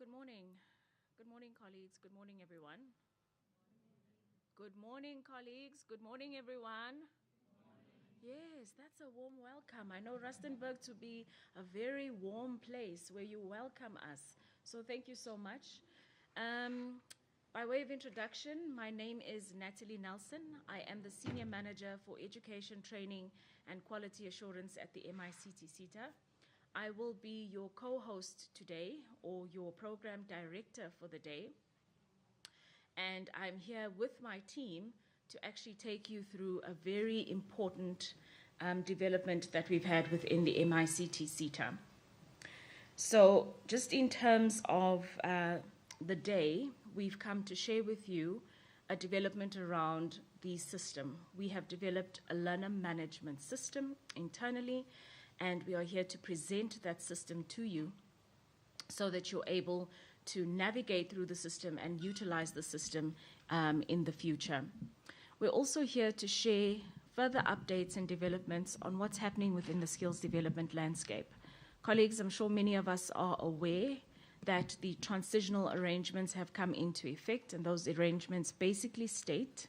Good morning. Good morning, colleagues. Good morning, everyone. Good morning, colleagues. Good morning, everyone. Yes, that's a warm welcome. I know Rustenburg to be a very warm place where you welcome us. So thank you so much. By way of introduction, my name is Natalie Nelson. I am the Senior Manager for Education, Training, and Quality Assurance at the MICT SETA. I will be your co-host today, or your program director for the day. And I'm here with my team to actually take you through a very important development that we've had within the MICT SETA. So just in terms of the day, we've come to share with you a development around the system. We have developed a learner management system internally, and we are here to present that system to you so that you're able to navigate through the system and utilize the system in the future. We're also here to share further updates and developments on what's happening within the skills development landscape. Colleagues, I'm sure many of us are aware that the transitional arrangements have come into effect, and those arrangements basically state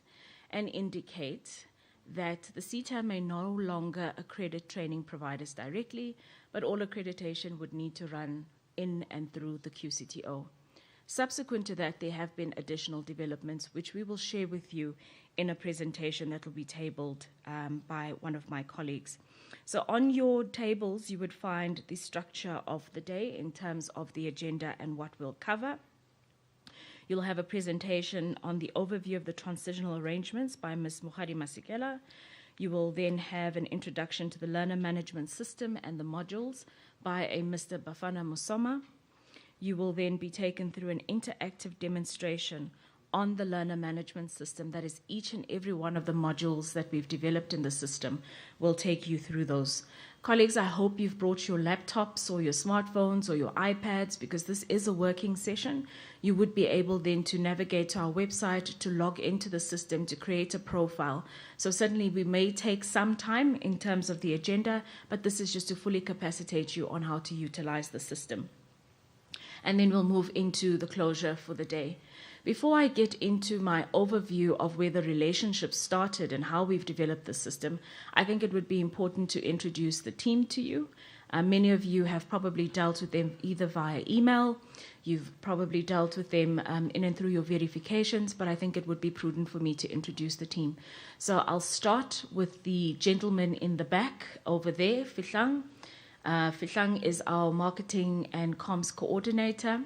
and indicate that the SETA may no longer accredit training providers directly, but all accreditation would need to run in and through the QCTO. Subsequent to that, there have been additional developments which we will share with you in a presentation that will be tabled by one of my colleagues. So on your tables, you would find the structure of the day in terms of the agenda and what we'll cover. You'll have a presentation on the overview of the transitional arrangements by Ms. Mokgadi Masekela. You will then have an introduction to the learner management system and the modules by a Mr. Bafana Musoma. You will then be taken through an interactive demonstration on the learner management system. That is, each and every one of the modules that we've developed in the system will take you through those. Colleagues, I hope you've brought your laptops or your smartphones or your iPads, because this is a working session. You would be able then to navigate to our website, to log into the system, to create a profile. So certainly we may take some time in terms of the agenda, but this is just to fully capacitate you on how to utilize the system. And then we'll move into the closure for the day. Before I get into my overview of where the relationship started and how we've developed the system, I think it would be important to introduce the team to you. Many of you have probably dealt with them either via email, you've probably dealt with them in and through your verifications, but I think it would be prudent for me to introduce the team. So I'll start with the gentleman in the back over there, Fihlang. Fihlang is our marketing and comms coordinator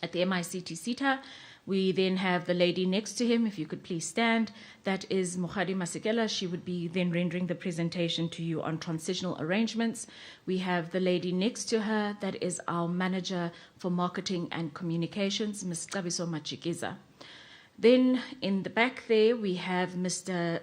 at the MICT SETA. We then have the lady next to him, if you could please stand. That is Mokgadi Masekela. She would be then rendering the presentation to you on transitional arrangements. We have the lady next to her, that is our manager for marketing and communications, Ms. Tabiso Machikiza. Then in the back there, we have Mr.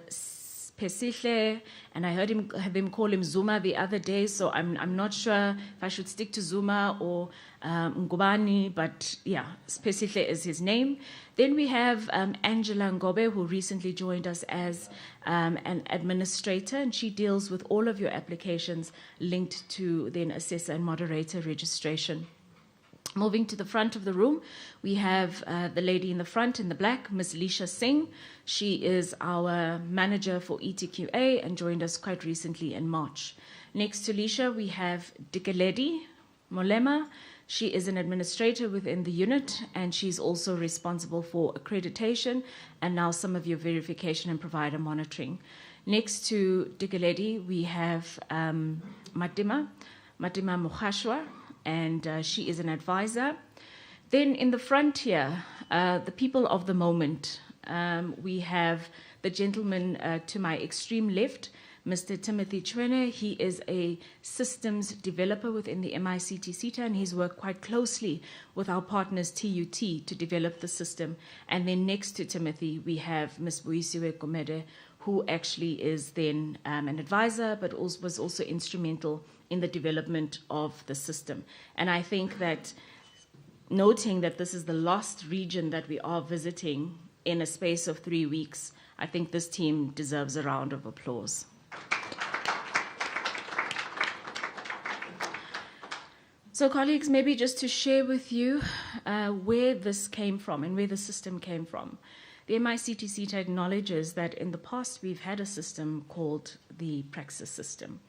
Pesihle, and I heard him call him Zuma the other day, so I'm not sure if I should stick to Zuma or Ngubani, but yeah, Pesihle is his name. Then we have Angela Ngobe, who recently joined us as an administrator, and she deals with all of your applications linked to then assessor and moderator registration. Moving to the front of the room, we have the lady in the front in the black, Ms. Lisha Singh. She is our manager for ETQA and joined us quite recently in March. Next to Lisha, we have Dikeledi Molema. She is an administrator within the unit, and she's also responsible for accreditation and now some of your verification and provider monitoring. Next to Dikeledi, we have Matima Mukhashwa, and she is an advisor. Then in the front here, the people of the moment, we have the gentleman to my extreme left, Mr. Timothy Chwene. He is a systems developer within the MICT SETA, and he's worked quite closely with our partners TUT to develop the system. And then next to Timothy, we have Ms. Buisiwe Komede, who actually is then an advisor, but also was also instrumental in the development of the system. And I think that noting that this is the last region that we are visiting in a space of 3 weeks, I think this team deserves a round of applause. So colleagues, maybe just to share with you where this came from and where the system came from. The MICT SETA acknowledges that in the past we've had a system called the Praxis system.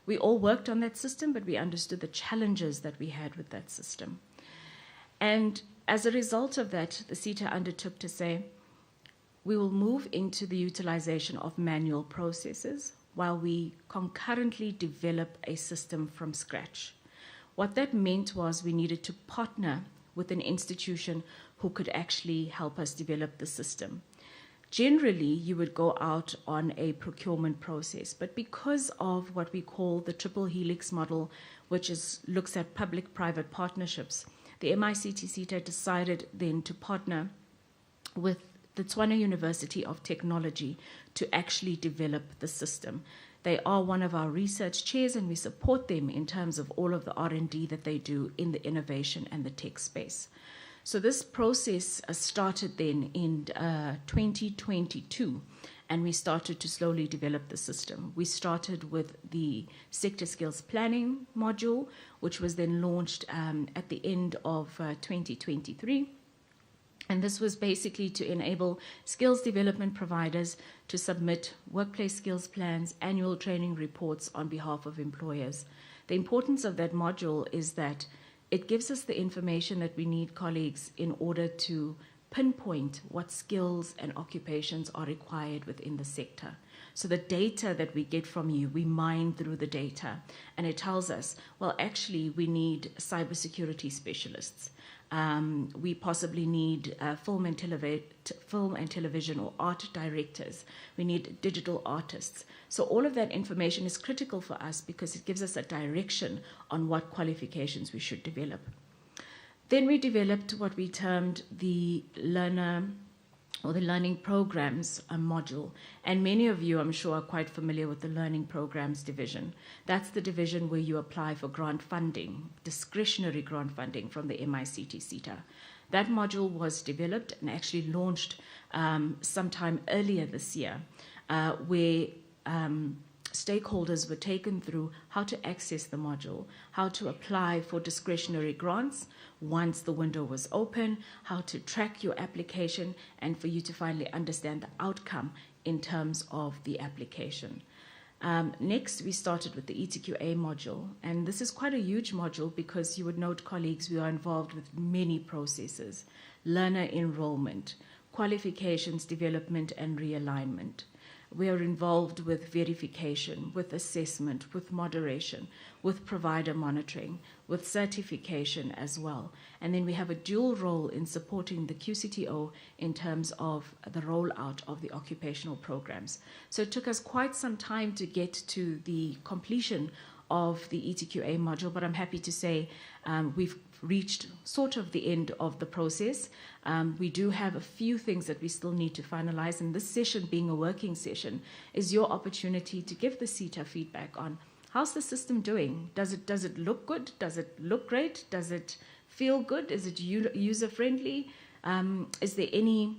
We all worked on that system, but we understood the challenges that we had with that system. And as a result of that, the SETA undertook to say, we will move into the utilization of manual processes while we concurrently develop a system from scratch. What that meant was we needed to partner with an institution who could actually help us develop the system. Generally, you would go out on a procurement process, but because of what we call the triple helix model, which looks at public-private partnerships, the MICT SETA decided then to partner with the Tshwane University of Technology to actually develop the system. They are one of our research chairs, and we support them in terms of all of the R&D that they do in the innovation and the tech space. So this process started then in 2022, and we started to slowly develop the system. We started with the sector skills planning module, which was then launched at the end of 2023. And this was basically to enable skills development providers to submit workplace skills plans, annual training reports on behalf of employers. The importance of that module is that it gives us the information that we need, colleagues, in order to pinpoint what skills and occupations are required within the sector. So the data that we get from you, we mine through the data, and it tells us, well, actually, we need cybersecurity specialists. We possibly need film and television or art directors. We need digital artists. So all of that information is critical for us because it gives us a direction on what qualifications we should develop. Then we developed what we termed the learner or the learning programs module. And many of you, I'm sure, are quite familiar with the learning programs division. That's the division where you apply for grant funding, discretionary grant funding from the MICT SETA. That module was developed and actually launched sometime earlier this year, where stakeholders were taken through how to access the module, how to apply for discretionary grants once the window was open, how to track your application, and for you to finally understand the outcome in terms of the application. Next, we started with the ETQA module, and this is quite a huge module because you would note, colleagues, we are involved with many processes: learner enrollment, qualifications development and realignment. We are involved with verification, with assessment, with moderation, with provider monitoring, with certification as well. And then we have a dual role in supporting the QCTO in terms of the rollout of the occupational programs. So it took us quite some time to get to the completion of the ETQA module, but I'm happy to say we've reached sort of the end of the process. We do have a few things that we still need to finalize, and this session, being a working session, is your opportunity to give the SETA feedback on how's the system doing. Does it look good? Does it look great? Does it feel good? Is it user-friendly? Is there any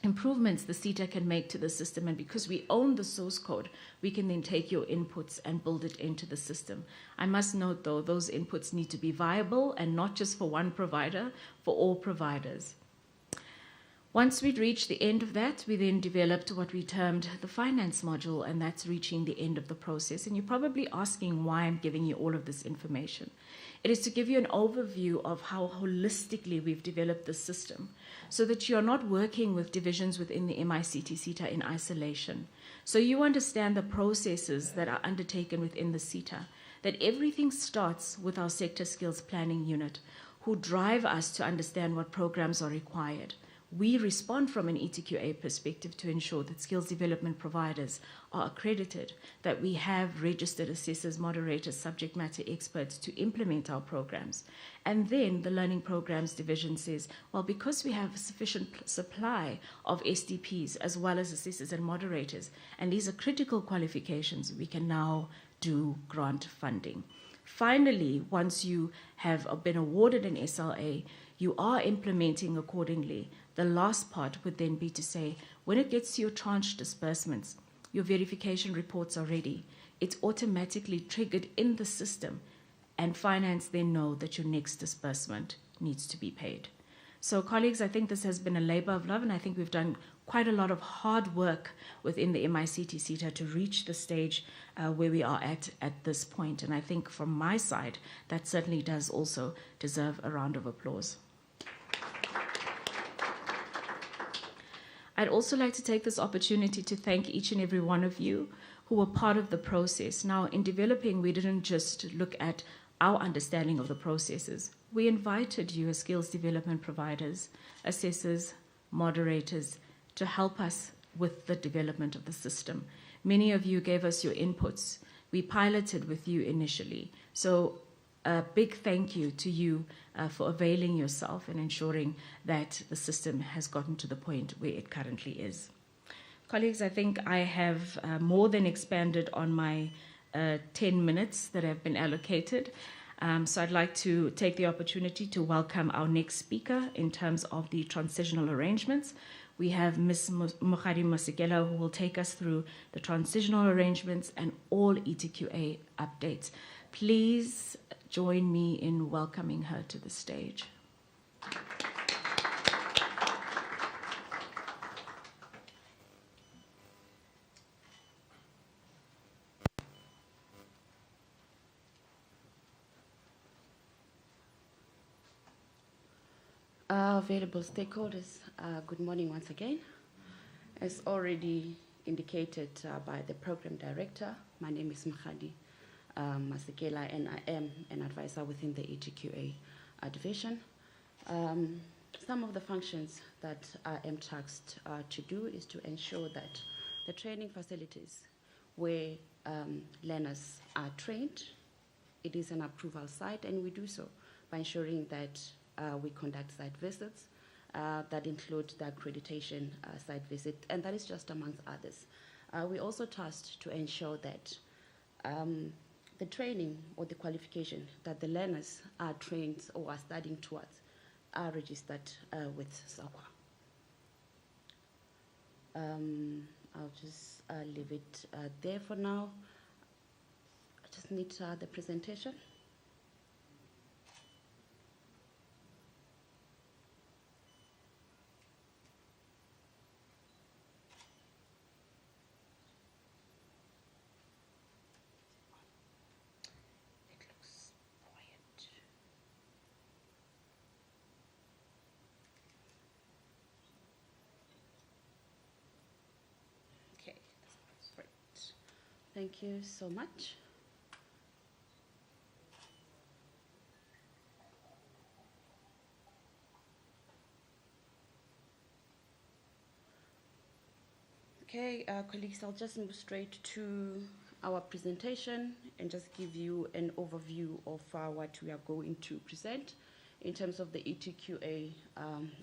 improvements the SETA can make to the system? And because we own the source code, we can then take your inputs and build it into the system. I must note, though, those inputs need to be viable and not just for one provider, for all providers. Once we'd reached the end of that, we then developed what we termed the finance module, and that's reaching the end of the process. And you're probably asking why I'm giving you all of this information. It is to give you an overview of how holistically we've developed the system so that you're not working with divisions within the MICT SETA in isolation. So you understand the processes that are undertaken within the SETA, that everything starts with our sector skills planning unit, who drive us to understand what programs are required. We respond from an ETQA perspective to ensure that skills development providers are accredited, that we have registered assessors, moderators, subject matter experts to implement our programs. And then the learning programs division says, well, because we have a sufficient supply of SDPs as well as assessors and moderators, and these are critical qualifications, we can now do grant funding. Finally, once you have been awarded an SLA, you are implementing accordingly. The last part would then be to say, when it gets to your tranche disbursements, your verification reports are ready. It's automatically triggered in the system. and finance then know that your next disbursement needs to be paid. So colleagues, I think this has been a labor of love, and I think we've done quite a lot of hard work within the MICT SETA to reach the stage where we are at this point. And I think from my side, that certainly does also deserve a round of applause. I'd also like to take this opportunity to thank each and every one of you who were part of the process. Now, in developing, we didn't just look at our understanding of the processes. We invited you as skills development providers, assessors, moderators, to help us with the development of the system. Many of you gave us your inputs. We piloted with you initially. So a big thank you to you for availing yourself and ensuring that the system has gotten to the point where it currently is. Colleagues, I think I have more than expanded on my 10 minutes that have been allocated. So I'd like to take the opportunity to welcome our next speaker in terms of the transitional arrangements. We have Ms. Mokgadi Masekela, who will take us through the transitional arrangements and all ETQA updates. Please join me in welcoming her to the stage. Available stakeholders, good morning once again. As already indicated by the program director, my name is Mokgadi Masekela, and I am an advisor within the ETQA division. Some of the functions that I am tasked to do is to ensure that the training facilities where learners are trained, it is an approval site, and we do so by ensuring that we conduct site visits that include the accreditation site visit, and that is just amongst others. We also tasked to ensure that the training or the qualification that the learners are trained or are studying towards are registered with SAQA. I'll just leave it there for now. I just need the presentation. Thank you so much. Okay, colleagues, I'll just move straight to our presentation and just give you an overview of what we are going to present in terms of the ETQA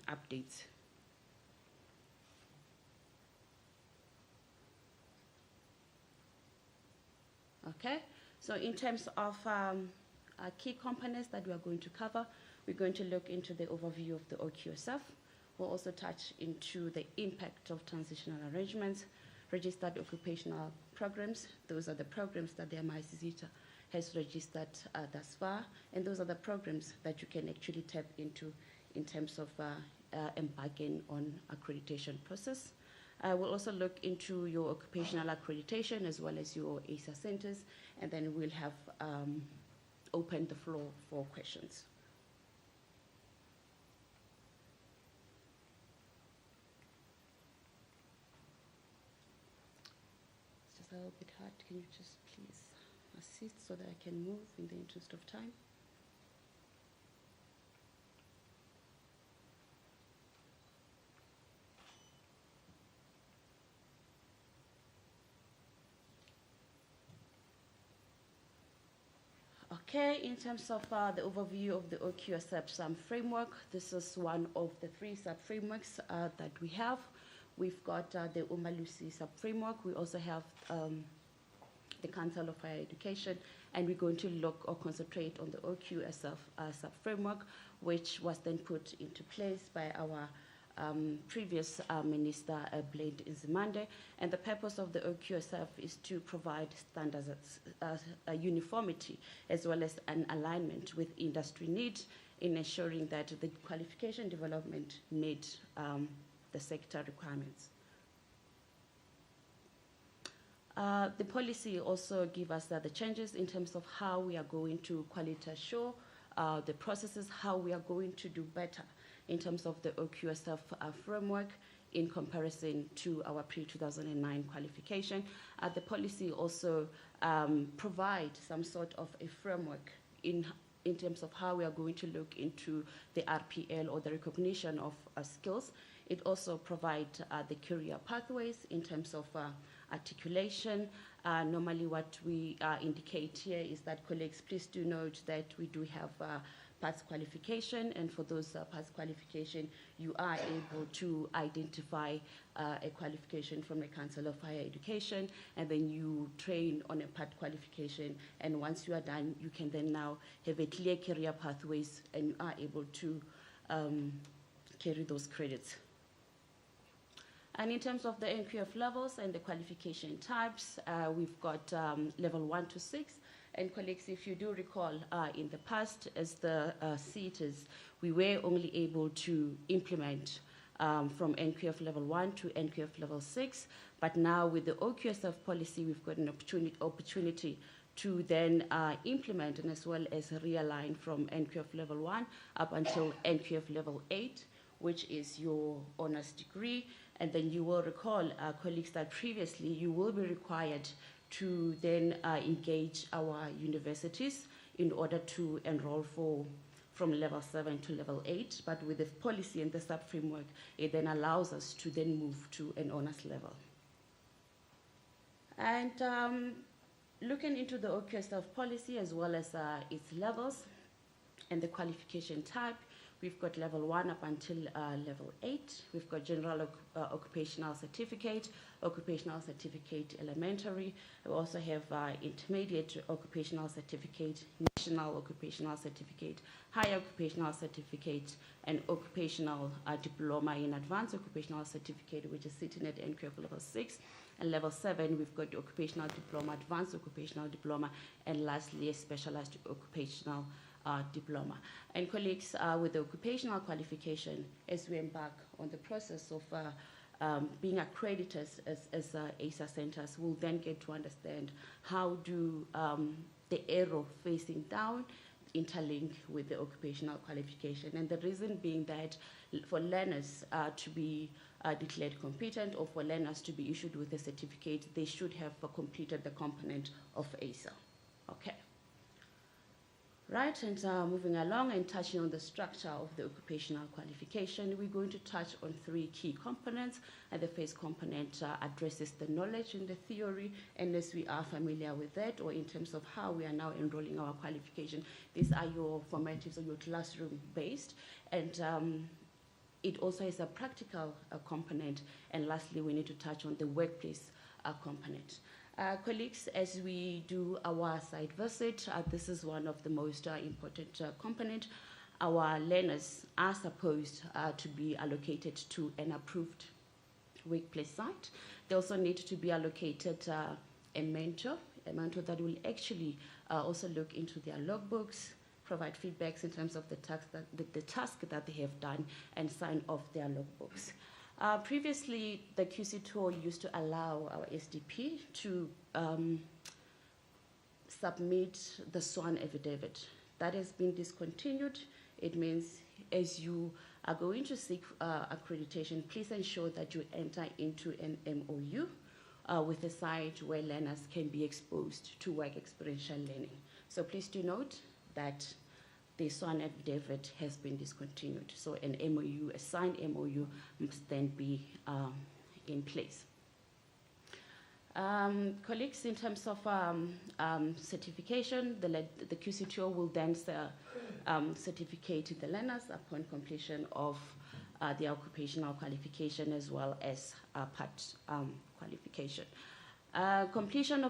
updates. Okay, so in terms of key components that we are going to cover, we're going to look into the overview of the OQSF. We'll also touch into the impact of transitional arrangements, registered occupational programs. Those are the programs that the MICT SETA has registered thus far, and those are the programs that you can actually tap into in terms of embarking on accreditation process. We'll also look into your occupational accreditation as well as your EISA centers, and then we'll have opened the floor for questions. It's just a little bit hard. Can you just please assist so that I can move in the interest of time? Okay, in terms of the overview of the OQSF framework, this is one of the 3 sub-frameworks that we have. We've got the Umalusi sub-framework. We also have the Council of Higher Education, and we're going to look or concentrate on the OQSF sub-framework, which was then put into place by our previous Minister Blade Nzimande, and the purpose of the OQSF is to provide standards, uniformity, as well as an alignment with industry needs in ensuring that the qualification development meet the sector requirements. The policy also gives us the changes in terms of how we are going to quality assure the processes, how we are going to do better in terms of the OQSF framework in comparison to our pre-2009 qualification. The policy also provides some sort of a framework in terms of how we are going to look into the RPL, or the recognition of skills. It also provides the career pathways in terms of articulation. Normally what we indicate here is that, colleagues, please do note that we do have path qualification, and for those path qualification, you are able to identify a qualification from the Council of Higher Education, and then you train on a path qualification, and once you are done, you can then now have a clear career pathways, and you are able to carry those credits. And in terms of the NQF levels and the qualification types, we've got level 1 to 6. And colleagues, if you do recall, in the past, as the SETAs, we were only able to implement from NQF level 1 to NQF level 6. But now with the OQSF policy, we've got an opportunity to then implement and as well as realign from NQF level 1 up until NQF level 8, which is your honors degree. And then you will recall, colleagues, that previously you will be required to then engage our universities in order to enroll from level 7 to level 8. But with the policy and the sub-framework, it then allows us to then move to an honors level. And looking into the OQSF policy as well as its levels and the qualification type, we've got level 1 up until level 8. We've got general occupational certificate elementary. We also have intermediate occupational certificate, national occupational certificate, higher occupational certificate, and occupational diploma in advanced occupational certificate, which is sitting at NQF level 6. And level 7, we've got the occupational diploma, advanced occupational diploma, and lastly, a specialized occupational diploma. And colleagues, with the occupational qualification, as we embark on the process of being accredited as EISA centers, we'll then get to understand how do the arrow facing down interlink with the occupational qualification. And the reason being that for learners to be declared competent, or for learners to be issued with a certificate, they should have completed the component of EISA. Okay. Right, and moving along and touching on the structure of the occupational qualification, we're going to touch on 3 key components. And the first component addresses the knowledge and the theory, and as we are familiar with that, or in terms of how we are now enrolling our qualification, these are your formatives or your classroom based, and it also has a practical component. And lastly, we need to touch on the workplace component. Colleagues, as we do our site visit, this is one of the most important component. Our learners are supposed to be allocated to an approved workplace site. They also need to be allocated a mentor that will actually also look into their logbooks, provide feedbacks in terms of the task that they have done, and sign off their logbooks. Previously, the QC tool used to allow our SDP to submit the sworn affidavit. That has been discontinued. It means as you are going to seek accreditation, please ensure that you enter into an MOU with a site where learners can be exposed to work experiential learning. So please do note that the sworn affidavit has been discontinued. So an MOU, a signed MOU, must then be in place. Colleagues, in terms of certification, the QCTO will then certificate the learners upon completion of the occupational qualification as well as part qualification. Completion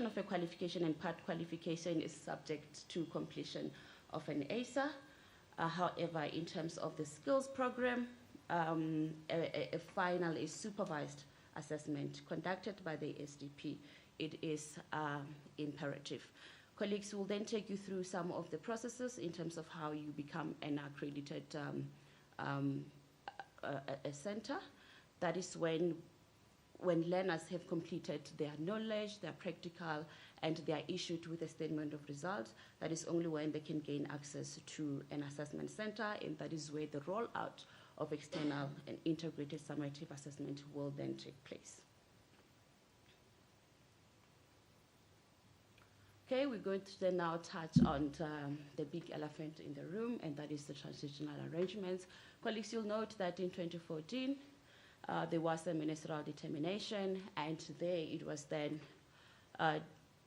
of a qualification and part qualification is subject to completion of an EISA. However, in terms of the skills program, a final, a supervised assessment conducted by the SDP, it is imperative. Colleagues will then take you through some of the processes in terms of how you become an accredited a center. That is when learners have completed their knowledge, their practical, and they are issued with a statement of results. That is only when they can gain access to an assessment center, and that is where the rollout of external and integrated summative assessment will then take place. Okay, we're going to then now touch on the big elephant in the room, and that is the transitional arrangements. Colleagues, you'll note that in 2014, there was a ministerial determination, and there it was then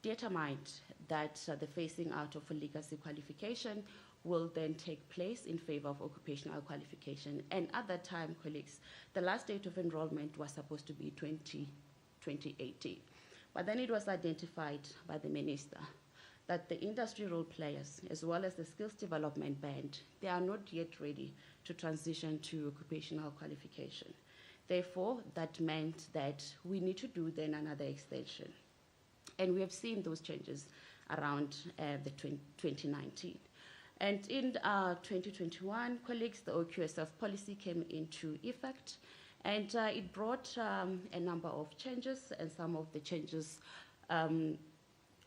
determined that the phasing out of a legacy qualification will then take place in favor of occupational qualification. And at that time, colleagues, the last date of enrollment was supposed to be 2018. But then it was identified by the minister that the industry role players, as well as the skills development band, they are not yet ready to transition to occupational qualification. Therefore, that meant that we need to do then another extension. And we have seen those changes around the 2019. And in 2021, colleagues, the OQSF policy came into effect, and it brought a number of changes, and some of the changes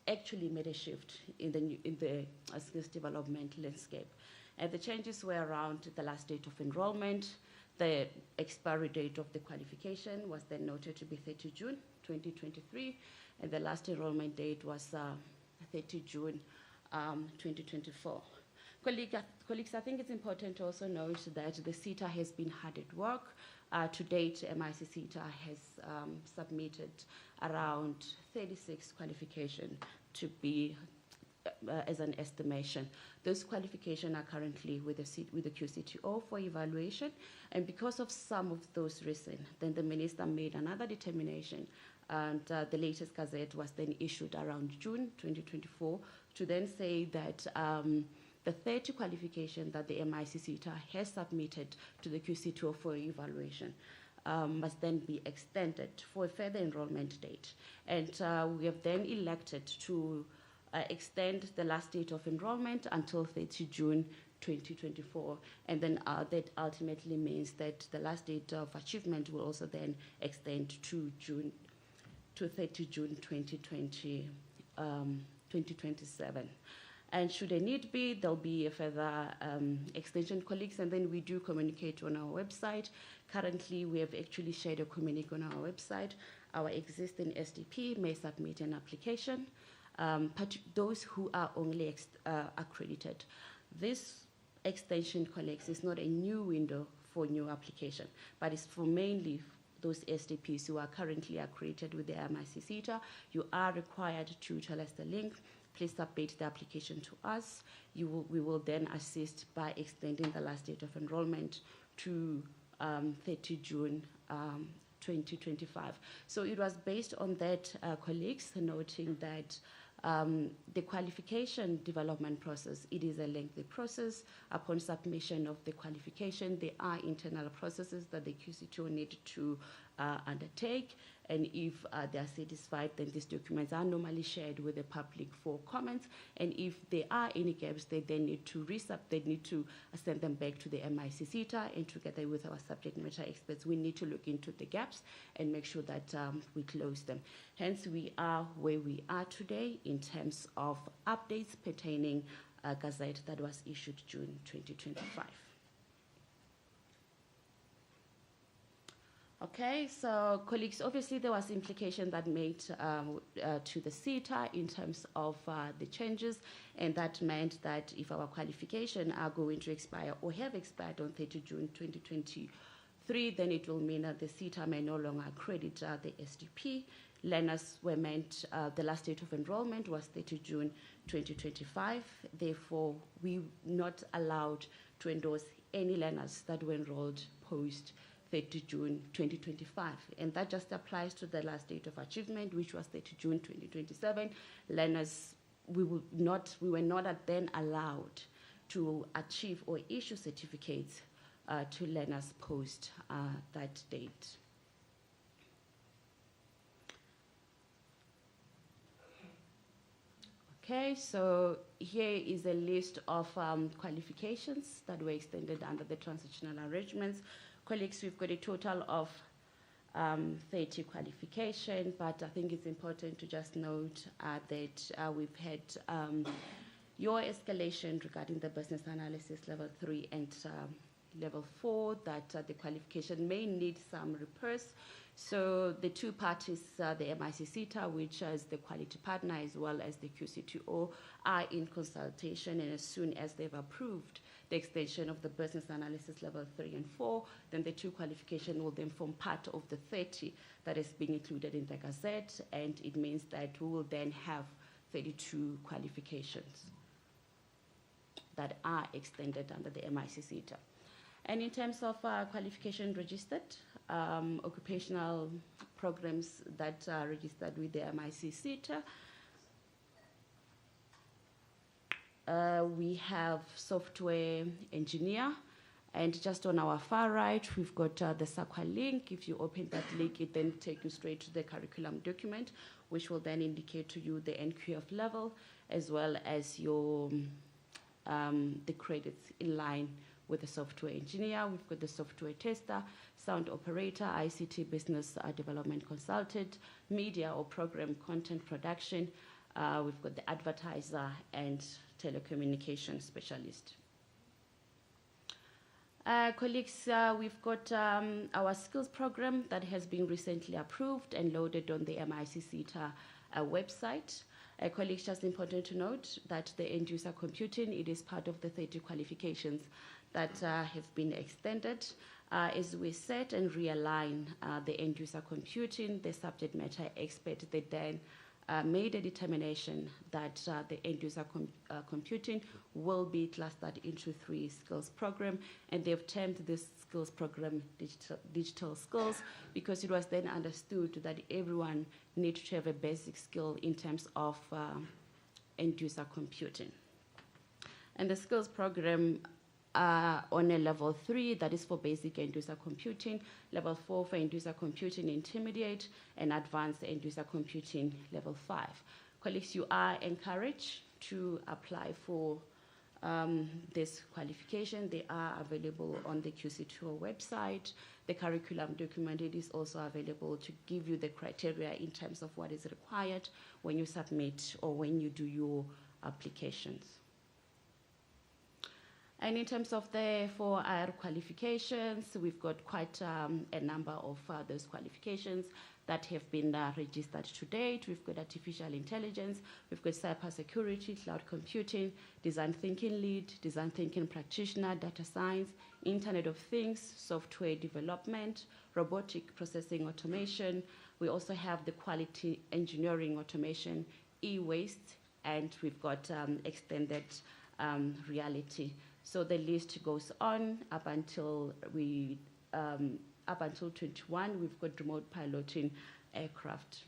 actually made a shift in the skills development landscape. And the changes were around the last date of enrollment. The expiry date of the qualification was then noted to be 30 June 2023, and the last enrollment date was 30 June 2024. Colleagues, I think it's important to also note that the SETA has been hard at work. To date, MICT SETA has submitted around 36 qualifications to be as an estimation. Those qualifications are currently with the QCTO for evaluation, and because of some of those reasons, then the minister made another determination, and the latest gazette was then issued around June 2024 to then say that the 30 qualification that the MICT SETA has submitted to the QCTO for evaluation must then be extended for a further enrollment date. And we have then elected to extend the last date of enrollment until 30 June 2024. And then that ultimately means that the last date of achievement will also then extend to 30 June 2027. And should a need be, there'll be a further extension, colleagues, and then we do communicate on our website. Currently, we have actually shared a communique on our website. Our existing SDP may submit an application, but those who are only accredited. This extension, colleagues, is not a new window for new application, but it's for mainly those SDPs who are currently accredited with the MICT SETA. You are required to tell us the link. Please submit the application to us. We will then assist by extending the last date of enrollment to 30 June 2025. So it was based on that, colleagues, noting that the qualification development process, it is a lengthy process. Upon submission of the qualification, there are internal processes that the QCTO need to undertake, and if they are satisfied, then these documents are normally shared with the public for comments, and if there are any gaps, they then need to send them back to the MICT SETA, and together with our subject matter experts, we need to look into the gaps and make sure that we close them. Hence, we are where we are today in terms of updates pertaining gazette that was issued June 2025. Okay, so colleagues, obviously there was implication that made to the SETA in terms of the changes, and that meant that if our qualification are going to expire or have expired on 30 June 2023, then it will mean that the SETA may no longer accredit the SDP. Learners were meant, the last date of enrollment was 30 June 2025. Therefore, we not allowed to endorse any learners that were enrolled post 30 June 2025, and that just applies to the last date of achievement, which was 30 June 2027. Learners, we were not then allowed to achieve or issue certificates to learners post that date. Okay, so here is a list of qualifications that were extended under the transitional arrangements. Colleagues, we've got a total of 30 qualifications, but I think it's important to just note that we've had your escalation regarding the business analysis level 3 and level 4, that the qualification may need some repairs. So the two parties, the MICT SETA, which is the quality partner, as well as the QCTO, are in consultation, and as soon as they've approved the extension of the business analysis level 3 and 4, then the two qualifications will then form part of the 30 that is being included in the Gazette, and it means that we will then have 32 qualifications that are extended under the MICT SETA. And in terms of qualification registered, occupational programs that are registered with the MICT SETA, we have software engineer, and just on our far right, we've got the SAQA link. If you open that link, it then takes you straight to the curriculum document, which will then indicate to you the NQF level, as well as your the credits in line with the software engineer. We've got the software tester, sound operator, ICT business development consultant, media or program content production. We've got the advertiser and telecommunication specialist. Colleagues, we've got our skills program that has been recently approved and loaded on the MICT SETA website. Colleagues, just important to note that the end user computing, it is part of the 30 qualifications that have been extended. As we set and realign the end user computing, the subject matter expert, they then made a determination that the end user computing will be clustered into 3 skills program, and they've termed this skills program digital skills, because it was then understood that everyone needs to have a basic skill in terms of end user computing. And the skills program on a level 3, that is for basic end user computing, level 4 for end user computing intermediate, and advanced end user computing level 5. Colleagues, you are encouraged to apply for this qualification. They are available on the QCTO website. The curriculum document, it is also available to give you the criteria in terms of what is required when you submit or when you do your applications. And in terms of the 4R qualifications, we've got quite a number of those qualifications that have been registered to date. We've got artificial intelligence, we've got cybersecurity, cloud computing, design thinking lead, design thinking practitioner, data science, Internet of Things, software development, robotic processing automation. We also have the quality engineering automation, e-waste, and we've got extended reality. So the list goes on up until 21. We've got remote piloting aircraft.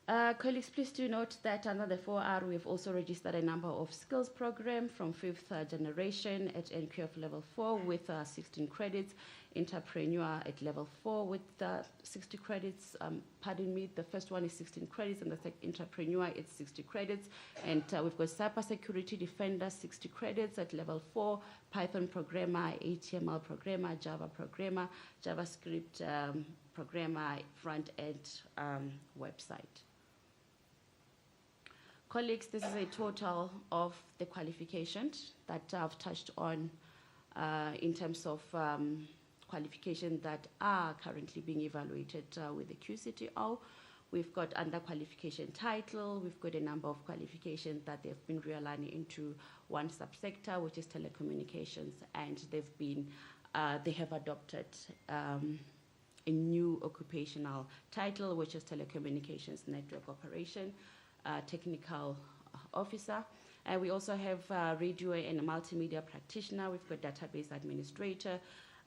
Colleagues, please do note that under the 4R, we've also registered a number of skills programs from 5th generation at NQF level 4 with 16 credits, entrepreneur at level 4 with 60 credits. Pardon me, the first one is 16 credits, and the entrepreneur is 60 credits. And we've got cybersecurity defender, 60 credits at level 4, Python programmer, HTML programmer, Java programmer, JavaScript programmer, front-end website. Colleagues, this is a total of the qualifications that I've touched on in terms of qualifications that are currently being evaluated with the QCTO. We've got under qualification title, we've got a number of qualifications that they've been realigning into one subsector, which is telecommunications, and they have adopted a new occupational title, which is telecommunications network operation technical officer. And we also have radio and multimedia practitioner. We've got database administrator,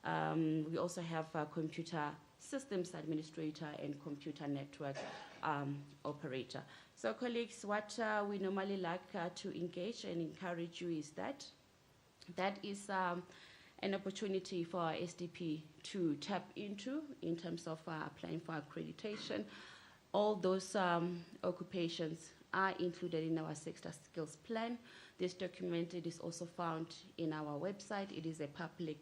We also have a computer systems administrator and computer network operator. So colleagues, what we normally like to engage and encourage you is that is an opportunity for our SDP to tap into in terms of applying for accreditation. All those occupations are included in our sector skills plan. This document, it is also found in our website. It is a public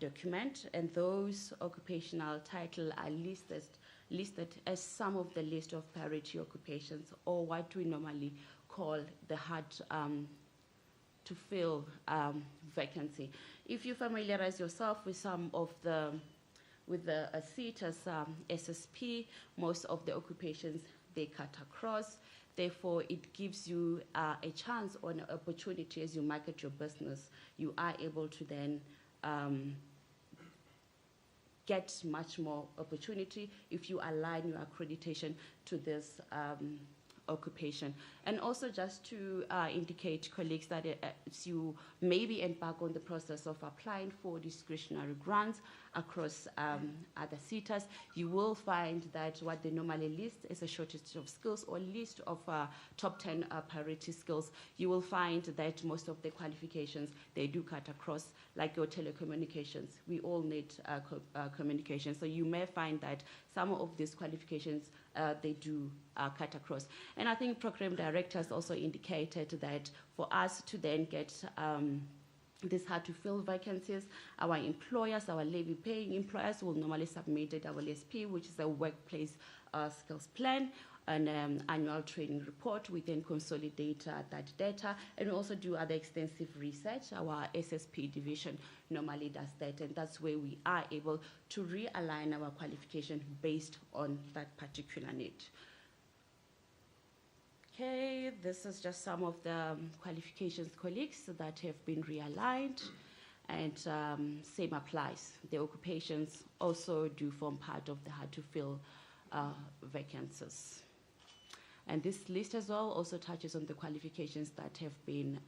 document, and those occupational titles are listed as some of the list of priority occupations, or what we normally call the hard to fill vacancy. If you familiarize yourself with some of the SETA's SSP, most of the occupations they cut across. Therefore, it gives you a chance or an opportunity as you market your business. You are able to then get much more opportunity if you align your accreditation to this occupation. And also just to indicate, colleagues, that as you maybe embark on the process of applying for discretionary grants across other SETAs, you will find that what they normally list is a shortage of skills or list of top 10 priority skills. You will find that most of the qualifications, they do cut across, like your telecommunications. We all need communication. So you may find that some of these qualifications, they do cut across. And I think program directors also indicated that for us to then get these hard to fill vacancies, our employers, our levy paying employers will normally submit a WSP, which is a workplace skills plan, an annual training report. We then consolidate that data, and we also do other extensive research. Our SSP division normally does that, and that's where we are able to realign our qualification based on that particular need. Okay, this is just some of the qualifications, colleagues, that have been realigned, and same applies. The occupations also do form part of the hard to fill vacancies. And this list as well also touches on the qualifications that have been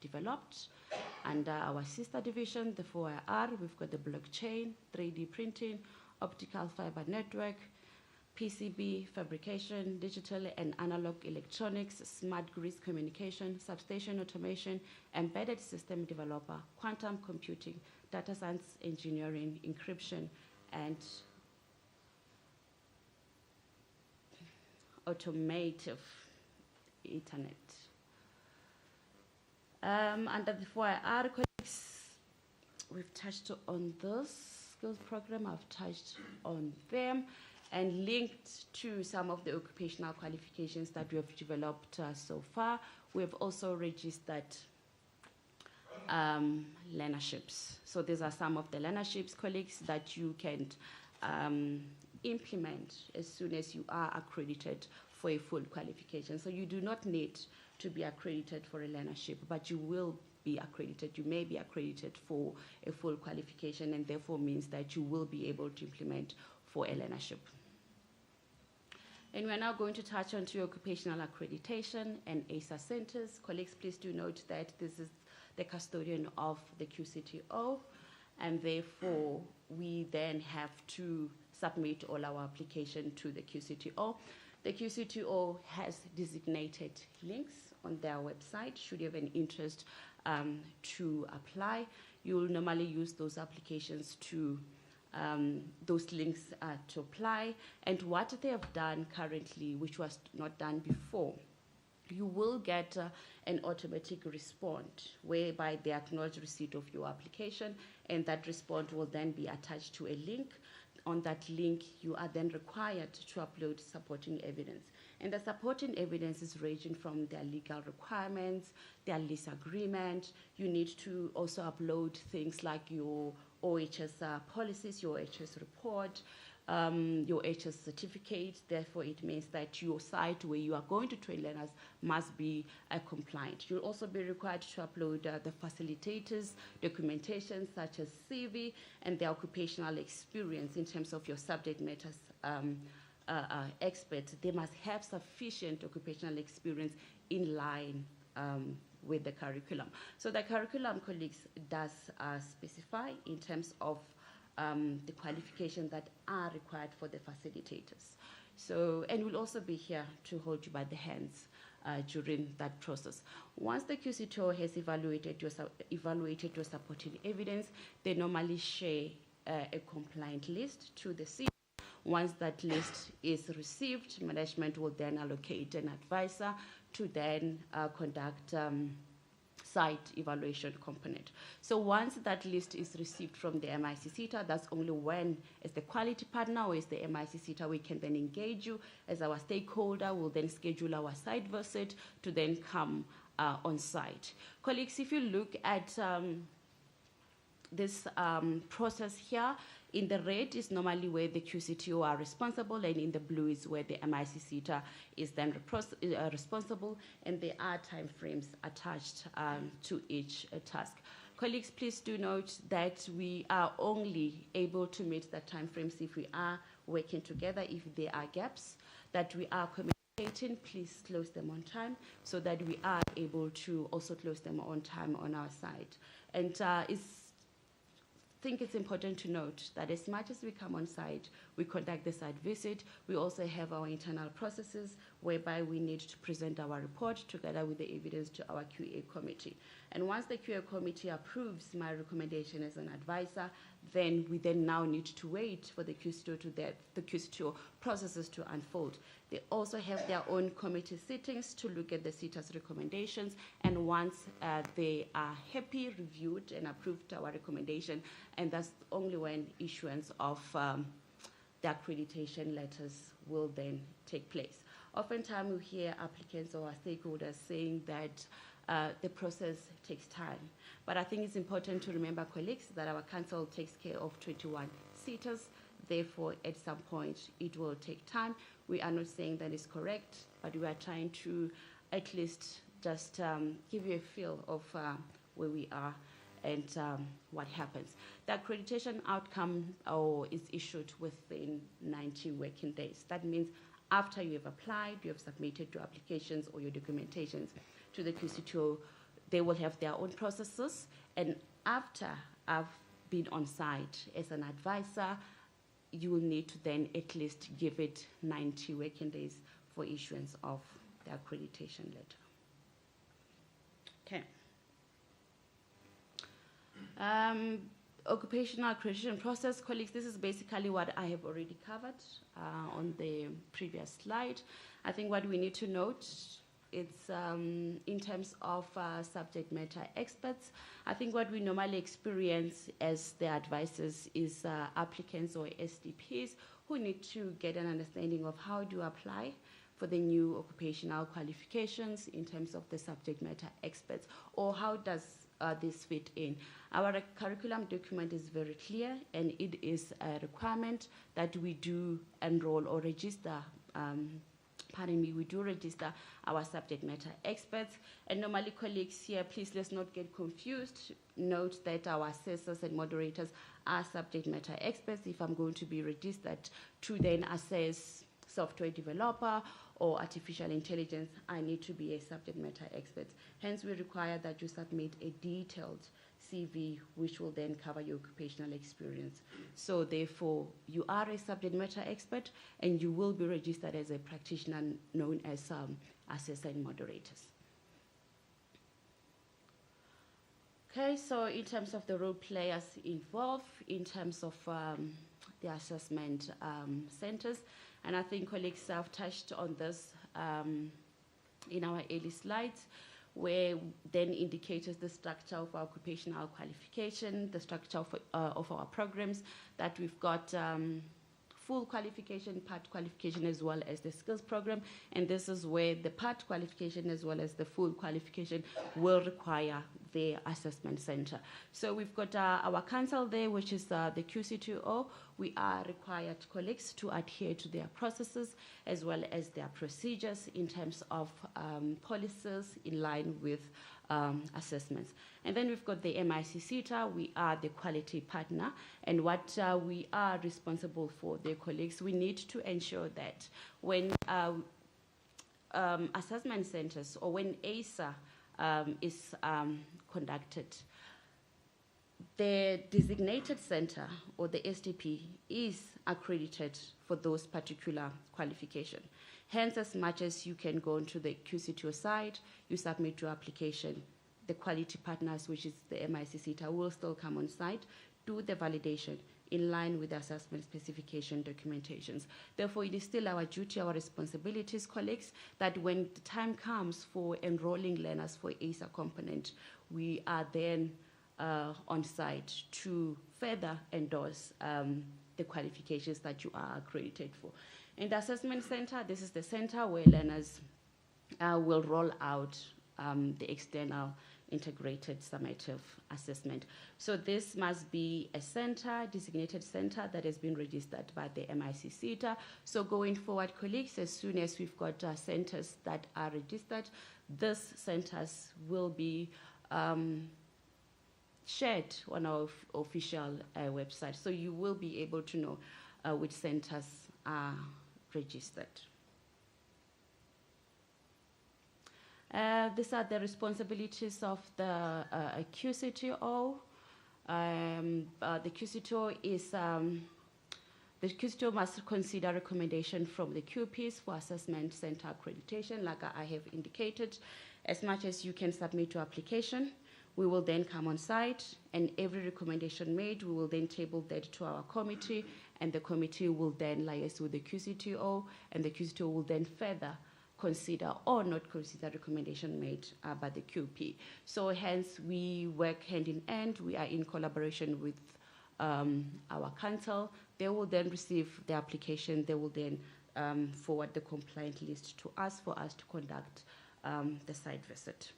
developed under our sister division, the 4IR. We've got the blockchain, 3D printing, optical fiber network, PCB fabrication, digital and analog electronics, smart grids communication, substation automation, embedded system developer, quantum computing, data science engineering, encryption, and automotive internet. Under the 4IR, colleagues, we've touched on this skills program. I've touched on them and linked to some of the occupational qualifications that we have developed so far. We have also registered learnerships. So these are some of the learnerships, colleagues, that you can implement as soon as you are accredited for a full qualification. So you do not need to be accredited for a learnership, but you will be accredited. You may be accredited for a full qualification, and therefore means that you will be able to implement for a learnership. And we're now going to touch on to occupational accreditation and EISA centers. Colleagues, please do note that this is the custodian of the QCTO, and therefore we then have to submit all our application to the QCTO. The QCTO has designated links on their website. Should you have an interest to apply, you will normally use those applications to those links to apply. And what they have done currently, which was not done before, you will get an automatic response whereby they acknowledge receipt of your application, and that response will then be attached to a link. On that link, you are then required to upload supporting evidence. And the supporting evidence is ranging from their legal requirements, their lease agreement. You need to also upload things like your OHS policies, your OHS report, your OHS certificate. Therefore, it means that your site where you are going to train learners must be compliant. You'll also be required to upload the facilitators' documentation, such as CV and the occupational experience in terms of your subject matters experts. They must have sufficient occupational experience in line with the curriculum. So the curriculum, colleagues, does specify in terms of the qualifications that are required for the facilitators. So, and we'll also be here to hold you by the hands during that process. Once the QCTO has evaluated your supporting evidence, they normally share a compliant list to the SETA. Once that list is received, management will then allocate an advisor to then conduct site evaluation component. So once that list is received from the MICT SETA, that's only when, as the quality partner or as the MICT SETA, we can then engage you as our stakeholder. We'll then schedule our site visit to then come on site. Colleagues, if you look at this process here, in the red is normally where the QCTO are responsible, and in the blue is where the MICT SETA is then responsible, and there are time frames attached to each task. Colleagues, please do note that we are only able to meet the time frames if we are working together. If there are gaps that we are communicating, please close them on time so that we are able to also close them on time on our side. And I think it's important to note that as much as we come on site, we conduct the site visit, we also have our internal processes whereby we need to present our report together with the evidence to our QA committee. And once the QA committee approves my recommendation as an advisor, then we then now need to wait for the QCTO processes to unfold. They also have their own committee sittings to look at the SETA's recommendations, and once they are happy, reviewed, and approved our recommendation, and that's only when issuance of the accreditation letters will then take place. Oftentimes we hear applicants or our stakeholders saying that the process takes time. But I think it's important to remember, colleagues, that our council takes care of 21 SETAs. Therefore, at some point, it will take time. We are not saying that is correct, but we are trying to at least just give you a feel of where we are and what happens. The accreditation outcome is issued within 90 working days. That means after you have applied, you have submitted your applications or your documentations to the QCTO, they will have their own processes. And after I've been on site as an advisor, you will need to then at least give it 90 working days for issuance of the accreditation letter. Okay. Occupational accreditation process, colleagues, this is basically what I have already covered on the previous slide. I think what we need to note, it's in terms of subject matter experts. I think what we normally experience as the advisors is applicants or SDPs who need to get an understanding of how to apply for the new occupational qualifications in terms of the subject matter experts, or how does this fit in. Our curriculum document is very clear, and it is a requirement that we do enroll or register we do register our subject matter experts. And normally, colleagues here, please let's not get confused. Note that our assessors and moderators are subject matter experts. If I'm going to be registered to then assess software developer or artificial intelligence, I need to be a subject matter expert. Hence, we require that you submit a detailed CV, which will then cover your occupational experience. So therefore, you are a subject matter expert, and you will be registered as a practitioner known as assessor and moderators. Okay, so in terms of the role players involved, in terms of the assessment centers, and I think colleagues have touched on this in our early slides, where then indicates the structure of our occupational qualification, the structure of our programs, that we've got full qualification, part qualification, as well as the skills program. And this is where the part qualification as well as the full qualification will require the assessment center. So we've got our council there, which is the QCTO. We are required, colleagues, to adhere to their processes as well as their procedures in terms of policies in line with assessments. And then we've got the MICT SETA. We are the quality partner, and what we are responsible for, their colleagues, we need to ensure that when assessment centers or when EISA is conducted. The designated center or the SDP is accredited for those particular qualifications. Hence, as much as you can go onto the QCTO site, you submit your application, the quality partners, which is the MICT SETA, will still come on site, do the validation in line with the assessment specification documentations. Therefore, it is still our duty, our responsibilities, colleagues, that when the time comes for enrolling learners for EISA component, we are then on site to further endorse the qualifications that you are accredited for. In the assessment center, this is the center where learners will roll out the external integrated summative assessment. So this must be a center, designated center that has been registered by the MICT SETA. So going forward, colleagues, as soon as we've got centers that are registered, these centers will be shared on our official website. So you will be able to know which centers are registered. These are the responsibilities of the QCTO. The QCTO is the QCTO must consider recommendation from the QPs for assessment center accreditation, like I have indicated. As much as you can submit your application, we will then come on site, and every recommendation made, we will then table that to our committee, and the committee will then liaise with the QCTO, and the QCTO will then further consider or not consider recommendation made by the QP. So hence, we work hand in hand. We are in collaboration with our council. They will then receive the application. They will then forward the complaint list to us for us to conduct the site visit.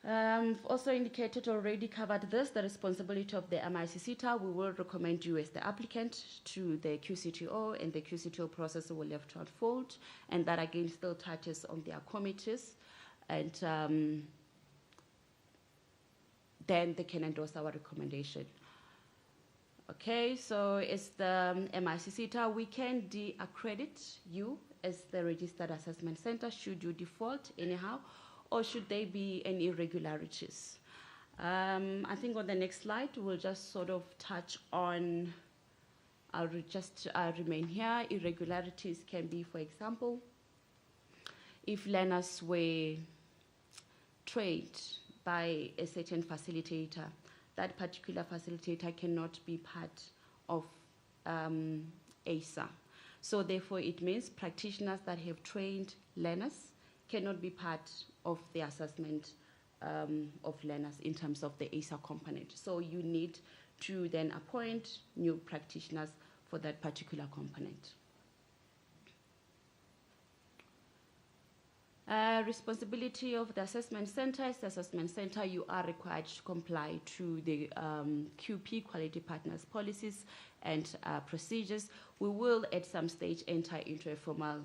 Also indicated, already covered this, the responsibility of the MICT SETA. We will recommend you as the applicant to the QCTO, and the QCTO process will have to unfold, and that again still touches on their committees, and then they can endorse our recommendation. Okay, so as the MICT SETA, we can de-accredit you as the registered assessment center should you default anyhow, or should there be any irregularities? I think on the next slide, we'll just sort of touch on, I'll just remain here. Irregularities can be, for example, if learners were trained by a certain facilitator, that particular facilitator cannot be part of EISA. So therefore, it means practitioners that have trained learners cannot be part of the assessment of learners in terms of the EISA component. So you need to then appoint new practitioners for that particular component. Responsibility of the assessment center is the assessment center. You are required to comply to the QP quality partners policies and procedures. We will at some stage enter into a formal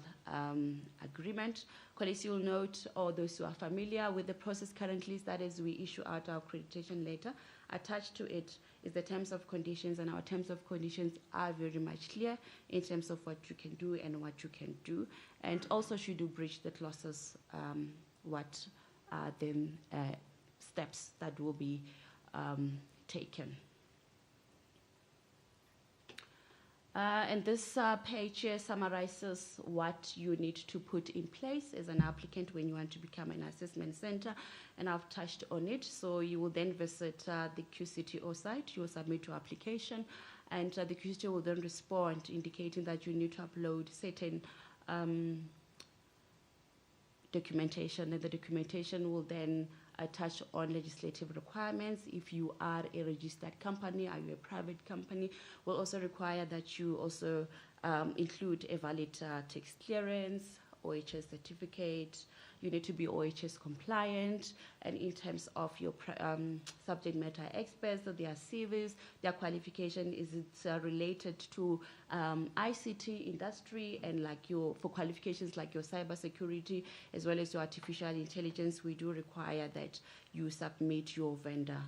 agreement. Colleagues, you will note, or those who are familiar with the process currently, is that as we issue out our accreditation letter, attached to it is the terms of conditions, and our terms of conditions are very much clear in terms of what you can do and what you can do. And also, should you breach the clauses, what are the steps that will be taken. And this page here summarizes what you need to put in place as an applicant when you want to become an assessment center, and I've touched on it. So you will then visit the QCTO site, you will submit your application, and the QCTO will then respond indicating that you need to upload certain documentation, and the documentation will then touch on legislative requirements. If you are a registered company, are you a private company, will also require that you also include a valid tax clearance, OHS certificate. You need to be OHS compliant, and in terms of your subject matter experts, so their CVs, their qualification, is it related to ICT industry, and like for qualifications like your cybersecurity as well as your artificial intelligence, we do require that you submit your vendor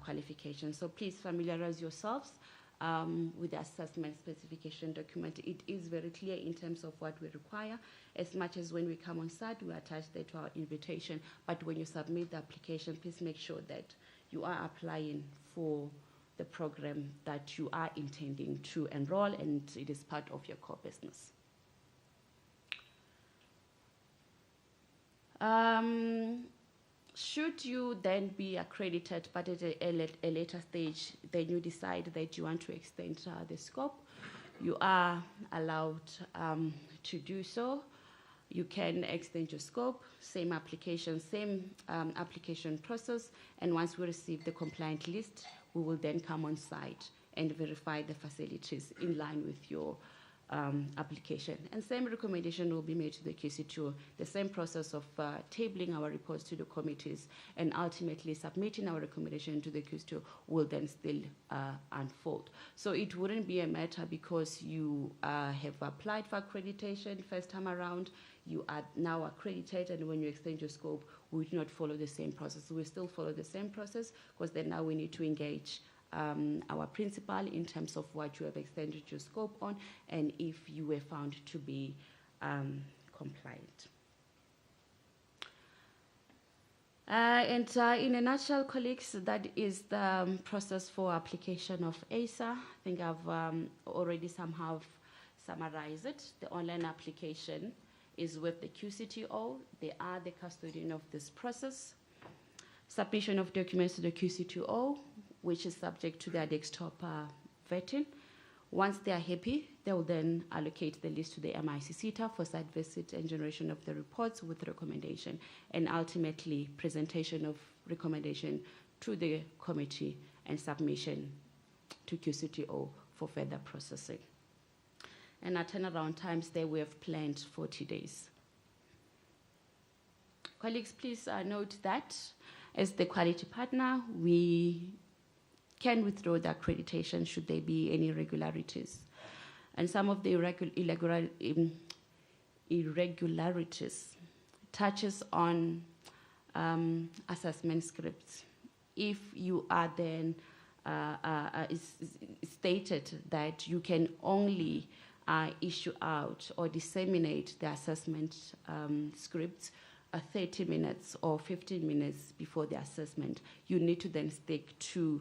qualifications. So please familiarize yourselves with the assessment specification document. It is very clear in terms of what we require. As much as when we come on site, we attach that to our invitation. But when you submit the application, please make sure that you are applying for the program that you are intending to enroll, and it is part of your core business. Should you then be accredited, but at a later stage, then you decide that you want to extend the scope, you are allowed to do so. You can extend your scope, same application, same application process, and once we receive the compliant list, we will then come on site and verify the facilities in line with your application. And same recommendation will be made to the QC2. The same process of tabling our reports to the committees and ultimately submitting our recommendation to the QC2 will then still unfold. So it wouldn't be a matter because you have applied for accreditation first time around, you are now accredited, and when you extend your scope, we do not follow the same process. We still follow the same process because then now we need to engage our principal in terms of what you have extended your scope on and if you were found to be compliant. In a nutshell, colleagues, that is the process for application of EISA. I think I've already somehow summarized it. The online application is with the QCTO. They are the custodian of this process. Submission of documents to the QCTO, which is subject to their desktop vetting. Once they are happy, they will then allocate the list to the MICT SETA for site visit and generation of the reports with recommendation, and ultimately presentation of recommendation to the committee and submission to QCTO for further processing. And our turnaround times there we have planned 40 days. Colleagues, please note that as the quality partner, we can withdraw the accreditation should there be any irregularities. And some of the irregularities touches on assessment scripts. If you are then stated that you can only issue out or disseminate the assessment scripts 30 minutes or 15 minutes before the assessment, you need to then stick to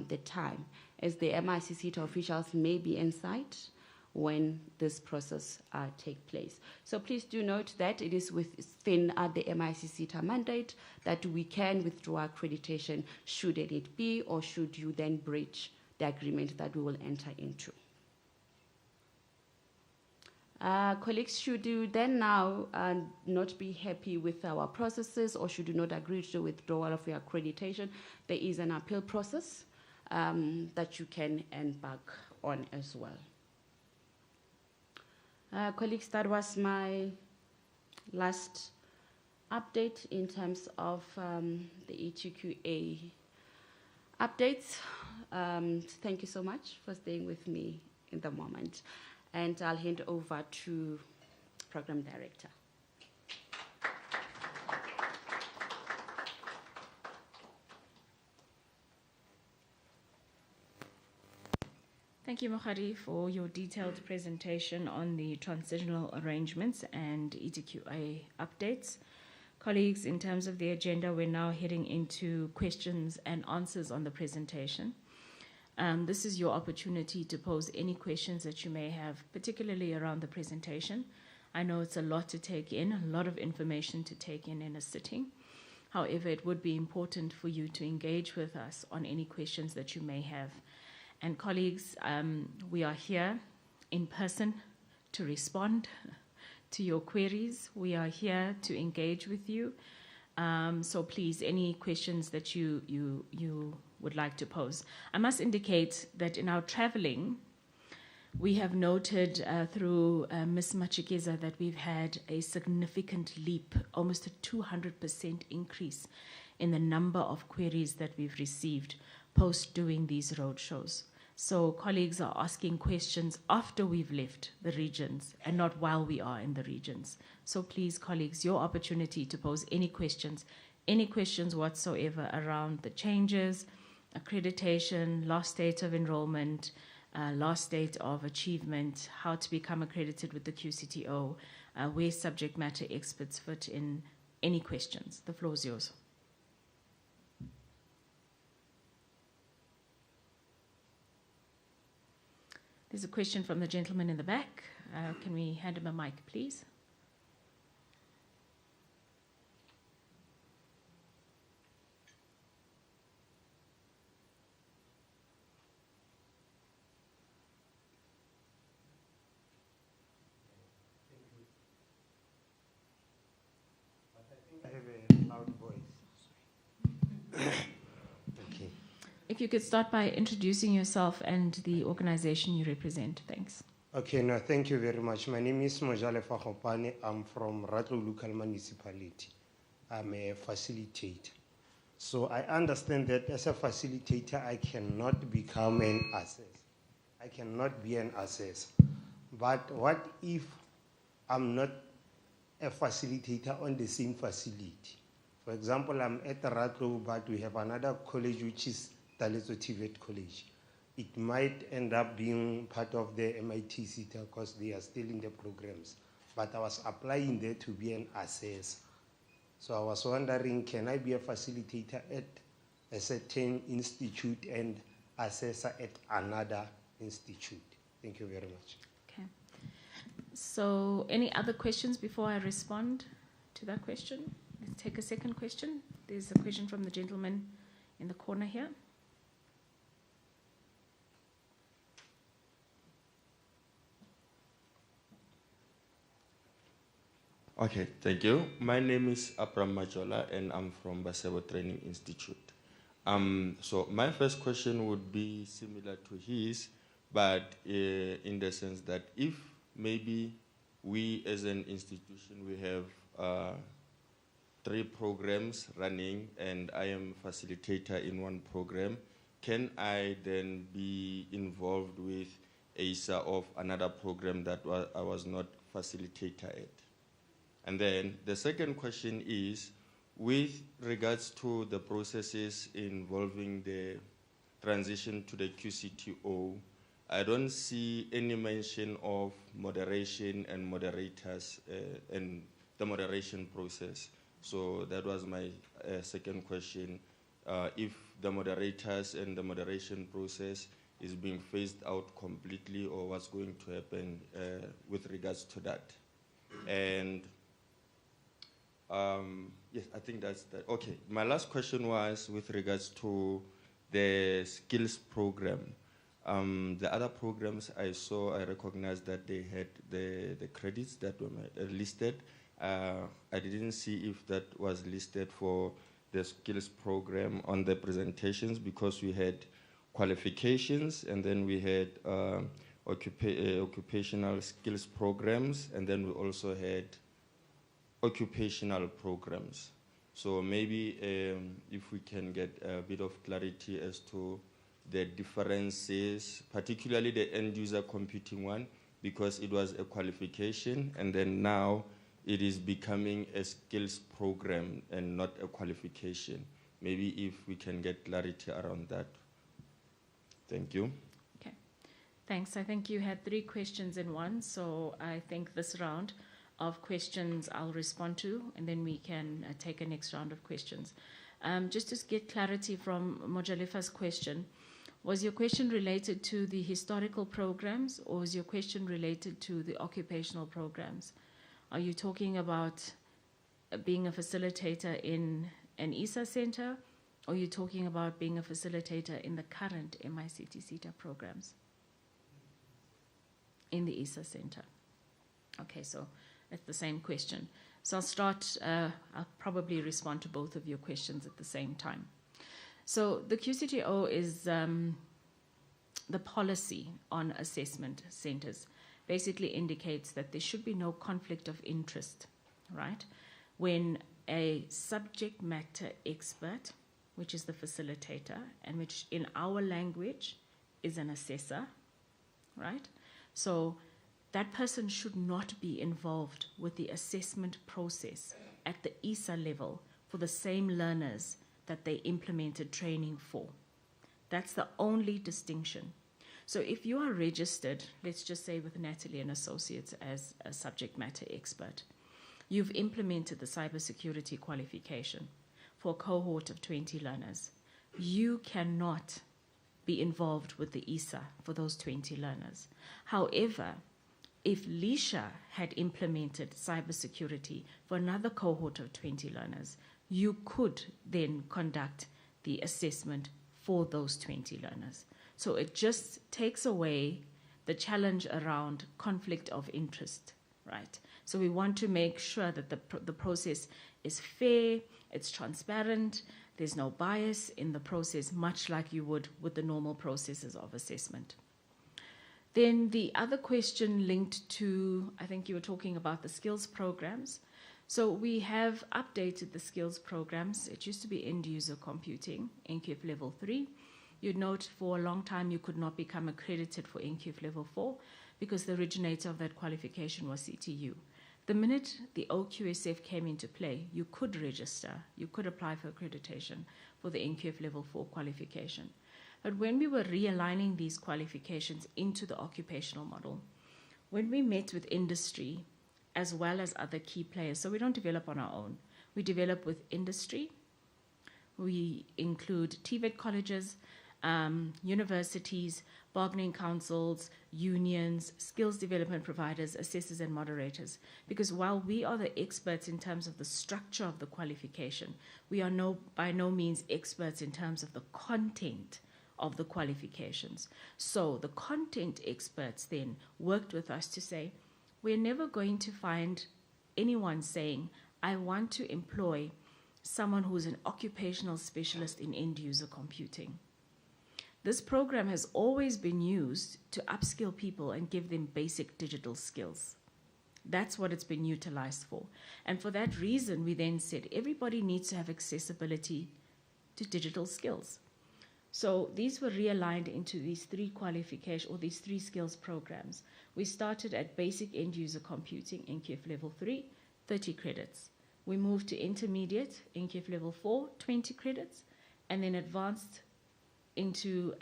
the time, as the MICT SETA officials may be in site when this process takes place. So please do note that it is within the MICT SETA mandate that we can withdraw accreditation should it need be, or should you then breach the agreement that we will enter into. Colleagues, should you then now not be happy with our processes, or should you not agree to the withdrawal of your accreditation, there is an appeal process that you can embark on as well. Colleagues, that was my last update in terms of the ETQA updates. Thank you so much for staying with me in the moment. And I'll hand over to Program Director. Thank you, Mohari, for your detailed presentation on the transitional arrangements and ETQA updates. Colleagues, in terms of the agenda, we're now heading into questions and answers on the presentation. This is your opportunity to pose any questions that you may have, particularly around the presentation. I know it's a lot to take in, a lot of information to take in a sitting. However, it would be important for you to engage with us on any questions that you may have. And colleagues, we are here in person to respond to your queries. We are here to engage with you. So please, any questions that you would like to pose. I must indicate that in our traveling, we have noted through Ms. Machikeza that we've had a significant leap, almost a 200% increase in the number of queries that we've received post doing these roadshows. So colleagues are asking questions after we've left the regions and not while we are in the regions. So please, colleagues, your opportunity to pose any questions whatsoever around the changes, accreditation, last date of enrollment, last date of achievement, how to become accredited with the QCTO, where subject matter experts fit in. Any questions? The floor is yours. There's a question from the gentleman in the back. Can we hand him a mic, please? I have a loud voice. Okay. If you could start by introducing yourself and the organization you represent. Thanks. Okay, no, thank you very much. My name is Mojale Fagopane. I'm from Ratlo Local Municipality. I'm a facilitator. So I understand that as a facilitator, I cannot become an assessor. I cannot be an assessor. But what if I'm not a facilitator on the same facility? For example, I'm at Ratlo, but we have another college which is Taleso TVET College. It might end up being part of the MICT SETA because they are still in the programs. But I was applying there to be an assessor. So I was wondering, can I be a facilitator at a certain institute and assessor at another institute? Thank you very much. Okay. So any other questions before I respond to that question? Let's take a second question. There's a question from the gentleman in the corner here. Okay, thank you. My name is Abram Majola and I'm from Basebo Training Institute. So my first question would be similar to his, but in the sense that if maybe we as an institution, we have 3 programs running and I am facilitator in one program, can I then be involved with EISA of another program that I was not facilitator at? And then the second question is, with regards to the processes involving the transition to the QCTO, I don't see any mention of moderation and moderators and the moderation process. So that was my second question. If the moderators and the moderation process is being phased out completely, or what's going to happen with regards to that. And yes, I think that's that. Okay, my last question was with regards to the skills program. The other programs I saw, I recognized that they had the credits that were listed. I didn't see if that was listed for the skills program on the presentations, because we had qualifications and then we had occupational skills programs, and then we also had occupational programs. So maybe if we can get a bit of clarity as to the differences, particularly the end user computing one, because it was a qualification and then now it is becoming a skills program and not a qualification. Maybe if we can get clarity around that. Thank you. Okay, thanks. I think you had 3 questions in one, so I think this round of questions I'll respond to, and then we can take a next round of questions. Just to get clarity from Mojalefa's question, was your question related to the historical programs, or was your question related to the occupational programs? Are you talking about being a facilitator in an EISA center, or are you talking about being a facilitator in the current MICT SETA programs in the EISA center? Okay, so it's the same question. So I'll start, I'll probably respond to both of your questions at the same time. So the QCTO is the policy on assessment centers. Basically indicates that there should be no conflict of interest, right? When a subject matter expert, which is the facilitator, and which in our language is an assessor, right? So that person should not be involved with the assessment process at the EISA level for the same learners that they implemented training for. That's the only distinction. So if you are registered, let's just say with Natalie and Associates as a subject matter expert, you've implemented the cybersecurity qualification for a cohort of 20 learners. You cannot be involved with the EISA for those 20 learners. However, if Lisha had implemented cybersecurity for another cohort of 20 learners, you could then conduct the assessment for those 20 learners. So it just takes away the challenge around conflict of interest, right? So we want to make sure that the process is fair, it's transparent, there's no bias in the process, much like you would with the normal processes of assessment. Then the other question linked to, I think you were talking about the skills programs. So we have updated the skills programs. It used to be end user computing, NQF level 3. You'd note for a long time you could not become accredited for NQF level 4 because the originator of that qualification was CTU. The minute the OQSF came into play, you could register, you could apply for accreditation for the NQF level 4 qualification. But when we were realigning these qualifications into the occupational model, when we met with industry as well as other key players, so we don't develop on our own, we develop with industry, we include TVET colleges, universities, bargaining councils, unions, skills development providers, assessors and moderators. Because while we are the experts in terms of the structure of the qualification, we are by no means experts in terms of the content of the qualifications. So the content experts then worked with us to say, we're never going to find anyone saying, I want to employ someone who's an occupational specialist in end user computing. This program has always been used to upskill people and give them basic digital skills. That's what it's been utilized for. And for that reason, we then said everybody needs to have accessibility to digital skills. So these were realigned into these three qualification or these three skills programs. We started at basic end user computing, NQF level 3, 30 credits. We moved to intermediate, NQF level 4, 20 credits, and then advanced into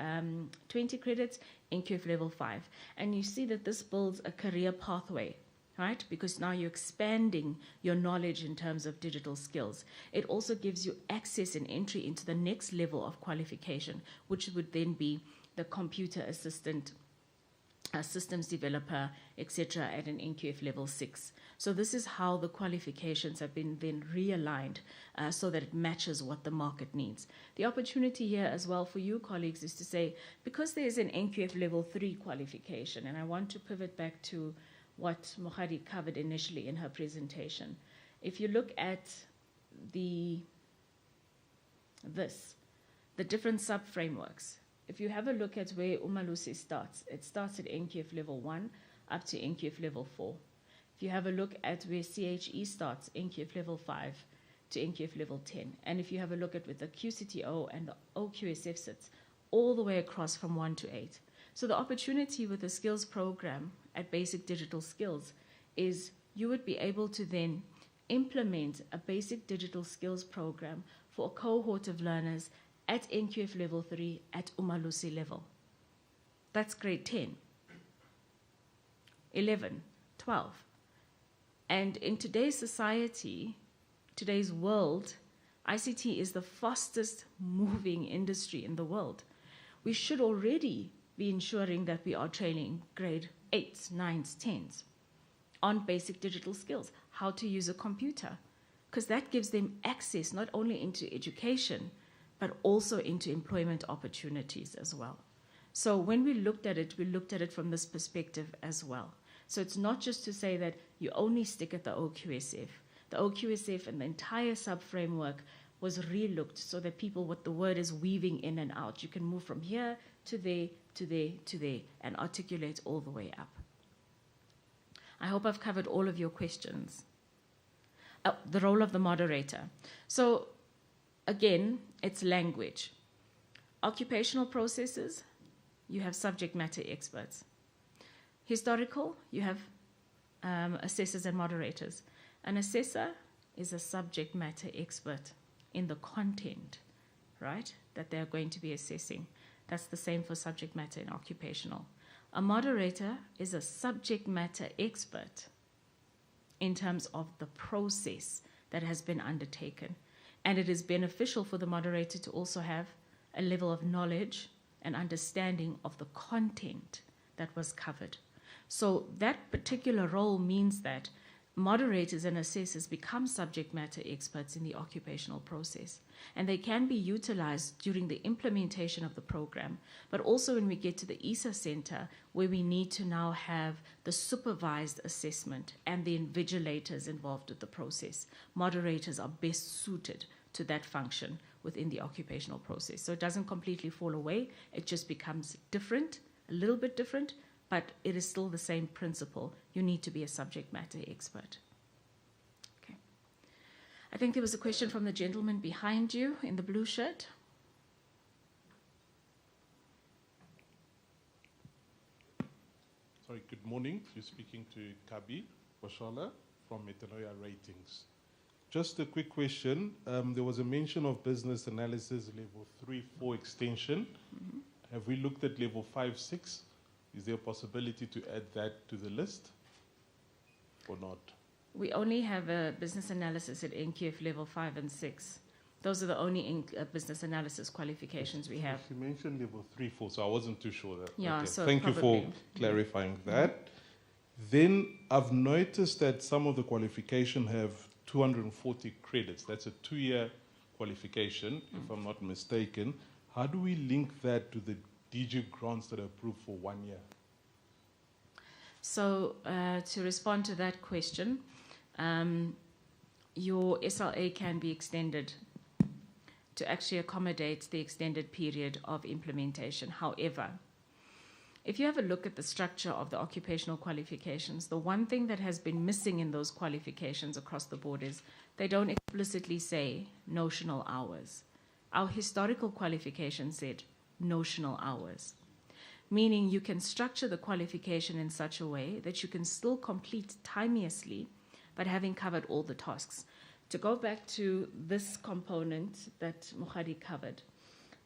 20 credits, NQF level 5. And you see that this builds a career pathway, right? Because now you're expanding your knowledge in terms of digital skills. It also gives you access and entry into the next level of qualification, which would then be the computer assistant, systems developer, etc. at an NQF level 6. So this is how the qualifications have been then realigned so that it matches what the market needs. The opportunity here as well for you colleagues is to say, because there's an NQF level 3 qualification, and I want to pivot back to what Mohadi covered initially in her presentation. If you look at the different sub-frameworks, if you have a look at where Umalusi starts, it starts at NQF level 1 up to NQF level 4. If you have a look at where CHE starts, NQF level 5 to NQF level 10. And if you have a look at where the QCTO and the OQSF sits, all the way across from 1 to 8. So the opportunity with the skills program at Basic Digital Skills is you would be able to then implement a basic digital skills program for a cohort of learners at NQF level 3 at Umalusi level. That's grade 10, 11, 12. And in today's society, today's world, ICT is the fastest moving industry in the world. We should already be ensuring that we are training grade 8s, 9s, 10s on basic digital skills, how to use a computer, because that gives them access not only into education, but also into employment opportunities as well. So when we looked at it from this perspective as well. So it's not just to say that you only stick at the OQSF. The OQSF and the entire sub-framework was re-looked so that people, what the word is weaving in and out, you can move from here to there, to there, to there, and articulate all the way up. I hope I've covered all of your questions. The role of the moderator. So again, it's language. Occupational processes, you have subject matter experts. Historical, you have assessors and moderators. An assessor is a subject matter expert in the content, right, that they're going to be assessing. That's the same for subject matter in occupational. A moderator is a subject matter expert in terms of the process that has been undertaken. And it is beneficial for the moderator to also have a level of knowledge and understanding of the content that was covered. So that particular role means that moderators and assessors become subject matter experts in the occupational process, and they can be utilized during the implementation of the program, but also when we get to the EISA center, where we need to now have the supervised assessment and the invigilators involved with the process. Moderators are best suited to that function within the occupational process. So it doesn't completely fall away, it just becomes different, a little bit different, but it is still the same principle. You need to be a subject matter expert. Okay. I think there was a question from the gentleman behind you in the blue shirt. Sorry, good morning. You're speaking to Kabi Washala from Metanoia Ratings. Just a quick question. There was a mention of business analysis level 3-4 extension. Mm-hmm. Have we looked at level 5-6? Is there a possibility to add that to the list or not? We only have a business analysis at NQF level 5 and 6. Those are the only business analysis qualifications we have. You mentioned level 3-4, so I wasn't too sure that. Yeah, okay. so thank you for clarifying that. Then I've noticed that some of the qualification have 240 credits. That's a 2-year qualification, if I'm not mistaken. How do we link that to the DG grants that are approved for 1 year? So to respond to that question, your SLA can be extended to actually accommodate the extended period of implementation. However, if you have a look at the structure of the occupational qualifications, the one thing that has been missing in those qualifications across the board is they don't explicitly say notional hours. Our historical qualification said notional hours, meaning you can structure the qualification in such a way that you can still complete timeously, but having covered all the tasks. To go back to this component that Mukhadi covered,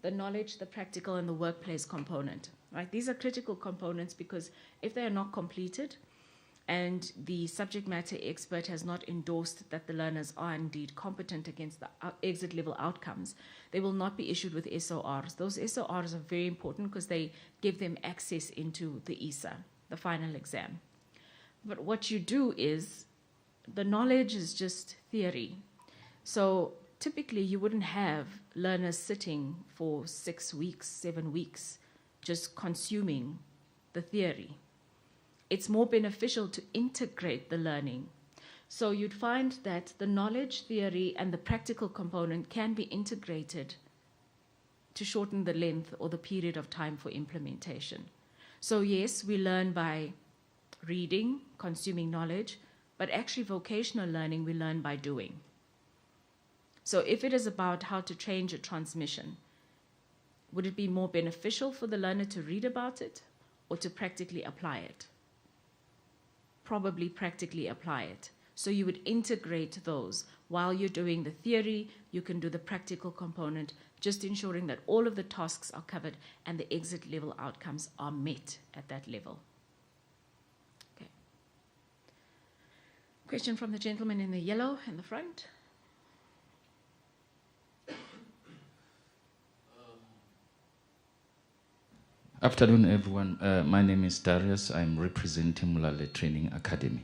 the knowledge, the practical, and the workplace component, right? These are critical components because if they are not completed and the subject matter expert has not endorsed that the learners are indeed competent against the exit level outcomes, they will not be issued with SORs. Those SORs are very important because they give them access into the EISA, the final exam. But what you do is, the knowledge is just theory. So typically you wouldn't have learners sitting for 6 weeks, 7 weeks, just consuming the theory. It's more beneficial to integrate the learning. So you'd find that the knowledge, theory, and the practical component can be integrated to shorten the length or the period of time for implementation. So yes, we learn by reading, consuming knowledge, but actually vocational learning we learn by doing. So if it is about how to change a transmission, would it be more beneficial for the learner to read about it or to practically apply it? Probably practically apply it. So you would integrate those. While you're doing the theory, you can do the practical component, just ensuring that all of the tasks are covered and the exit level outcomes are met at that level. Okay. Question from the gentleman in the yellow in the front. Afternoon, everyone. My name is Darius. I'm representing Mulale Training Academy.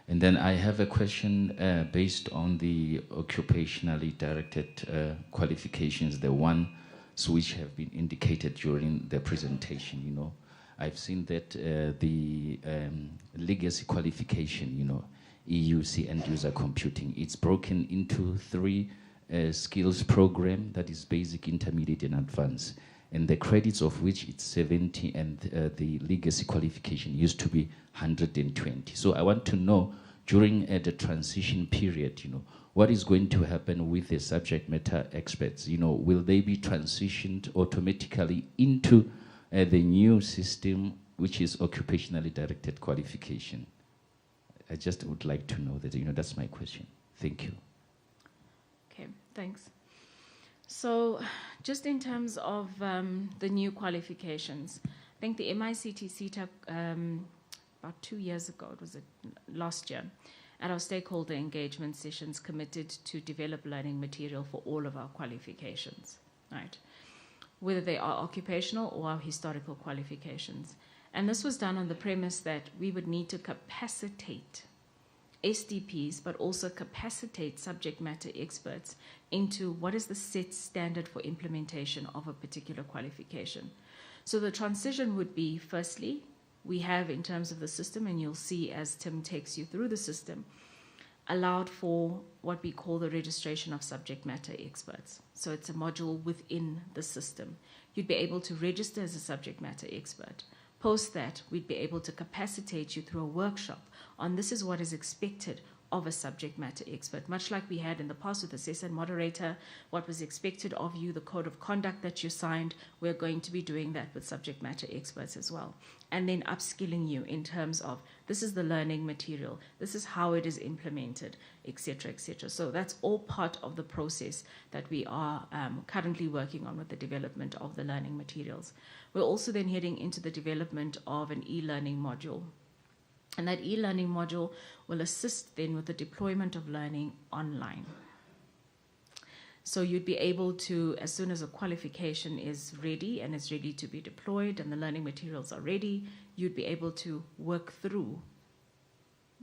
And then I have a question based on the occupationally directed qualifications, the ones which have been indicated during the presentation. You know, I've seen that the legacy qualification, you know, EUC end user computing, it's broken into 3 skills program, that is basic, intermediate, and advanced. And the credits of which it's 70, and the legacy qualification used to be 120. So I want to know, during the transition period, you know, what is going to happen with the subject matter experts? You know, will they be transitioned automatically into the new system, which is occupationally directed qualification? I just would like to know that, you know, that's my question. Thank you. Okay, thanks. So, just in terms of the new qualifications, I think the MICT SETA, about 2 years ago, it was last year, at our stakeholder engagement sessions, committed to develop learning material for all of our qualifications, right? Whether they are occupational or our historical qualifications. And this was done on the premise that we would need to capacitate SDPs, but also capacitate subject matter experts into what is the set standard for implementation of a particular qualification. So the transition would be, firstly, we have in terms of the system, and you'll see as Tim takes you through the system, allowed for what we call the registration of subject matter experts. So it's a module within the system. You'd be able to register as a subject matter expert. Post that, we'd be able to capacitate you through a workshop on this is what is expected of a subject matter expert, much like we had in the past with the session moderator, what was expected of you, the code of conduct that you signed. We're going to be doing that with subject matter experts as well. And then upskilling you in terms of this is the learning material, this is how it is implemented, etc., etc. So that's all part of the process that we are currently working on with the development of the learning materials. We're also then heading into the development of an e-learning module. And that e-learning module will assist then with the deployment of learning online. So you'd be able to, as soon as a qualification is ready and is ready to be deployed and the learning materials are ready, you'd be able to work through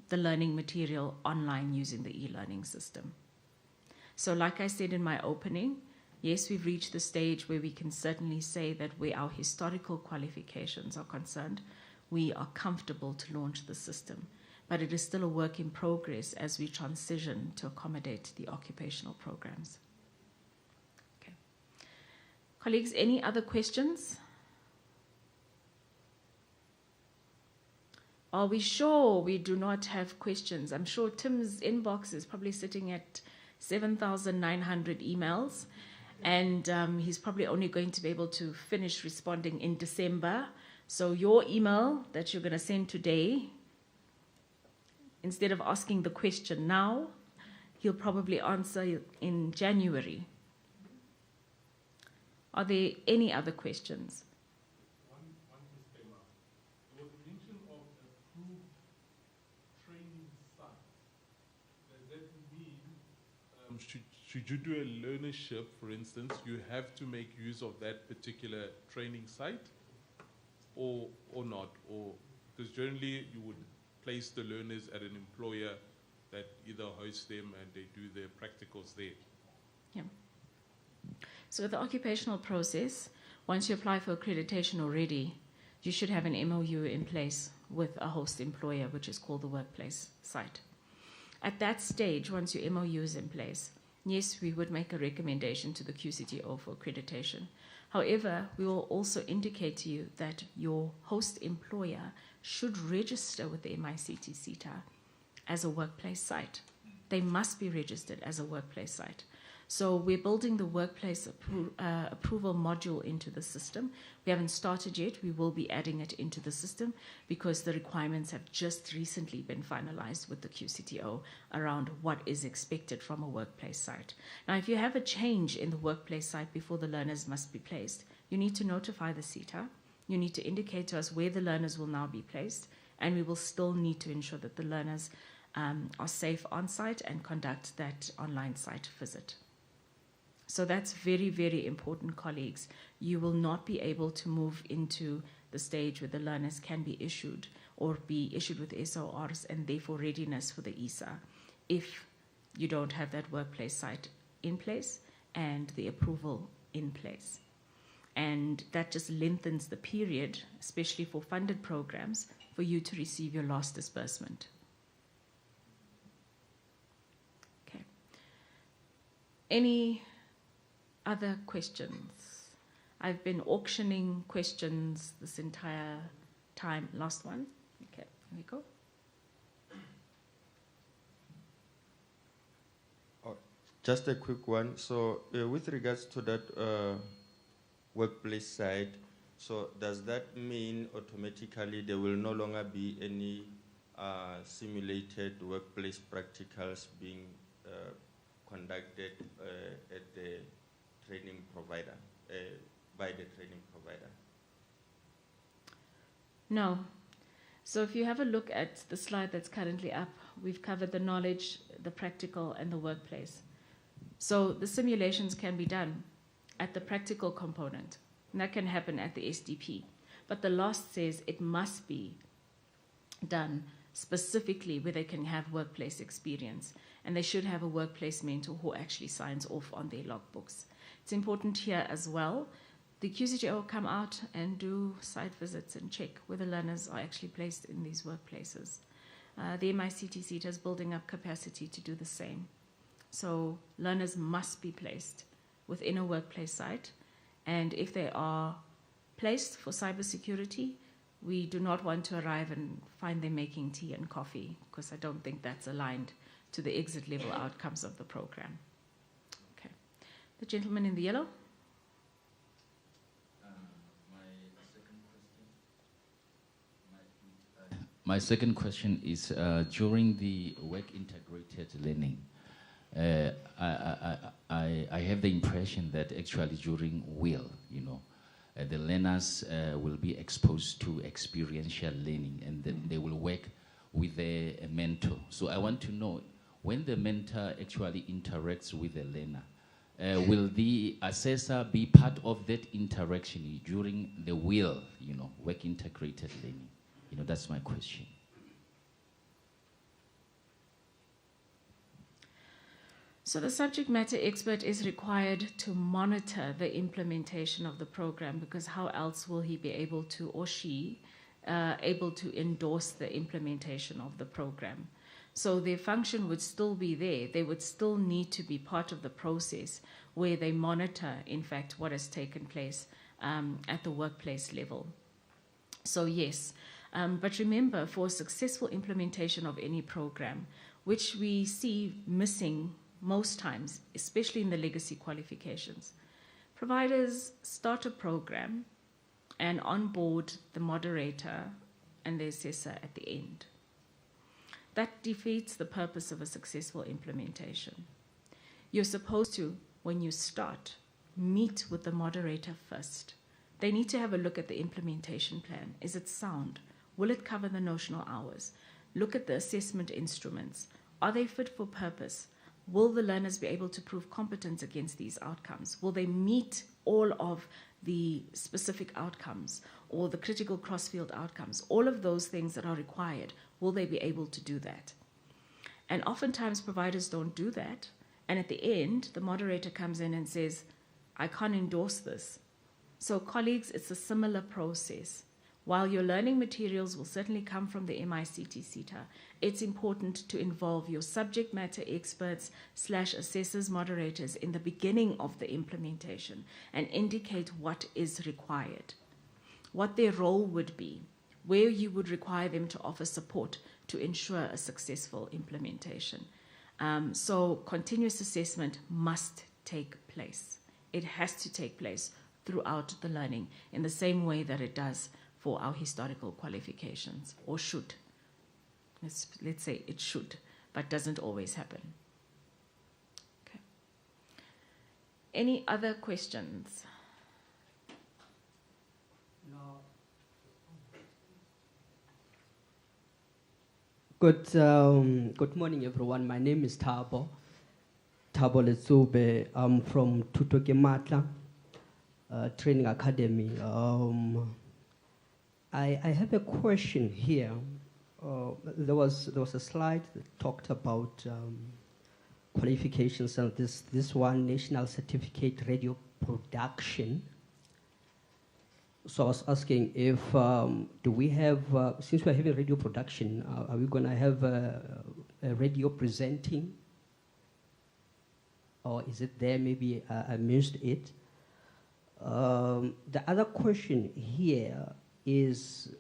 the learning material online using the e-learning system. So like I said in my opening, yes, we've reached the stage where we can certainly say that where our historical qualifications are concerned, we are comfortable to launch the system. But it is still a work in progress as we transition to accommodate the occupational programs. Okay. Colleagues, any other questions? Are we sure we do not have questions? I'm sure Tim's inbox is probably sitting at 7,900 emails, and he's probably only going to be able to finish responding in December. So your email that you're going to send today, instead of asking the question now, he'll probably answer in January. Are there any other questions? One disclaimer. There was a mention of approved training sites. Does that mean should you do a learnership, for instance, you have to make use of that particular training site? Or not, or because generally you would place the learners at an employer that either hosts them and they do their practicals there. Yeah. So the occupational process, once you apply for accreditation already, you should have an MOU in place with a host employer, which is called the workplace site. At that stage, once your MOU is in place, yes, we would make a recommendation to the QCTO for accreditation. However, we will also indicate to you that your host employer should register with the MICT SETA as a workplace site. They must be registered as a workplace site. So we're building the workplace approval module into the system. We haven't started yet. We will be adding it into the system because the requirements have just recently been finalized with the QCTO around what is expected from a workplace site. Now, if you have a change in the workplace site before the learners must be placed, you need to notify the SETA. You need to indicate to us where the learners will now be placed, and we will still need to ensure that the learners are safe on site and conduct that online site visit. So that's very, very important, colleagues. You will not be able to move into the stage where the learners can be issued or be issued with SORs and therefore readiness for the EISA if you don't have that workplace site in place and the approval in place. And that just lengthens the period, especially for funded programs, for you to receive your last disbursement. Okay. Any other questions? I've been auctioning questions this entire time. Last one. Okay, here we go. Just a quick one. So with regards to that workplace side, so does that mean automatically there will no longer be any simulated workplace practicals being conducted at the training provider, by the training provider? No. So if you have a look at the slide that's currently up, we've covered the knowledge, the practical, and the workplace. So the simulations can be done at the practical component, and that can happen at the SDP. But the LOST says it must be done specifically where they can have workplace experience, and they should have a workplace mentor who actually signs off on their logbooks. It's important here as well. The QCJO will come out and do site visits and check whether learners are actually placed in these workplaces. The MICT SETA is building up capacity to do the same. So learners must be placed within a workplace site, and if they are placed for cybersecurity, we do not want to arrive and find them making tea and coffee, because I don't think that's aligned to the exit level outcomes of the program. Okay. The gentleman in the yellow. My second question is during the work integrated learning, I have the impression that actually during WIL, the learners will be exposed to experiential learning, and then they will work with a mentor. So I want to know, when the mentor actually interacts with the learner, will the assessor be part of that interaction during the WIL, work integrated learning? That's my question. So the subject matter expert is required to monitor the implementation of the program, because how else will he be able to, or she, able to endorse the implementation of the program? So their function would still be there. They would still need to be part of the process where they monitor, in fact, what has taken place at the workplace level. So yes, but remember, for successful implementation of any program, which we see missing most times, especially in the legacy qualifications, providers start a program and onboard the moderator and the assessor at the end. That defeats the purpose of a successful implementation. You're supposed to, when you start, meet with the moderator first. They need to have a look at the implementation plan. Is it sound? Will it cover the notional hours? Look at the assessment instruments. Are they fit for purpose? Will the learners be able to prove competence against these outcomes? Will they meet all of the specific outcomes or the critical cross-field outcomes? All of those things that are required, will they be able to do that? And oftentimes providers don't do that. And at the end, the moderator comes in and says, I can't endorse this. So colleagues, it's a similar process. While your learning materials will certainly come from the MICT SETA, it's important to involve your subject matter experts / assessors, moderators in the beginning of the implementation and indicate what is required, what their role would be, where you would require them to offer support to ensure a successful implementation. So continuous assessment must take place. It has to take place throughout the learning in the same way that it does for our historical qualifications, or should. Let's say it should, but doesn't always happen. Okay. Any other questions? No. Good morning, everyone. My name is Thabo Letsube. I'm from Tutoke Matla Training Academy. I have a question here. There was a slide that talked about qualifications, and this one, National Certificate Radio Production. So I was asking if do we have, since we're having radio production, are we going to have a radio presenting, or is it there? Maybe I missed it. The other question here is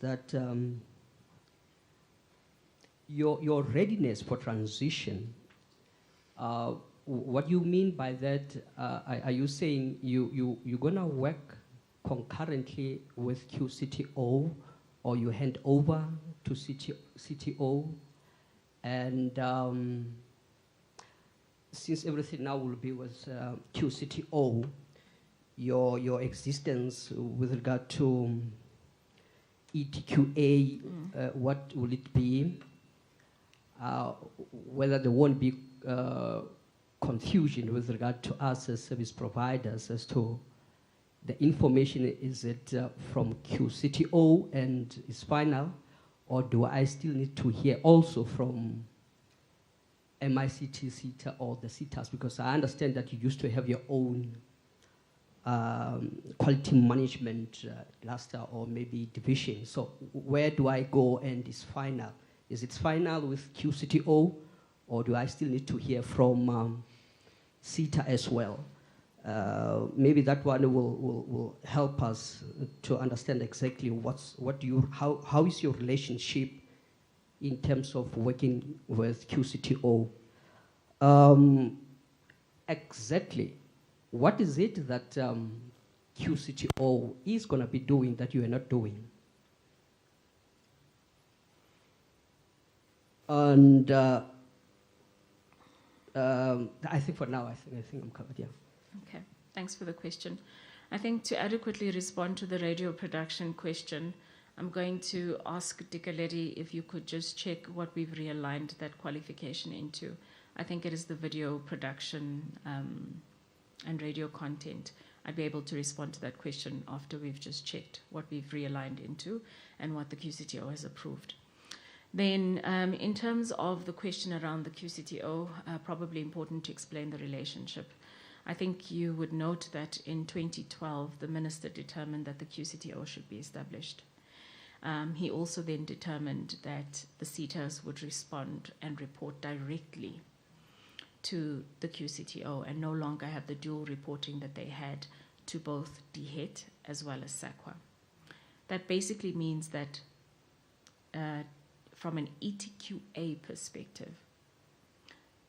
that your readiness for transition. What you mean by that? Are you saying you're gonna work concurrently with QCTO, or you hand over to CTO? And since everything now will be with QCTO, your existence with regard to ETQA, what will it be? Whether there won't be confusion with regard to us as service providers as to the information, is it from QCTO and is final, or do I still need to hear also from MICT SETA or the SETAs? Because I understand that you used to have your own quality management cluster or maybe division. So where do I go and is final? Is it final with QCTO, or do I still need to hear from SETA as well? Maybe that one will help us to understand exactly how is your relationship in terms of working with QCTO. Exactly, what is it that QCTO is going to be doing that you are not doing? And I think for now, I think I'm covered, yeah. Okay, thanks for the question. I think to adequately respond to the radio production question, I'm going to ask Dikaleri if you could just check what we've realigned that qualification into. I think it is the video production and radio content. I'd be able to respond to that question after we've just checked what we've realigned into and what the QCTO has approved. Then in terms of the question around the QCTO, probably important to explain the relationship. I think you would note that in 2012, the minister determined that the QCTO should be established. He also then determined that the SETAs would respond and report directly to the QCTO and no longer have the dual reporting that they had to both DHET as well as SAQA. That basically means that from an ETQA perspective,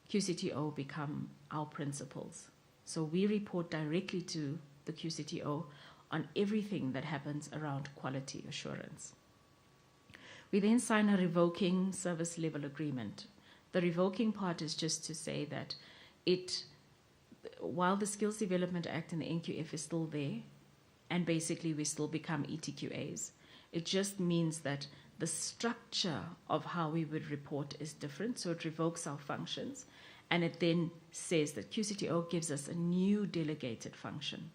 QCTO become our principals. So we report directly to the QCTO on everything that happens around quality assurance. We then sign a revoking service level agreement. The revoking part is just to say that while the Skills Development Act and the NQF is still there, and basically we still become ETQAs, it just means that the structure of how we would report is different, so it revokes our functions. And it then says that QCTO gives us a new delegated function.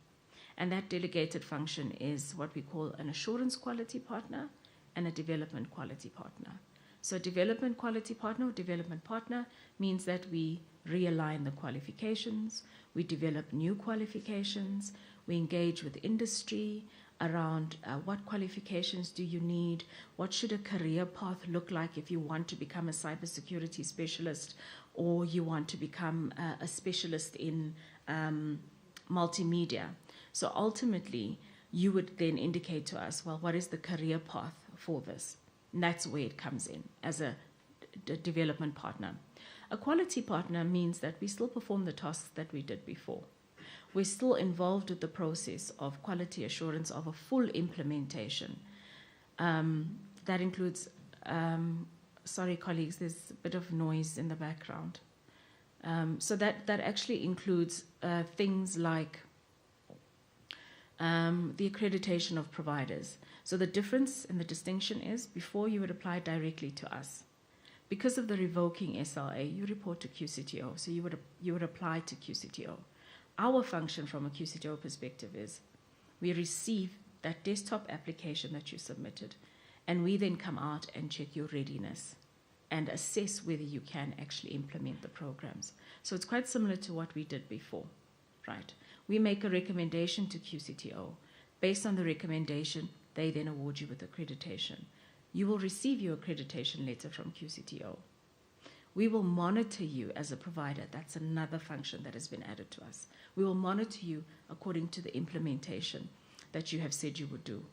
And that delegated function is what we call an assurance quality partner and a development quality partner. So development quality partner or development partner means that we realign the qualifications, we develop new qualifications, we engage with industry around what qualifications do you need, what should a career path look like if you want to become a cybersecurity specialist or you want to become a specialist in multimedia. So ultimately, you would then indicate to us, well, what is the career path for this? And that's where it comes in as a development partner. A quality partner means that we still perform the tasks that we did before. We're still involved with the process of quality assurance of a full implementation. That includes, sorry colleagues, there's a bit of noise in the background. So that actually includes things like the accreditation of providers. So the difference and the distinction is before you would apply directly to us. Because of the revoking SLA, you report to QCTO, so you would apply to QCTO. Our function from a QCTO perspective is we receive that desktop application that you submitted, and we then come out and check your readiness and assess whether you can actually implement the programs. So it's quite similar to what we did before, right? We make a recommendation to QCTO. Based on the recommendation, they then award you with accreditation. You will receive your accreditation letter from QCTO. We will monitor you as a provider. That's another function that has been added to us. We will monitor you according to the implementation that you have said you would do.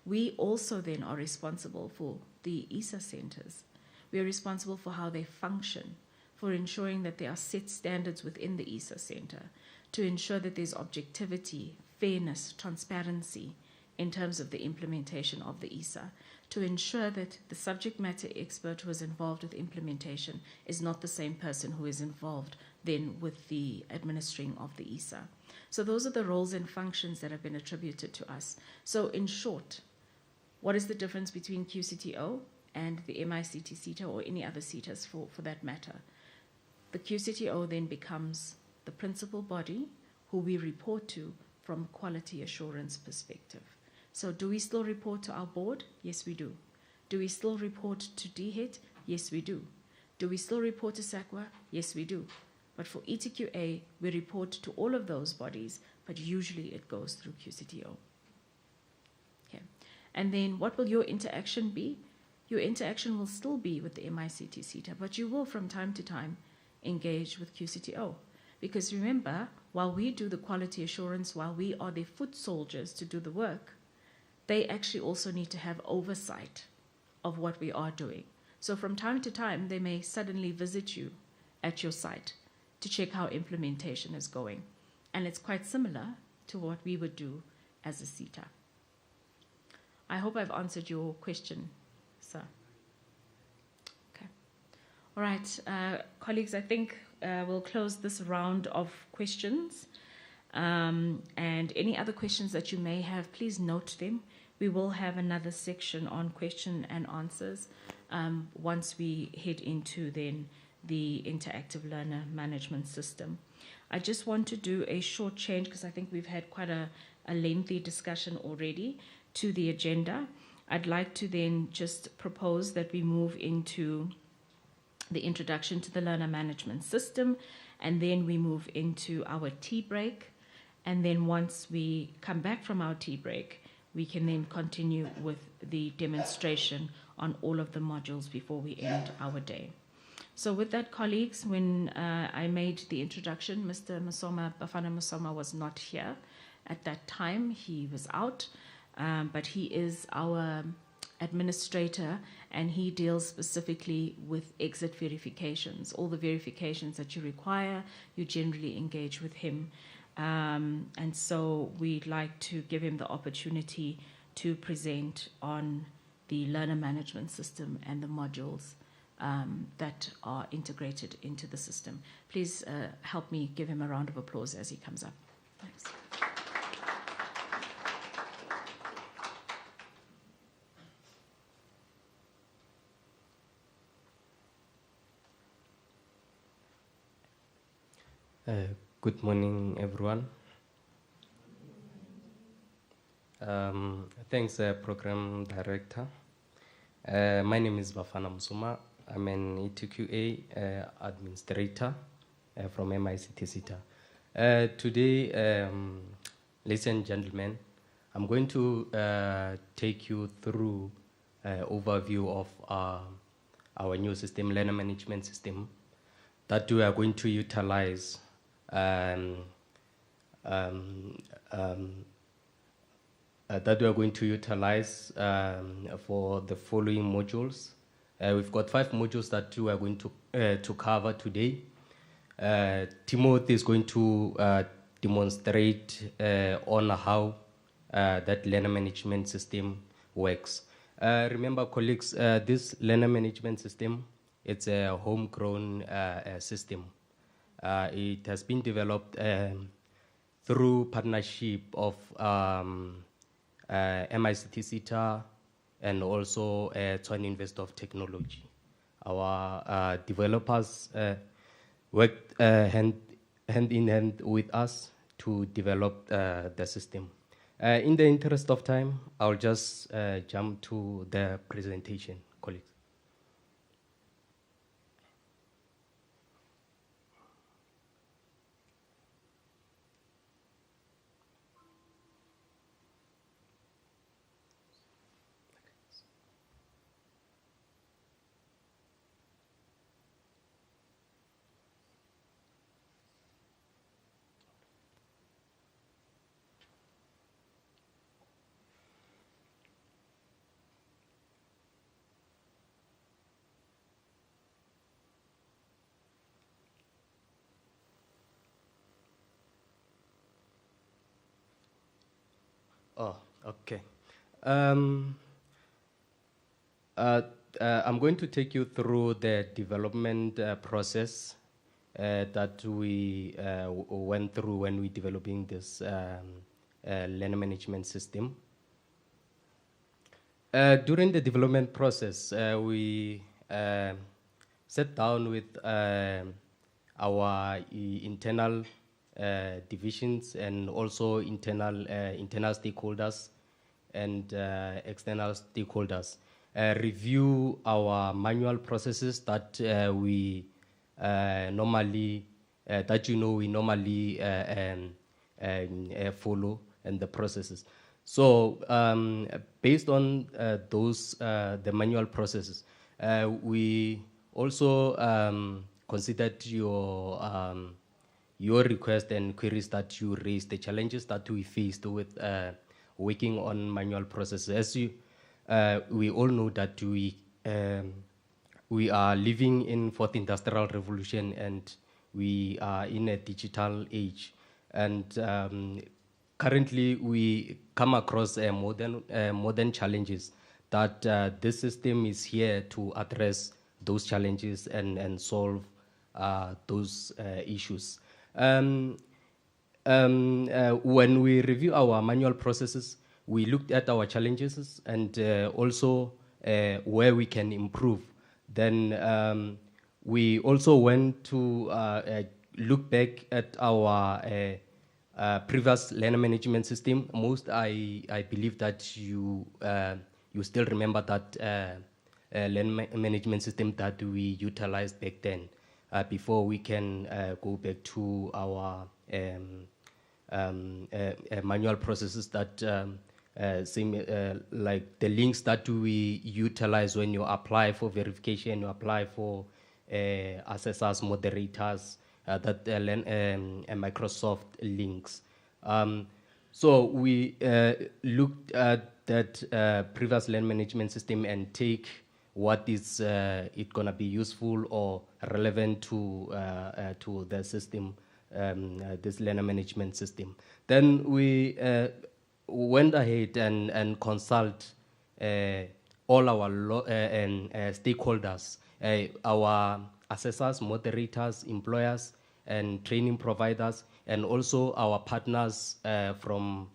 We also then are responsible for the EISA centers. We are responsible for how they function, for ensuring that there are set standards within the EISA center, to ensure that there's objectivity, fairness, transparency in terms of the implementation of the EISA, to ensure that the subject matter expert who is involved with implementation is not the same person who is involved then with the administering of the EISA. So those are the roles and functions that have been attributed to us. So in short, what is the difference between QCTO and the MICT SETA or any other SETAs for that matter? The QCTO then becomes the principal body who we report to from a quality assurance perspective. So do we still report to our board? Yes, we do. Do we still report to DHET? Yes, we do. Do we still report to SAQA? Yes, we do. But for ETQA, we report to all of those bodies, but usually it goes through QCTO. Okay. And then what will your interaction be? Your interaction will still be with the MICT SETA, but you will from time to time engage with QCTO. Because remember, while we do the quality assurance, while we are the foot soldiers to do the work, they actually also need to have oversight of what we are doing. So from time to time, they may suddenly visit you at your site to check how implementation is going. And it's quite similar to what we would do as a SETA. I hope I've answered your question, sir. Okay. All right, colleagues, I think we'll close this round of questions. And any other questions that you may have, please note them. We will have another section on question and answers once we head into then the interactive learner management system. I just want to do a short change because I think we've had quite a lengthy discussion already to the agenda. I'd like to then just propose that we move into the introduction to the learner management system, and then we move into our tea break. And then once we come back from our tea break, we can then continue with the demonstration on all of the modules before we end our day. So with that, colleagues, when I made the introduction, Mr. Bafana Musoma was not here at that time. He was out, but he is our administrator, and he deals specifically with exit verifications. All the verifications that you require, you generally engage with him. And so we'd like to give him the opportunity to present on the learner management system and the modules that are integrated into the system. Please help me give him a round of applause as he comes up. Thanks. Good morning, everyone. Thanks, Program Director. My name is Bafana Musoma. I'm an ETQA administrator from MICT SETA. Today, ladies and gentlemen, I'm going to take you through an overview of our new system, learner management system, that we are going to utilize for the following modules. We've got 5 modules that we are going to cover today. Timothy is going to demonstrate on how that learner management system works. Remember, colleagues, this learner management system, it's a homegrown system. It has been developed through partnership of MICT SETA and also Tshwane University of Technology. Our developers worked hand in hand with us to develop the system. In the interest of time, I'll just jump to the presentation, colleagues. Okay. I'm going to take you through the development process that we went through when we developing this learner management system. During the development process, we sat down with our internal divisions and also internal stakeholders and external stakeholders. Review our manual processes that we normally follow and the processes. So based on those the manual processes, we also considered your request and queries that you raised, the challenges that we faced with working on manual processes. As we all know that we are living in fourth industrial revolution and we are in a digital age. And currently we come across modern challenges that this system is here to address those challenges and solve those issues. When we review our manual processes, we looked at our challenges and also where we can improve. Then we also went to look back at our previous learner management system. Most I believe that you still remember that learner management system that we utilized back then. Before we can go back to our manual processes that seem like the links that we utilize when you apply for verification, you apply for assessors, moderators, that Microsoft links. So we looked at that previous learner management system and take what is it gonna be useful or relevant to the system, this learner management system. Then we went ahead and consult all our stakeholders, our assessors, moderators, employers, and training providers, and also our partners from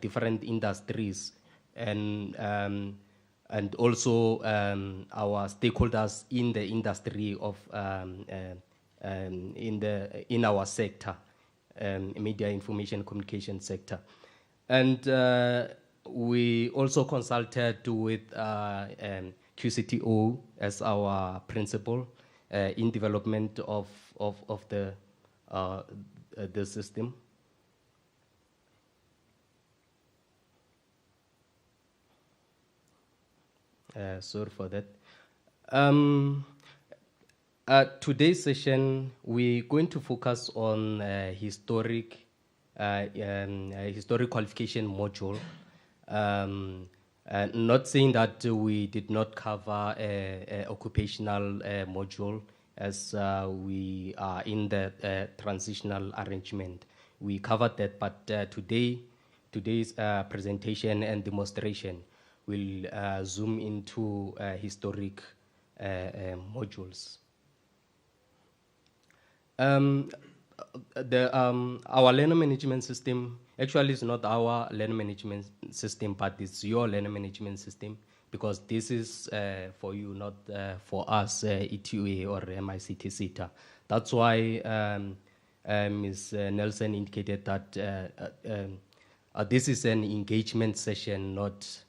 different industries, and also our stakeholders in the industry of in our sector, media information communication sector. And we also consulted with QCTO as our principal in development of the system. Sorry for that. Today's session, we're going to focus on historic qualification module. Not saying that we did not cover a occupational module, as we are in the transitional arrangement. We covered that, but today's presentation and demonstration will zoom into historic modules. Our learner management system actually is not our learner management system, but it's your learner management system, because this is for you, not for us, ETQA or MICT SETA. That's why Ms. Nelson indicated that this is an engagement session, not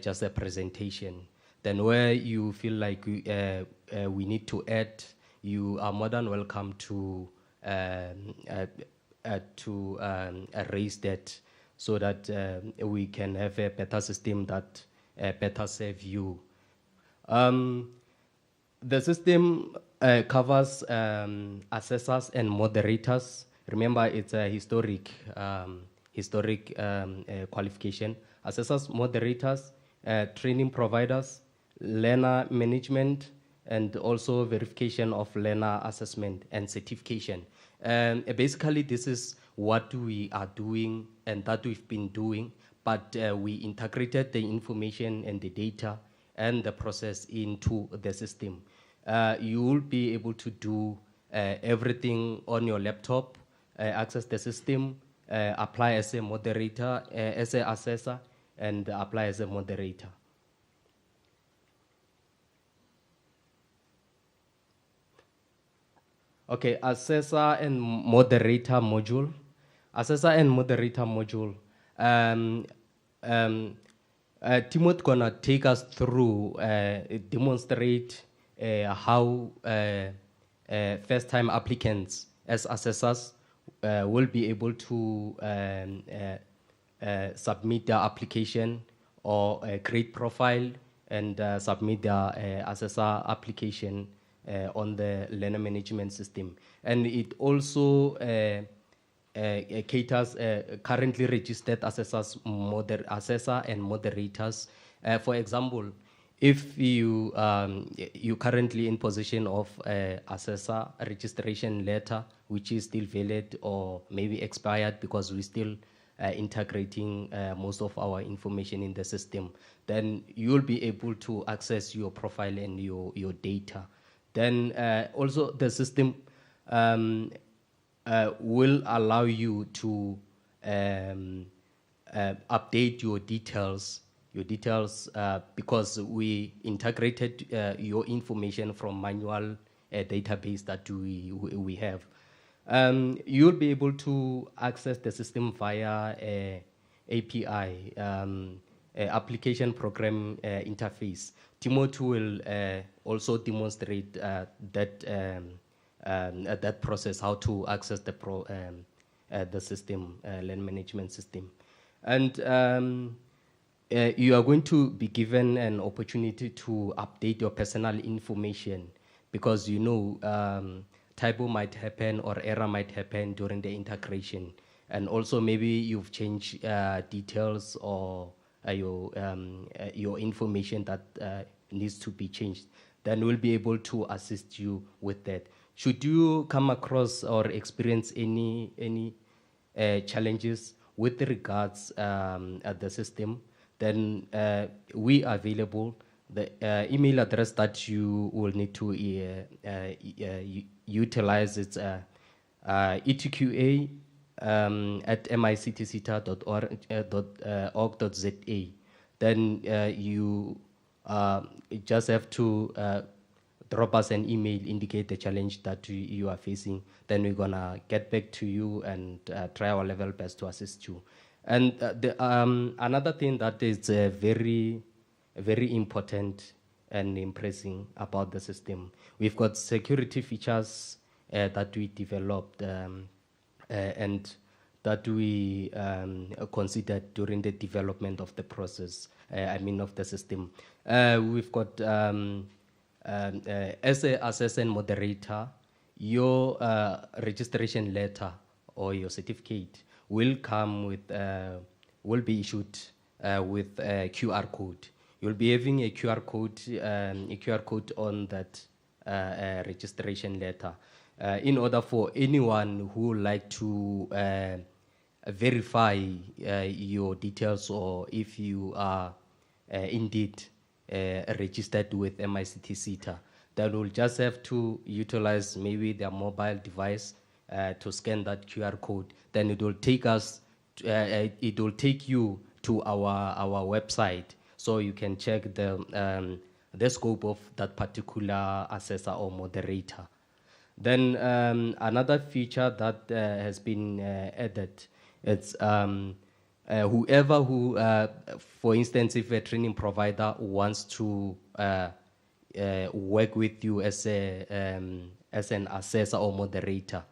just a presentation. Then where you feel like we need to add, you are more than welcome to raise that, so that we can have a better system that better serve you. The system covers assessors and moderators. Remember, it's a historic qualification. Assessors, moderators, training providers, learner management, and also verification of learner assessment and certification. Basically, this is what we are doing and that we've been doing, but we integrated the information and the data and the process into the system. You will be able to do everything on your laptop, access the system, apply as a moderator, as an assessor, and apply as a moderator. Okay, assessor and moderator module. Assessor and moderator module. Timothy gonna take us through, demonstrate how first-time applicants as assessors will be able to submit their application or create profile and submit their assessor application on the learner management system. And it also caters currently registered assessors, assessor and moderators. For example, if you currently in possession of assessor registration letter, which is still valid or maybe expired because we're still integrating most of our information in the system, then you'll be able to access your profile and your data. Then also the system will allow you to update your details because we integrated your information from manual database that we have. You'll be able to access the system via API, application program interface. Timothy will also demonstrate that process, how to access the system, learn management system. And you are going to be given an opportunity to update your personal information because typo might happen or error might happen during the integration. And also maybe you've changed details or your information that needs to be changed. Then we'll be able to assist you with that. Should you come across or experience any challenges with regards at the system, then we are available. The email address that you will need to utilize is ETQA at mictseta.org.za. Then you just have to drop us an email, indicate the challenge that you are facing. Then we're gonna get back to you and try our level best to assist you. And another thing that is very, very important and impressing about the system, we've got security features that we developed and that we considered during the development of the process, of the system. We've got, as an assessor and moderator, your registration letter or your certificate will come with, will be issued with a QR code. You'll be having a QR code on that registration letter. In order for anyone who would like to verify your details or if you are indeed registered with MICT SETA, they will just have to utilize maybe their mobile device to scan that QR code. Then it will take us, it will take you to our website, so you can check the scope of that particular assessor or moderator. Then another feature that has been added, it's whoever who, for instance, if a training provider wants to work with you as an assessor or moderator,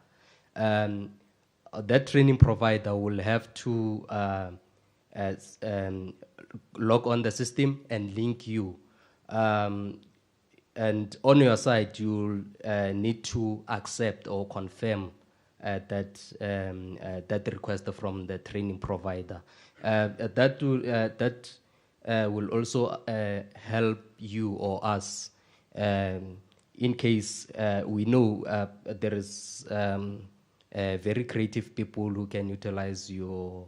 that training provider will have to log on the system and link you. And on your side, you'll need to accept or confirm that request from the training provider. That will also help you or us in case we know there is very creative people who can utilize your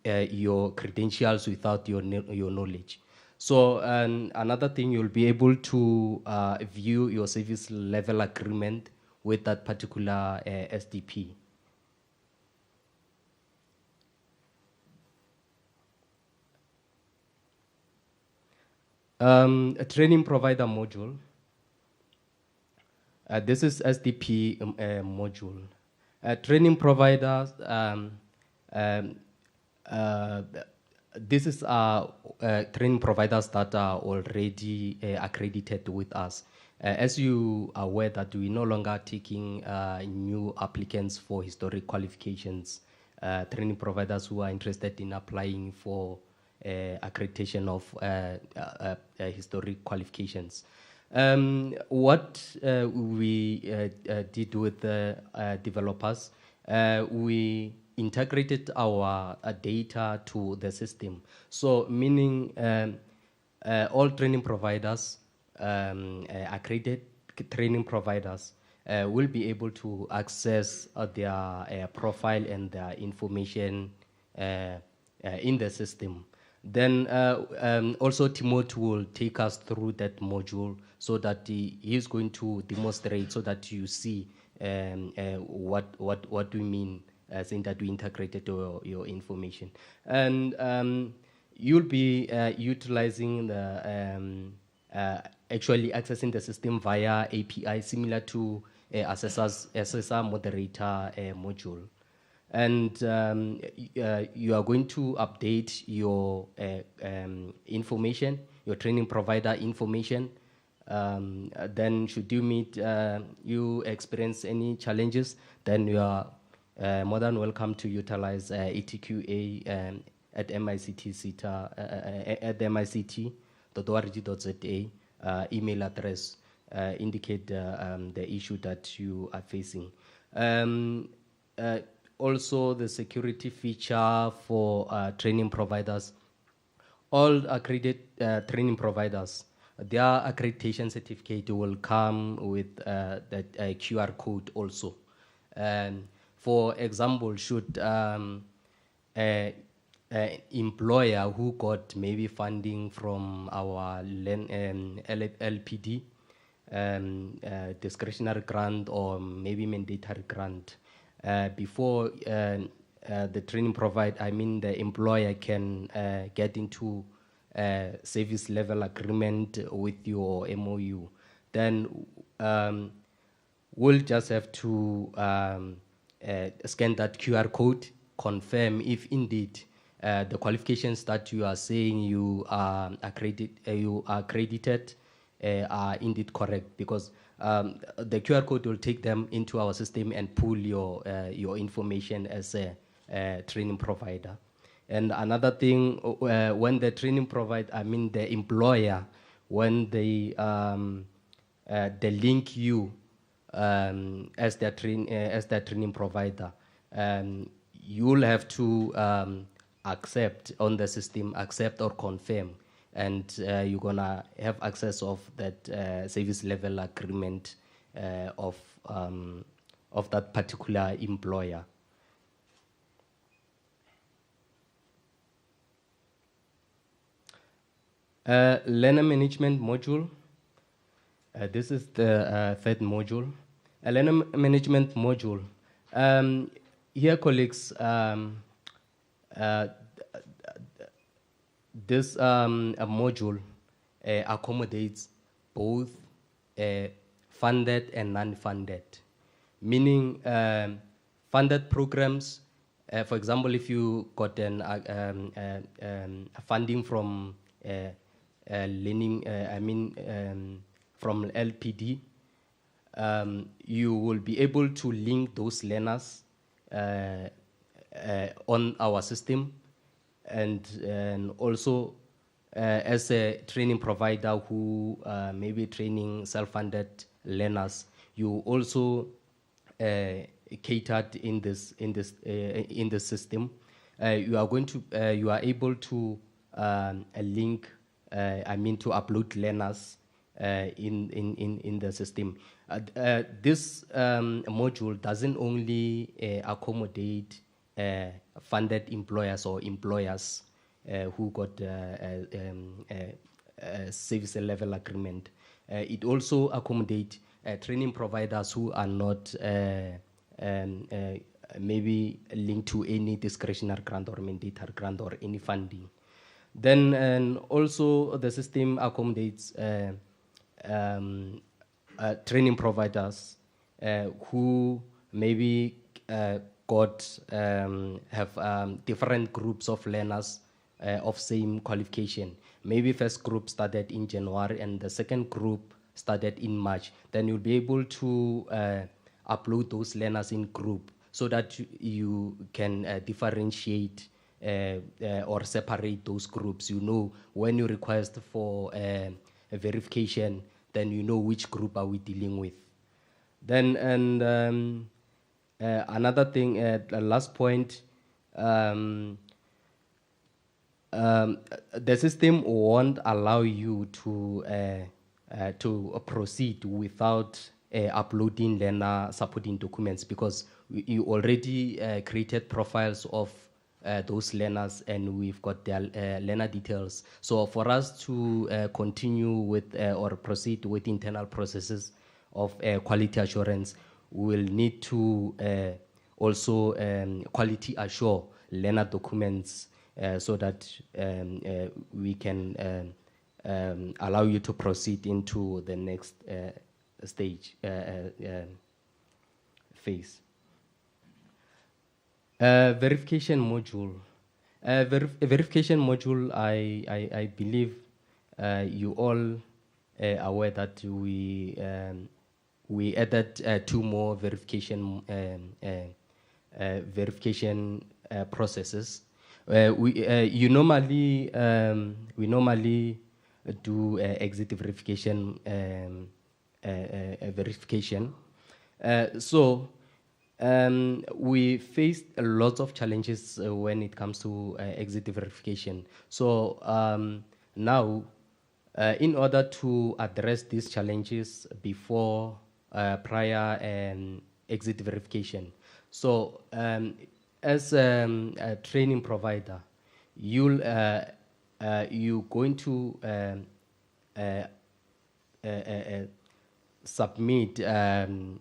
your credentials without your knowledge. So another thing, you'll be able to view your service level agreement with that particular SDP. A training provider module. This is SDP module. Training providers, this is training providers that are already accredited with us. As you are aware that we're no longer taking new applicants for historic qualifications, training providers who are interested in applying for accreditation of historic qualifications. What we did with the developers, we integrated our data to the system. So meaning all training providers, accredited training providers, will be able to access their profile and their information in the system. Then also Timothy will take us through that module so that he is going to demonstrate so that you see what we mean saying that we integrated your information. And you'll be utilizing the, actually accessing the system via API similar to assessor moderator module. And you are going to update your information, your training provider information. Then should you meet, you experience any challenges, then you are more than welcome to utilize ETQA at MICT SETA, at mict.org.za email address, indicate the issue that you are facing. Also, the security feature for training providers. All accredited training providers, their accreditation certificate will come with that QR code also. For example, should an employer who got maybe funding from our LPD, discretionary grant or maybe mandatory grant, before the training provider, the employer can get into service level agreement with your MOU, then we'll just have to scan that QR code, confirm if indeed the qualifications that you are saying you are accredited are indeed correct, because the QR code will take them into our system and pull your information as a training provider. And another thing, when the training provider, the employer, when they link you as their training provider, you'll have to accept on the system, accept or confirm, and you're gonna have access of that service level agreement of that particular employer. Learner management module. This is the third module. A learner management module. Here, colleagues, this module accommodates both funded and non-funded, meaning funded programs. For example, if you got funding from learning, from LPD, you will be able to link those learners on our system, and also as a training provider who may be training self-funded learners, you also catered in this system. You are able to link, to upload learners in the system. This module doesn't only accommodate funded employers or employers who got a service level agreement. It also accommodates training providers who are not maybe linked to any discretionary grant or mandatory grant or any funding. Then and also the system accommodates training providers who maybe have different groups of learners of same qualification. Maybe first group started in January and the second group started in March. Then you'll be able to upload those learners in group so that you can differentiate or separate those groups. You know when you request for a verification, then you know which group are we dealing with. Then and another thing, the last point, the system won't allow you to proceed without uploading learner supporting documents, because you already created profiles of those learners and we've got their learner details. So for us to continue with or proceed with internal processes of quality assurance, we will need to also quality assure learner documents so that we can allow you to proceed into the next stage phase. Verification module. Verification module, I believe you all are aware that we added 2 more verification processes. We normally do exit verification we faced a lot of challenges when it comes to exit verification. So now, in order to address these challenges before prior exit verification, so as a training provider, you're going to submit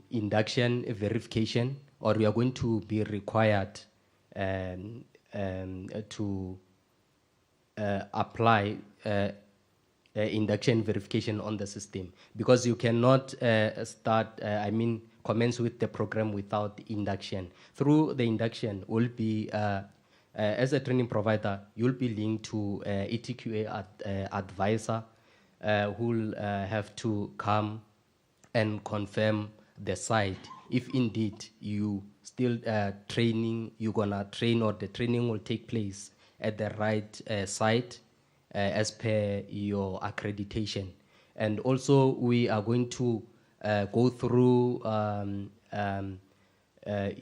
induction verification, or you are going to be required to apply induction verification on the system, because you cannot commence with the program without induction. Through the induction, will be as a training provider, you'll be linked to ETQA advisor who will have to come and confirm the site if indeed you still training, you're gonna train, or the training will take place at the right site as per your accreditation. And also we are going to go through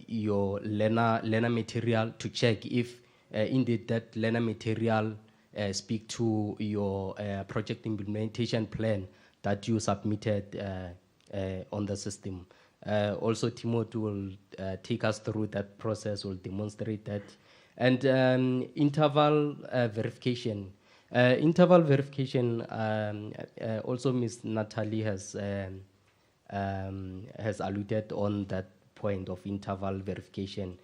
your learner material to check if indeed that learner material speak to your project implementation plan that you submitted on the system. Also, Timothy will take us through that process, will demonstrate that. And interval verification. Interval verification, also Ms. Natalie has alluded on that point of interval verification.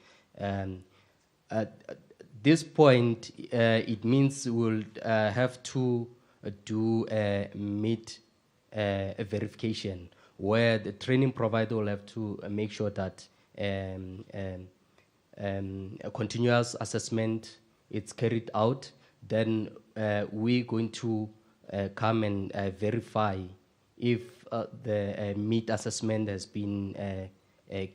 This point, it means we'll have to do a mid verification, where the training provider will have to make sure that a continuous assessment is carried out. Then we're going to come and verify if the mid assessment has been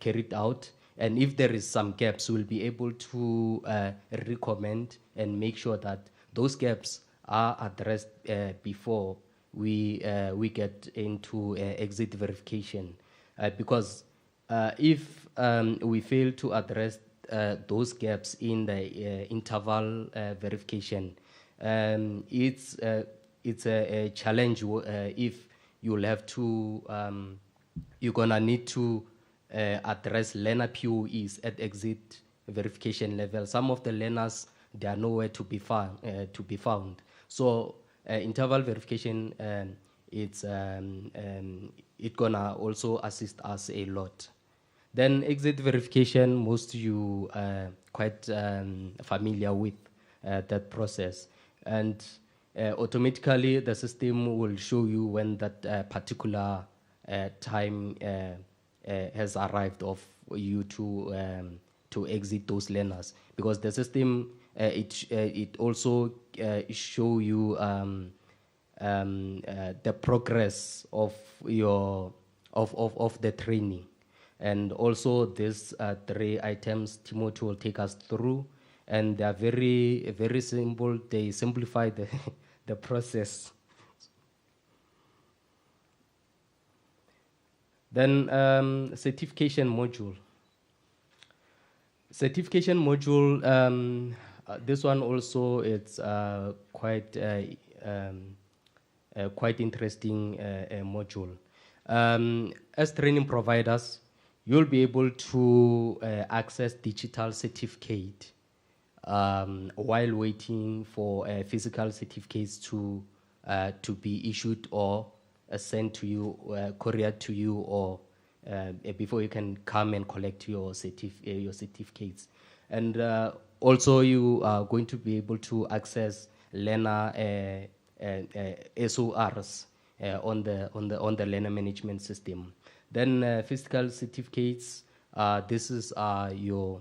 carried out. And if there is some gaps, we'll be able to recommend and make sure that those gaps are addressed before we get into exit verification. Because if we fail to address those gaps in the interval verification, it's a challenge if you'll have to, you're gonna need to address learner POEs at exit verification level. Some of the learners, they are nowhere to be found. So interval verification, it's gonna also assist us a lot. Then exit verification, most you quite familiar with that process. And automatically the system will show you when that particular time has arrived of you to exit those learners, because the system it also show you the progress of your of the training. And also these 3 items Timothy will take us through, and they are very, very simple. They simplify the process. Then certification module. Certification module, this one also it's quite interesting module. As training providers, you'll be able to access digital certificate while waiting for physical certificates to be issued or sent to you, couriered to you, or before you can come and collect your certificates. And also you are going to be able to access learner SORs on the learner management system. Then physical certificates, this is your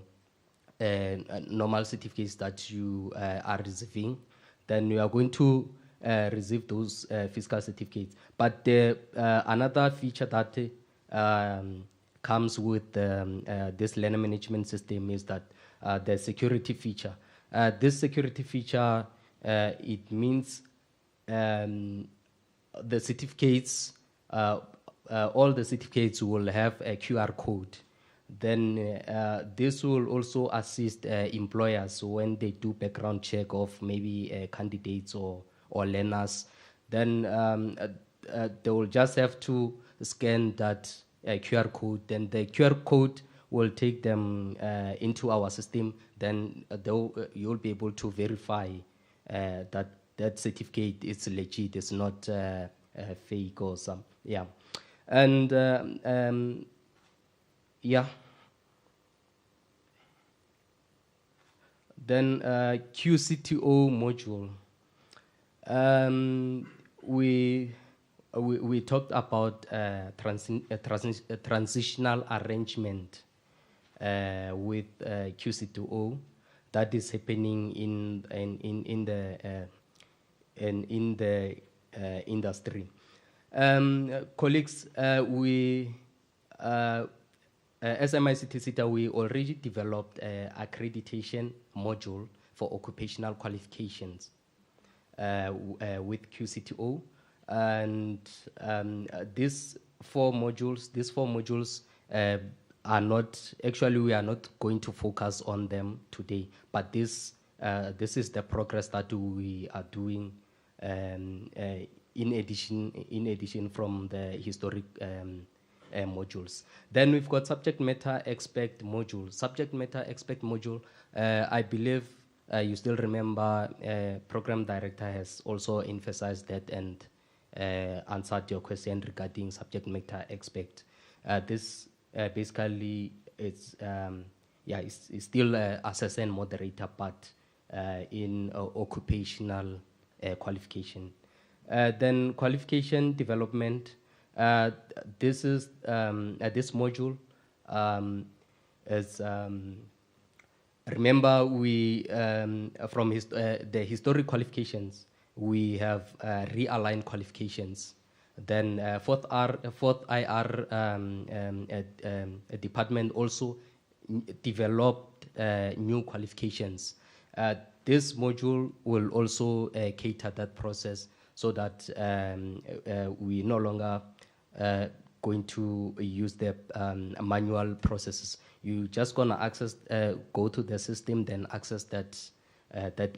normal certificates that you are receiving. Then you are going to receive those physical certificates. But another feature that comes with this learner management system is that the security feature. This security feature, it means the certificates, all the certificates will have a QR code. Then this will also assist employers when they do background check of maybe candidates or learners. Then they will just have to scan that QR code. Then the QR code will take them into our system. Then you'll be able to verify that certificate is legit, it's not fake or some, yeah. And yeah. Then QCTO module. We talked about transitional arrangement with QCTO that is happening in the industry. Colleagues, as MICT SETA, we already developed an accreditation module for occupational qualifications with QCTO. And these four modules are not, actually we are not going to focus on them today, but this is the progress that we are doing in addition from the historic modules. Then we've got subject matter expert module. Subject matter expert module, I believe you still remember program director has also emphasized that and answered your question regarding subject matter expert. This basically it's still assessment moderator, but in occupational qualification. Then qualification development. This is this module is remember we from the historic qualifications we have realigned qualifications. Then fourth IR department also developed new qualifications. This module will also cater that process, so that we no longer going to use the manual processes. You just gonna access, go to the system, then access that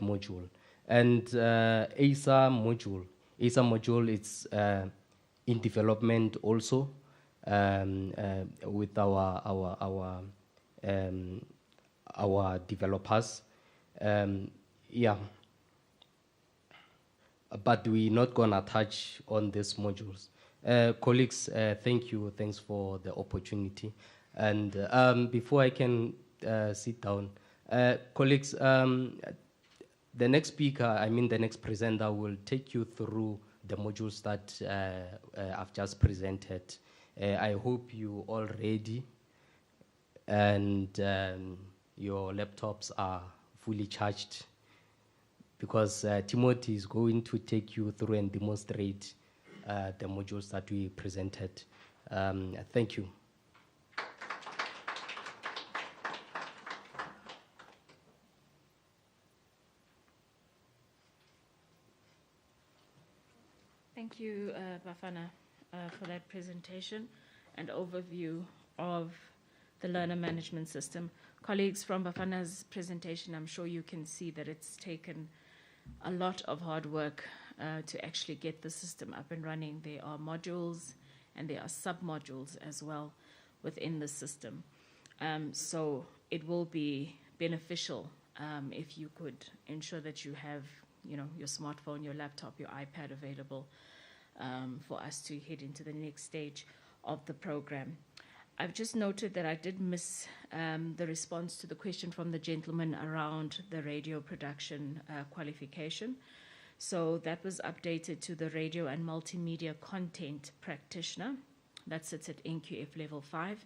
module. And EISA module. EISA module is in development also with our our developers. Yeah. But we're not gonna touch on these modules. Colleagues, thank you. Thanks for the opportunity. And before I can sit down, colleagues, the next speaker, the next presenter, will take you through the modules that I've just presented. I hope you all ready and your laptops are fully charged, because Timothy is going to take you through and demonstrate the modules that we presented. Thank you. Thank you, Bafana, for that presentation and overview of the learner management system. Colleagues, from Bafana's presentation, I'm sure you can see that it's taken a lot of hard work to actually get the system up and running. There are modules and there are sub-modules as well within the system. So it will be beneficial if you could ensure that you have, your smartphone, your laptop, your iPad available for us to head into the next stage of the program. I've just noted that I did miss the response to the question from the gentleman around the radio production qualification. So that was updated to the radio and multimedia content practitioner. That sits at NQF level 5.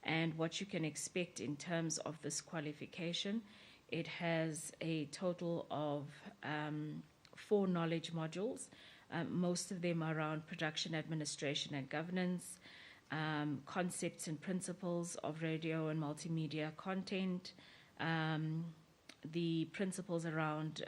And what you can expect in terms of this qualification, it has a total of 4 knowledge modules. Most of them are around production, administration, and governance, concepts and principles of radio and multimedia content, the principles around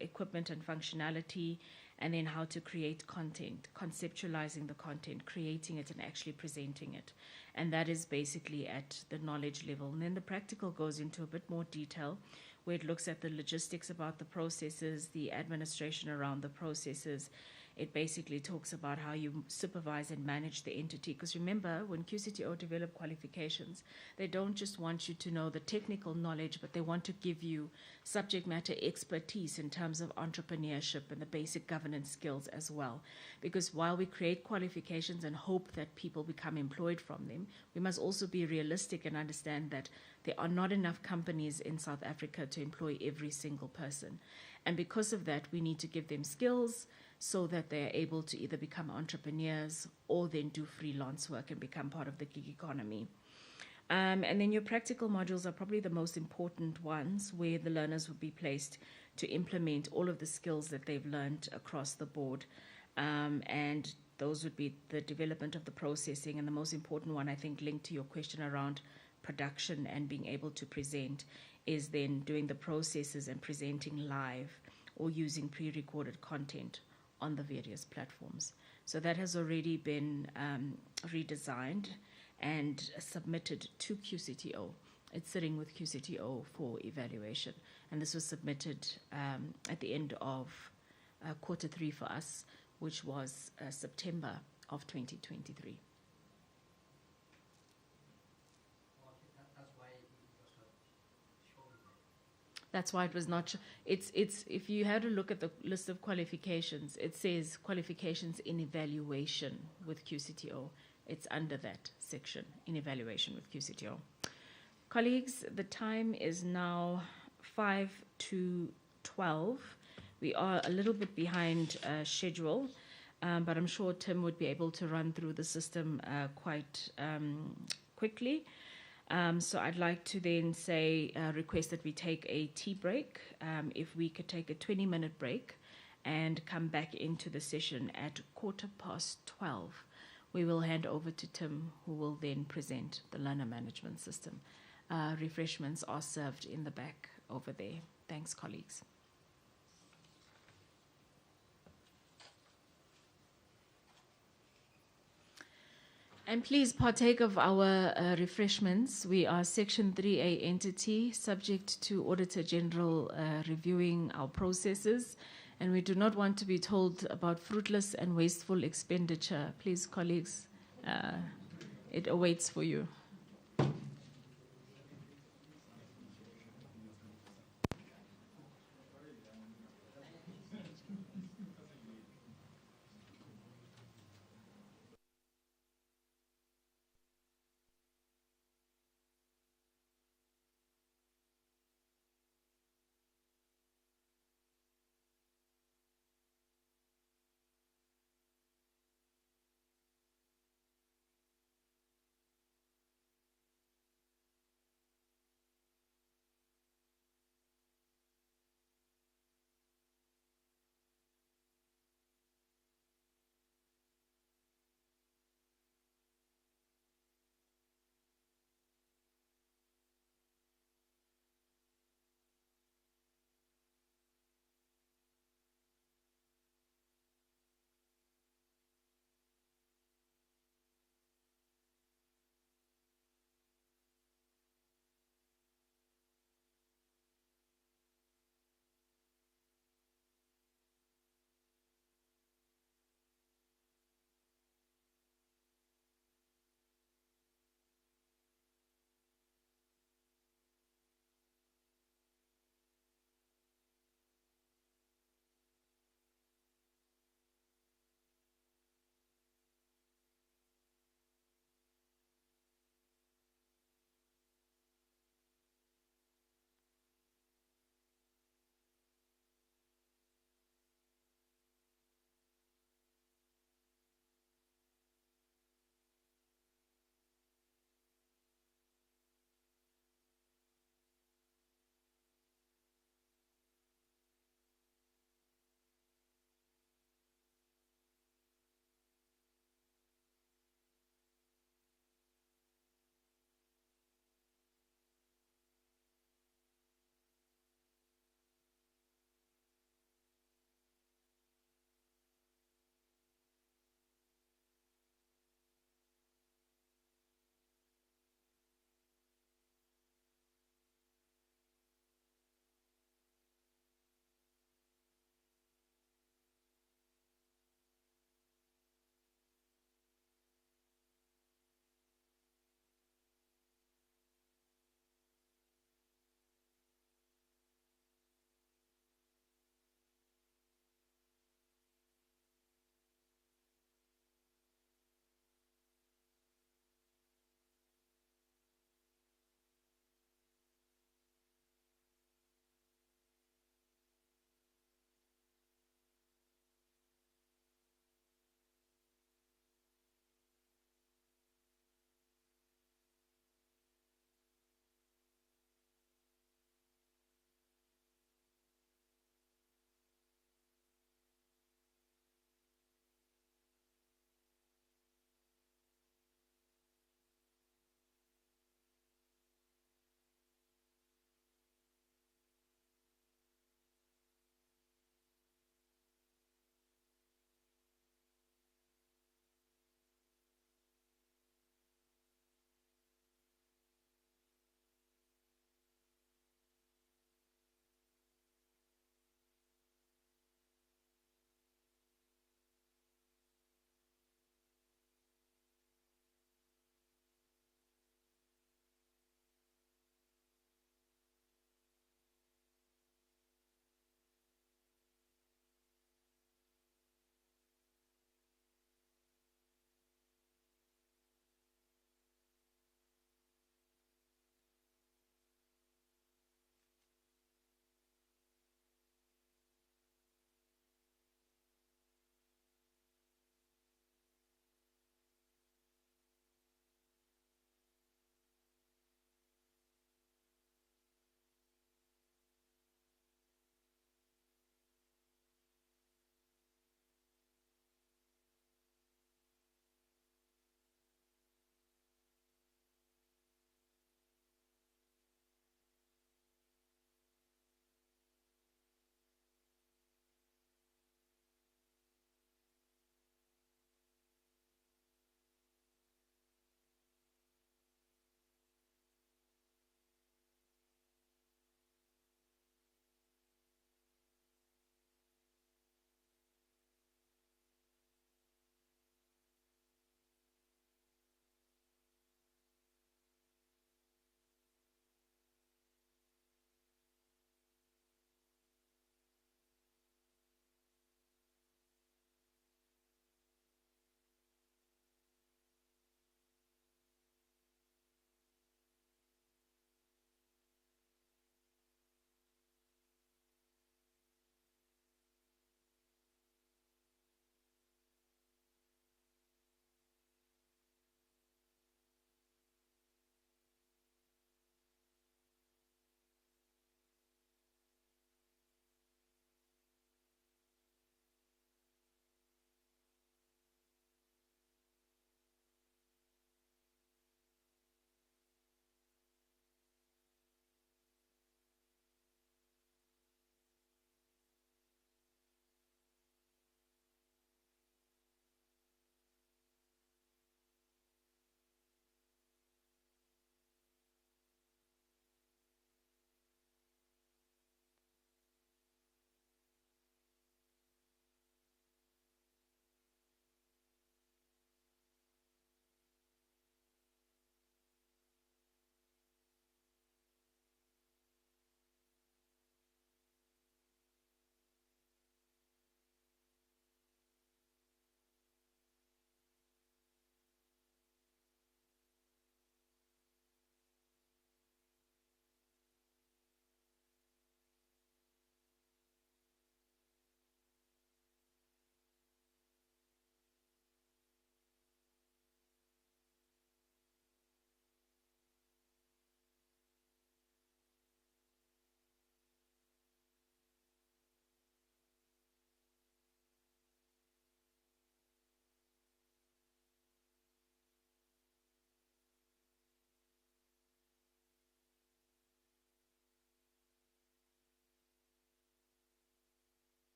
equipment and functionality, and then how to create content, conceptualizing the content, creating it, and actually presenting it. And that is basically at the knowledge level. And then the practical goes into a bit more detail, where it looks at the logistics about the processes, the administration around the processes. It basically talks about how you supervise and manage the entity. Because remember, when QCTO develop qualifications, they don't just want you to know the technical knowledge, but they want to give you subject matter expertise in terms of entrepreneurship and the basic governance skills as well. Because while we create qualifications and hope that people become employed from them, we must also be realistic and understand that there are not enough companies in South Africa to employ every single person. And because of that, we need to give them skills so that they are able to either become entrepreneurs or then do freelance work and become part of the gig economy. And then your practical modules are probably the most important ones, where the learners would be placed to implement all of the skills that they've learned across the board. And those would be the development of the processing, and the most important one, I think, linked to your question around production and being able to present, is then doing the processes and presenting live or using pre-recorded content on the various platforms. So that has already been redesigned and submitted to QCTO. It's sitting with QCTO for evaluation. And this was submitted at the end of Q3 for us, which was September of 2023. That's why it was not. It's. If you had a look at the list of qualifications, it says qualifications in evaluation with QCTO. It's under that section, in evaluation with QCTO. Colleagues, the time is now 5 to 12. We are a little bit behind schedule, but I'm sure Tim would be able to run through the system quite quickly. So I'd like to then say, request that we take a tea break. If we could take a 20-minute break and come back into the session at 12:15. We will hand over to Tim, who will then present the learner management system. Refreshments are served in the back over there. Thanks, colleagues. And please partake of our refreshments. We are Section 3A entity, subject to Auditor General reviewing our processes, and we do not want to be told about fruitless and wasteful expenditure. Please, colleagues, it awaits for you.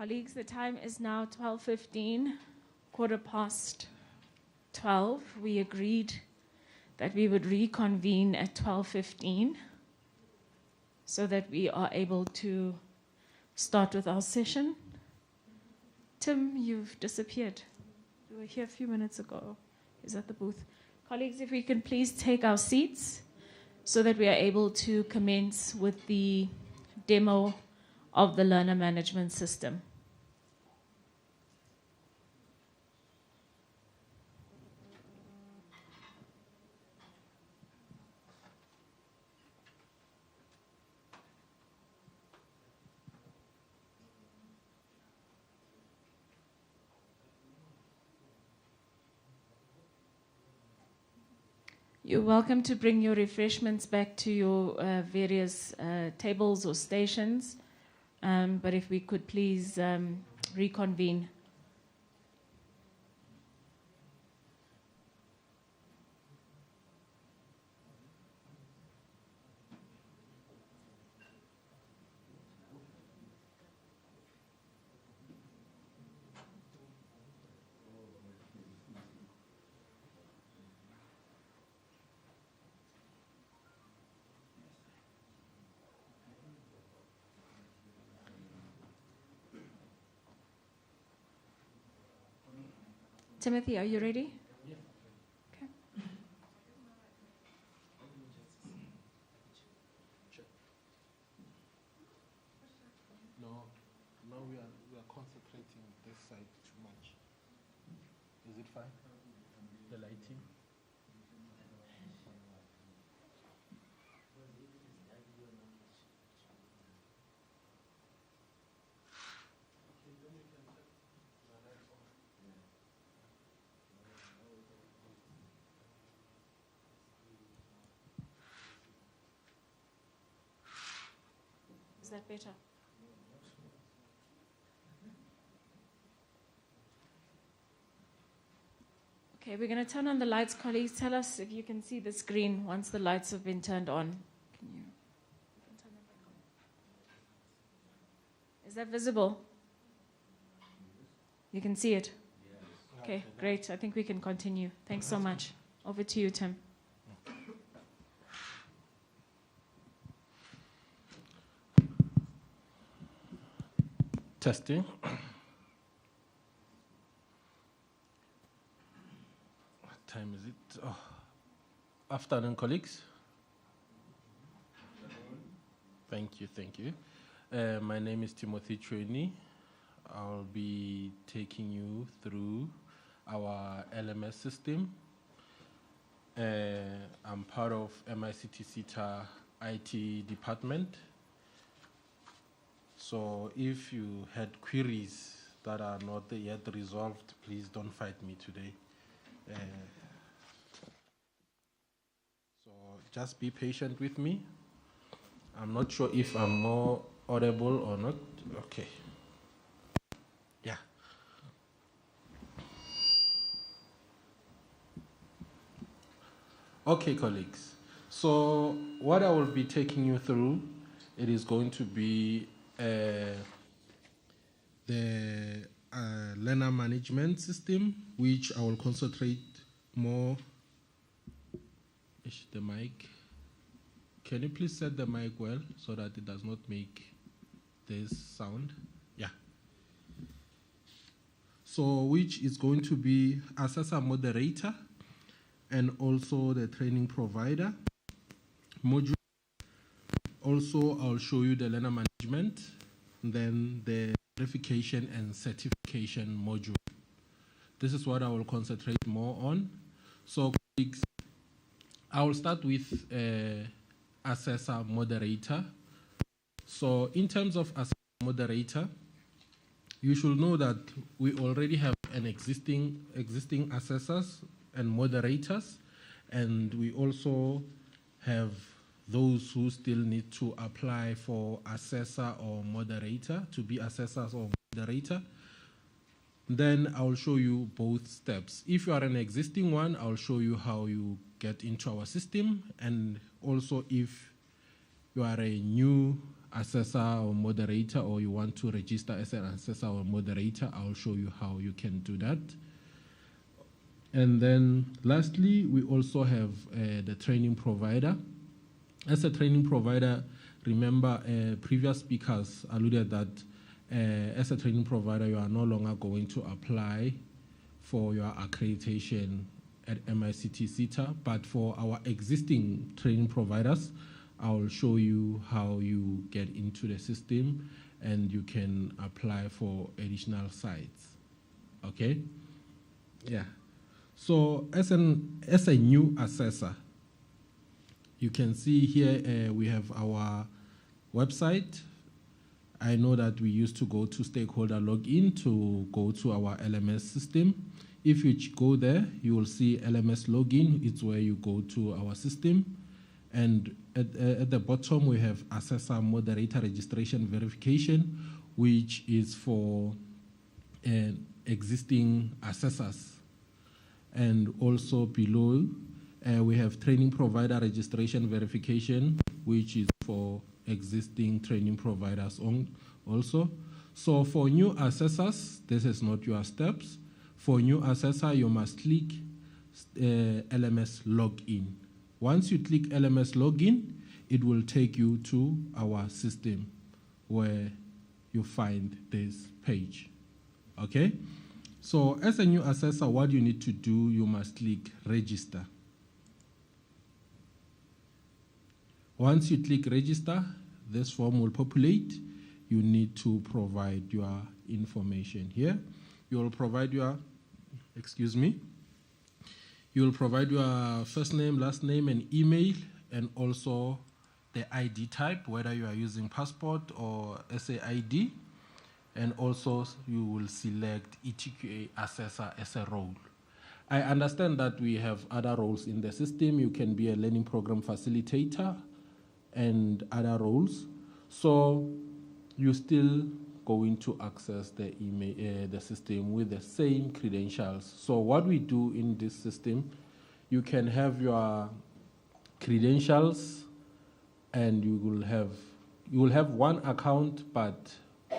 Colleagues, the time is now 12:15, 12:15. We agreed that we would reconvene at 12:15 so that we are able to start with our session. Tim, you've disappeared. You were here a few minutes ago. Is at the booth. Colleagues, if we can please take our seats so that we are able to commence with the demo of the learner management system. You're welcome to bring your refreshments back to your various tables or stations, but if we could please reconvene. Timothy, are you ready? Yeah. Okay. No, we are concentrating this side too much. Is it fine? The lighting? Is that better? Okay, we're going to turn on the lights, colleagues. Tell us if you can see the screen once the lights have been turned on. Can you turn that back on? Is that visible? You can see it? Okay, great. I think we can continue. Thanks so much. Over to you, Tim. Testing. What time is it? Oh. Afternoon, colleagues. Thank you. My name is Timothy Chweni. I'll be taking you through our LMS system. I'm part of MICT SETA IT department. So if you had queries that are not yet resolved, please don't fight me today. So just be patient with me. I'm not sure if I'm more audible or not. Okay. Yeah. Okay, colleagues. So what I will be taking you through, it is going to be the learner management system, which I will concentrate more. Is the mic? Can you please set the mic well so that it does not make this sound? Yeah. So which is going to be assessor moderator and also the training provider module. Also, I'll show you the learner management, then the verification and certification module. This is what I will concentrate more on. So, colleagues, I will start with assessor moderator. So, in terms of assessor moderator, you should know that we already have an existing assessors and moderators, and we also have those who still need to apply for assessor or moderator, to be assessors or moderator. Then I'll show you both steps. If you are an existing one, I'll show you how you get into our system, and also if you are a new assessor or moderator, or you want to register as an assessor or moderator, I'll show you how you can do that. And then lastly, we also have the training provider. As a training provider, remember previous speakers alluded that as a training provider, you are no longer going to apply for your accreditation at MICT SETA, but for our existing training providers, I will show you how you get into the system and you can apply for additional sites. Okay? Yeah. So as a new assessor, you can see here we have our website. I know that we used to go to stakeholder login to go to our LMS system. If you go there, you will see LMS login. It's where you go to our system. And at the bottom, we have assessor moderator registration verification, which is for existing assessors. And also below, we have training provider registration verification, which is for existing training providers also. So for new assessors, this is not your steps. For new assessor, you must click LMS login. Once you click LMS login, it will take you to our system where you find this page. Okay? So as a new assessor, what you need to do, you must click register. Once you click register, this form will populate. You need to provide your information here. You will provide your, you will provide your first name, last name, and email, and also the ID type, whether you are using passport or SAID. And also you will select ETQA assessor as a role. I understand that we have other roles in the system. You can be a learning program facilitator and other roles. So you're still going to access the email, the system with the same credentials. So what we do in this system, you can have your credentials and you will have one account, but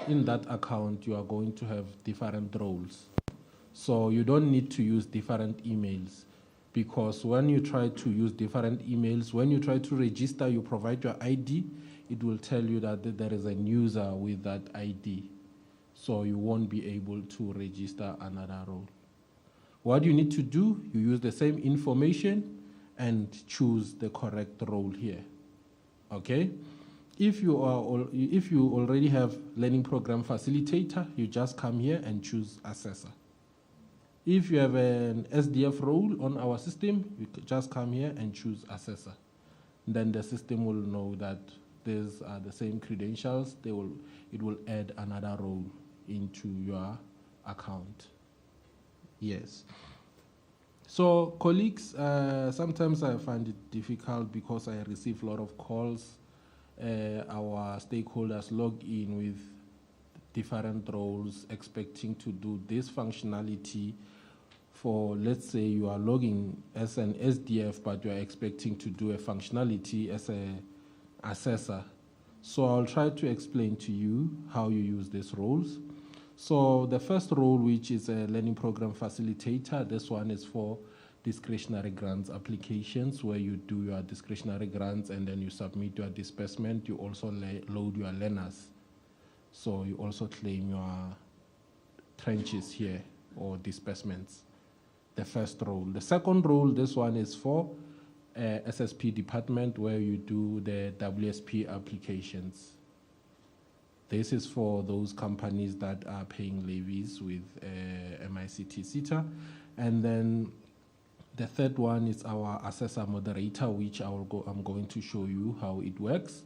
in that account, you are going to have different roles. So you don't need to use different emails, because when you try to use different emails, when you try to register, you provide your ID, it will tell you that there is a user with that ID. So you won't be able to register another role. What you need to do, you use the same information and choose the correct role here. Okay? If you already have learning program facilitator, you just come here and choose assessor. If you have an SDF role on our system, you just come here and choose assessor. Then the system will know that these are the same credentials. It will add another role into your account. Yes. So colleagues, sometimes I find it difficult because I receive a lot of calls. Our stakeholders log in with different roles, expecting to do this functionality for, let's say you are logging as an SDF, but you are expecting to do a functionality as an assessor. So I'll try to explain to you how you use these roles. So the first role, which is a learning program facilitator, this one is for discretionary grants applications, where you do your discretionary grants and then you submit your disbursement. You also load your learners. So you also claim your trenches here or disbursements. The first role. The second role, this one is for SSP department, where you do the WSP applications. This is for those companies that are paying levies with MICT SETA. And then the third one is our assessor moderator, which I'm going to show you how it works.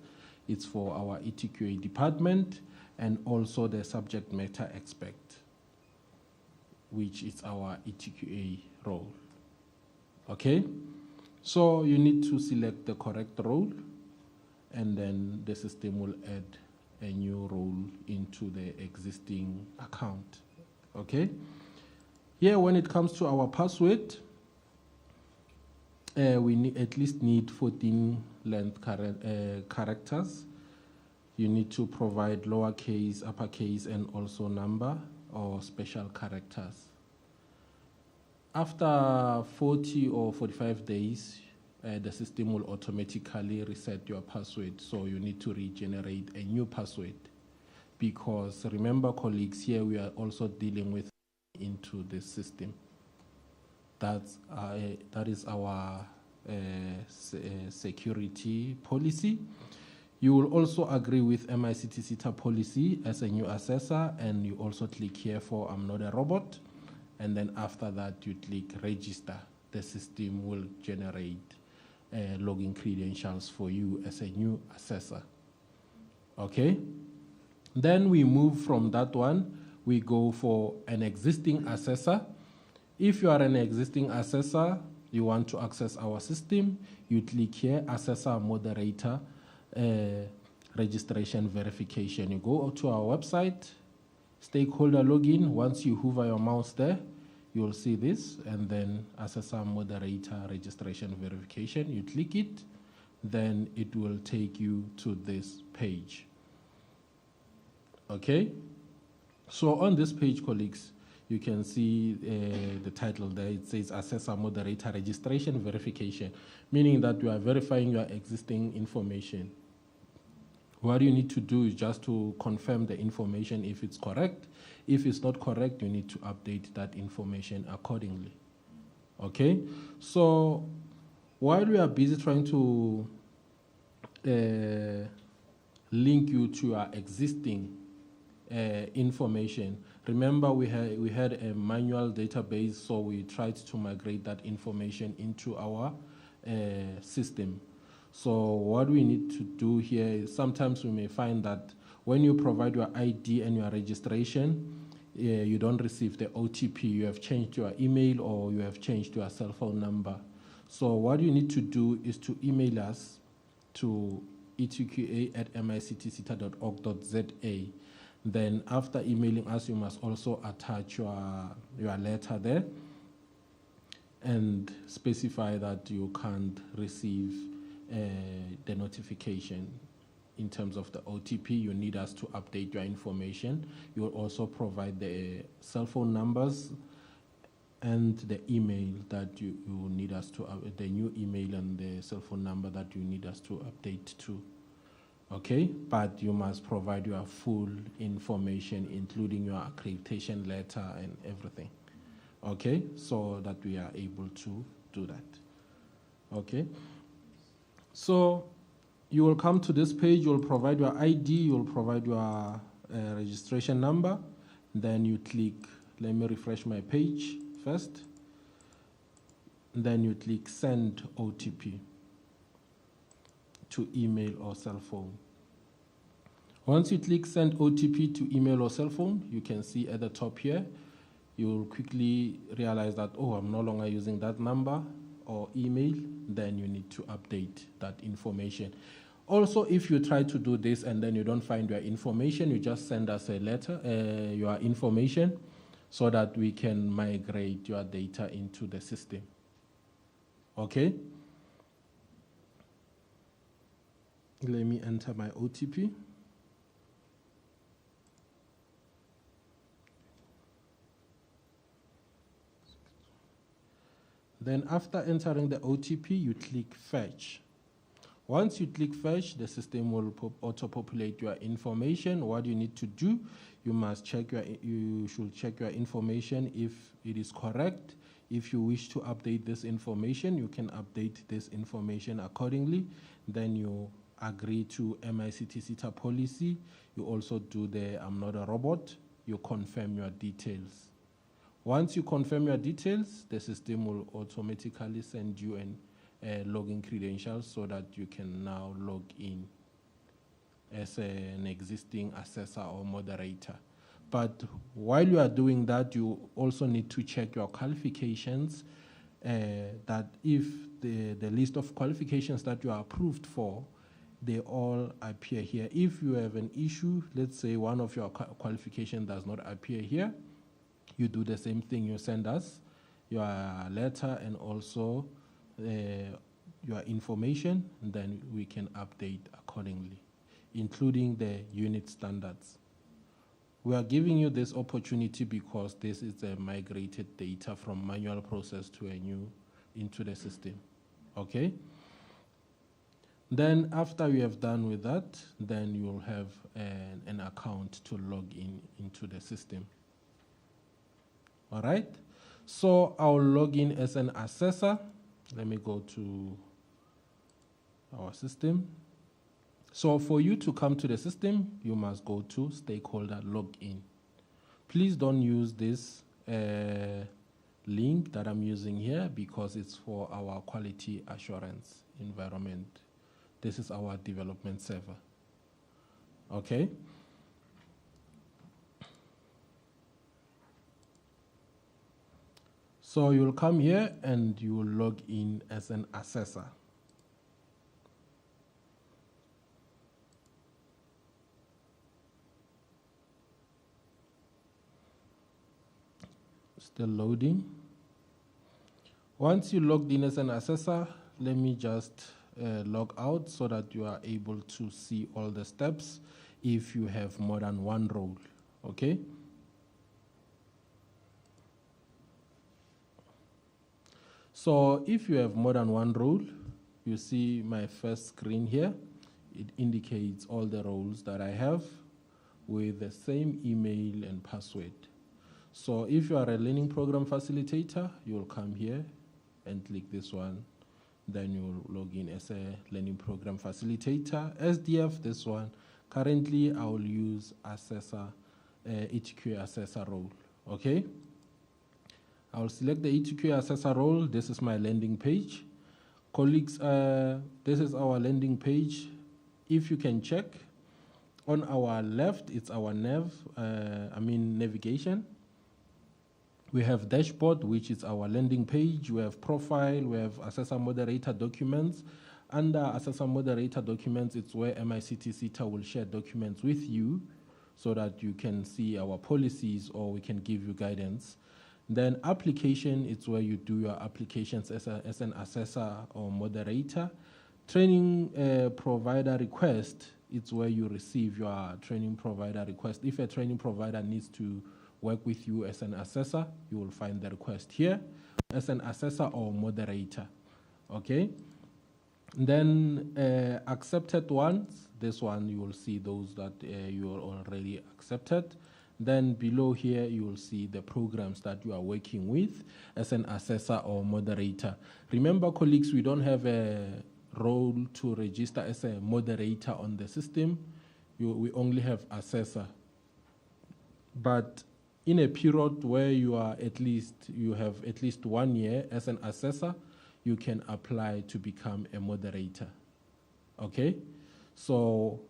It's for our ETQA department, and also the subject matter expert, which is our ETQA role. Okay? So you need to select the correct role, and then the system will add a new role into the existing account. Okay? Here, when it comes to our password, we at least need 14 length characters. you need to provide lowercase, uppercase, and also number or special characters. After 40 or 45 days, the system will automatically reset your password, so you need to regenerate a new password. Because remember, colleagues, here we are also dealing with into the system. That is our security policy. You will also agree with MICT SETA policy as a new assessor, and you also click here for I'm not a robot, and then after that you click register. The system will generate login credentials for you as a new assessor. Okay? Then we move from that one, we go for an existing assessor. If you are an existing assessor, you want to access our system, you click here, assessor moderator, registration verification. You go to our website, stakeholder login. Once you hover your mouse there, you will see this, and then assessor moderator registration verification. You click it, then it will take you to this page. Okay? So on this page, colleagues, you can see the title there. It says Assessor Moderator Registration Verification, meaning that you are verifying your existing information. What you need to do is just to confirm the information if it's correct. If it's not correct, you need to update that information accordingly. Okay? So while we are busy trying to link you to your existing information, remember we had a manual database, so we tried to migrate that information into our system. So what we need to do here is sometimes we may find that when you provide your ID and your registration, you don't receive the OTP. You have changed your email or you have changed your cell phone number. So what you need to do is to email us to etqa@mictseta.org.za. Then after emailing us, you must also attach your letter there and specify that you can't receive the notification in terms of the OTP. You need us to update your information. You will also provide the cell phone numbers and the email that you need us to, the new email and the cell phone number that you need us to update to. Okay, but you must provide your full information, including your accreditation letter and everything. Okay, so that we are able to do that. Okay, so you will come to this page, you will provide your ID, you will provide your registration number, then you click, let me refresh my page first, then you click send OTP to email or cell phone. Once you click send OTP to email or cell phone, you can see at the top here, you'll quickly realize that, oh, I'm no longer using that number or email. Then you need to update that information. Also, if you try to do this and then you don't find your information, you just send us a letter, your information, so that we can migrate your data into the system. Okay? Let me enter my OTP. Then after entering the OTP, you click fetch. Once you click fetch, the system will auto-populate your information. What you need to do, you should check your information if it is correct. If you wish to update this information, you can update this information accordingly. Then you agree to MICT SETA policy. You also do the I'm not a robot. You confirm your details. Once you confirm your details, the system will automatically send you login credentials so that you can now log in as an existing assessor or moderator. But while you are doing that, you also need to check your qualifications, that if the list of qualifications that you are approved for, they all appear here. If you have an issue, let's say one of your qualifications does not appear here, you do the same thing. You send us your letter and also your information, and then we can update accordingly. including the unit standards. We are giving you this opportunity because this is a migrated data from manual process to a new into the system. Okay? Then after you have done with that, then you'll have an account to log in into the system. All right? So I'll log in as an assessor. Let me go to our system. So for you to come to the system, you must go to Stakeholder Login. Please don't use this link that I'm using here because it's for our quality assurance environment. This is our development server. Okay? So you'll come here and you will log in as an assessor. Still loading. Once you logged in as an assessor, let me just log out so that you are able to see all the steps if you have more than one role. Okay? So if you have more than one role, you see my first screen here. It indicates all the roles that I have with the same email and password. So if you are a learning program facilitator, you'll come here and click this one. Then you'll log in as a learning program facilitator. SDF, this one. Currently, I will use assessor, ETQA assessor role. Okay? I will select the ETQA assessor role. This is my landing page. Colleagues, this is our landing page. If you can check, on our left, it's our navigation. We have dashboard, which is our landing page. We have profile. We have assessor moderator documents. Under assessor moderator documents, it's where MICT SETA will share documents with you so that you can see our policies or we can give you guidance. Then application, it's where you do your applications as an assessor or moderator. Training provider request, it's where you receive your training provider request. If a training provider needs to work with you as an assessor, you will find the request here as an assessor or moderator. Okay? Then accepted ones, this one you will see those that you are already accepted. Then below here you will see the programs that you are working with as an assessor or moderator. Remember, colleagues, we don't have a role to register as a moderator on the system. We only have assessor. But in a period where you have at least 1 year as an assessor, you can apply to become a moderator. Okay? So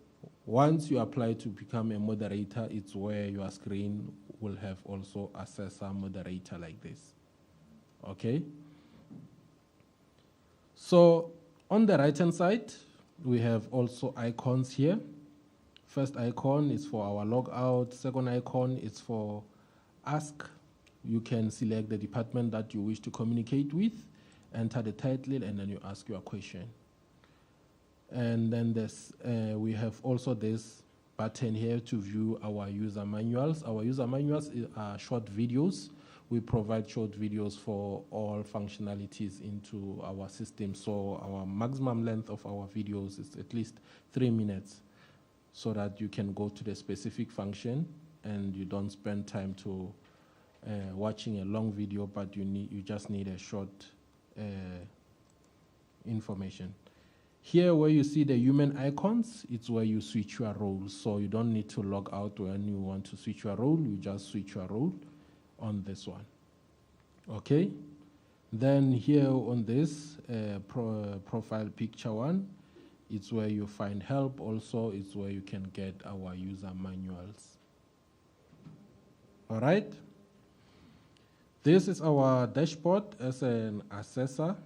once you apply to become a moderator, it's where your screen will have also assessor moderator like this. Okay? So on the right-hand side, we have also icons here. First icon is for our logout. Second icon is for ask. You can select the department that you wish to communicate with, enter the title, and then you ask your question. And then we have also this button here to view our user manuals. Our user manuals are short videos. We provide short videos for all functionalities into our system. So our maximum length of our videos is at least 3 minutes so that you can go to the specific function and you don't spend time to watching a long video, but you just need a short information. Here where you see the human icons, it's where you switch your roles. So you don't need to log out when you want to switch your role. You just switch your role on this one. Okay? Then here on this profile picture one, it's where you find help. Also, it's where you can get our user manuals. All right? This is our dashboard as an assessor.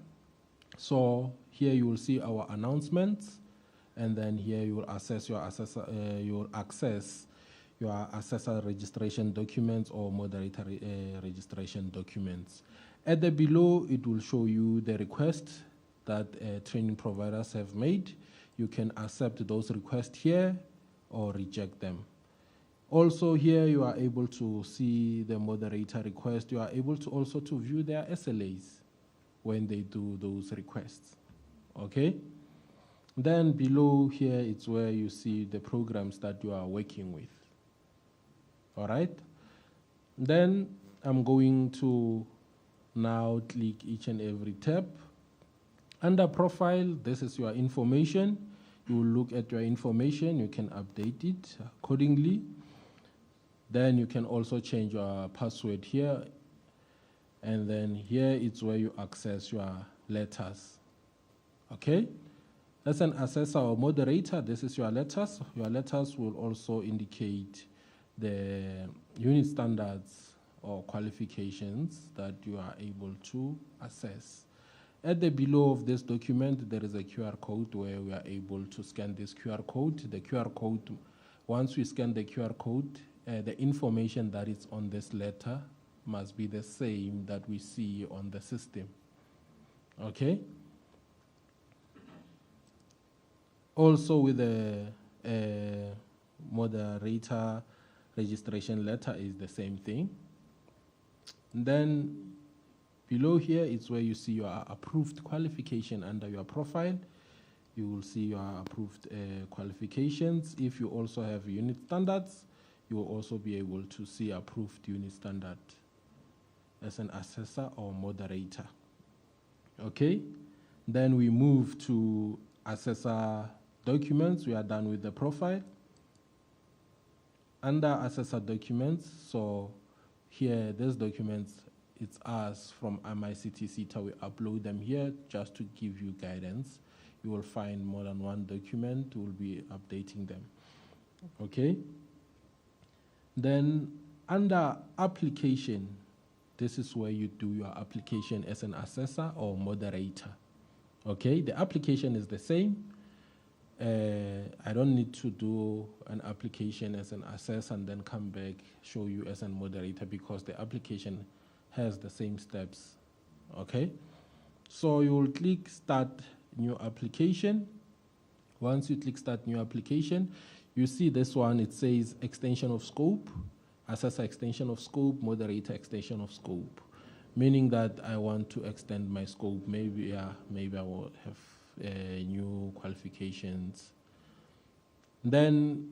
So here you will see our announcements, and then here you will access your assessor. You will access your assessor registration documents or moderator registration documents. At the below, it will show you the request that training providers have made. You can accept those requests here or reject them. Also here you are able to see the moderator request. You are able to also to view their SLAs when they do those requests. Okay? Then below here it's where you see the programs that you are working with. All right? Then I'm going to now click each and every tab. Under profile, this is your information. You will look at your information. You can update it accordingly. Then you can also change your password here. And then here it's where you access your letters. Okay? As an assessor or moderator, this is your letters. Your letters will also indicate the unit standards or qualifications that you are able to assess. At the below of this document, there is a QR code where we are able to scan this QR code. The QR code, once we scan the QR code, the information that is on this letter must be the same that we see on the system. Okay? Also with the moderator registration letter is the same thing. And then below here is where you see your approved qualification under your profile. You will see your approved qualifications. If you also have unit standards, you will also be able to see approved unit standard as an assessor or moderator. Okay? Then we move to assessor documents. We are done with the profile. Under assessor documents, so here, these documents, it's us from MICT SETA. We upload them here just to give you guidance. You will find more than one document. We'll be updating them. Okay? Then under application, this is where you do your application as an assessor or moderator. Okay? The application is the same. I don't need to do an application as an assessor and then come back, show you as a moderator, because the application has the same steps. Okay? So you will click Start New Application. Once you click Start New Application, you see this one, it says Extension of Scope, Assessor Extension of Scope, Moderator Extension of Scope, meaning that I want to extend my scope. Maybe I will have new qualifications. Then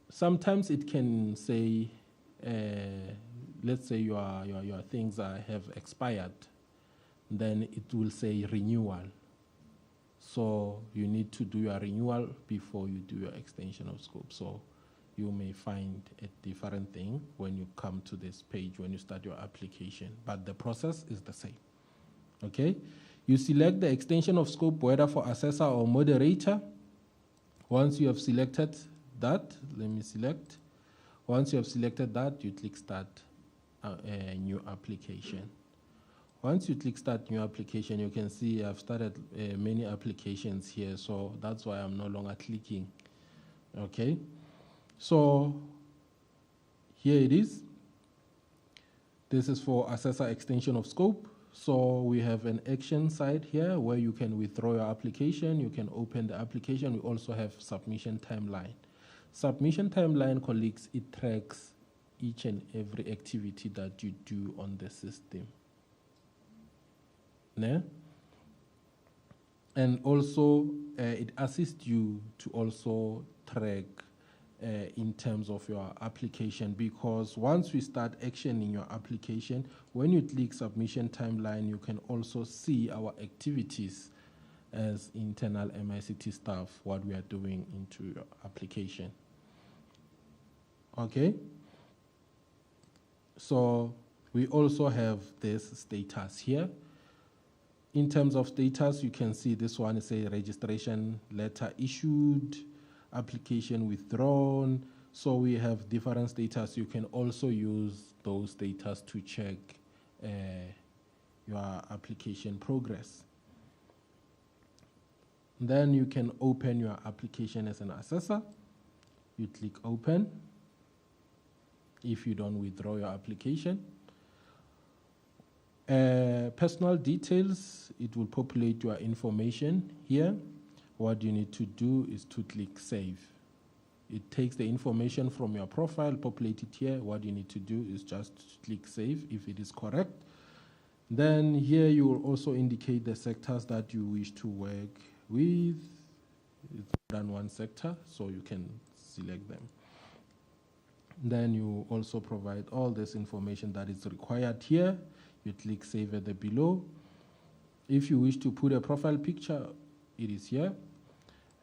sometimes it can say, let's say your things have expired, then it will say renewal. So you need to do your renewal before you do your extension of scope. So you may find a different thing when you come to this page when you start your application, but the process is the same. Okay? You select the extension of scope, whether for assessor or moderator. Once you have selected that, let me select. Once you have selected that, you click Start a New Application. Once you click Start New Application, you can see I've started many applications here, so that's why I'm no longer clicking. Okay? So here it is. This is for assessor extension of scope. So we have an action side here where you can withdraw your application, you can open the application. We also have submission timeline. Submission timeline, colleagues, it tracks each and every activity that you do on the system. Ne? And also it assists you to also track in terms of your application, because once we start actioning your application, when you click submission timeline, you can also see our activities as internal MICT staff, what we are doing into your application. Okay? So we also have this status here. In terms of status, you can see this one is a registration letter issued, application withdrawn. So we have different status. You can also use those status to check your application progress. Then you can open your application as an assessor. You click open if you don't withdraw your application. Personal details, it will populate your information here. what you need to do is to click Save. It takes the information from your profile, populate it here. What you need to do is just click Save if it is correct. Then here you will also indicate the sectors that you wish to work with. It's more than one sector, so you can select them. Then you also provide all this information that is required here. You click Save at the below. If you wish to put a profile picture, it is here.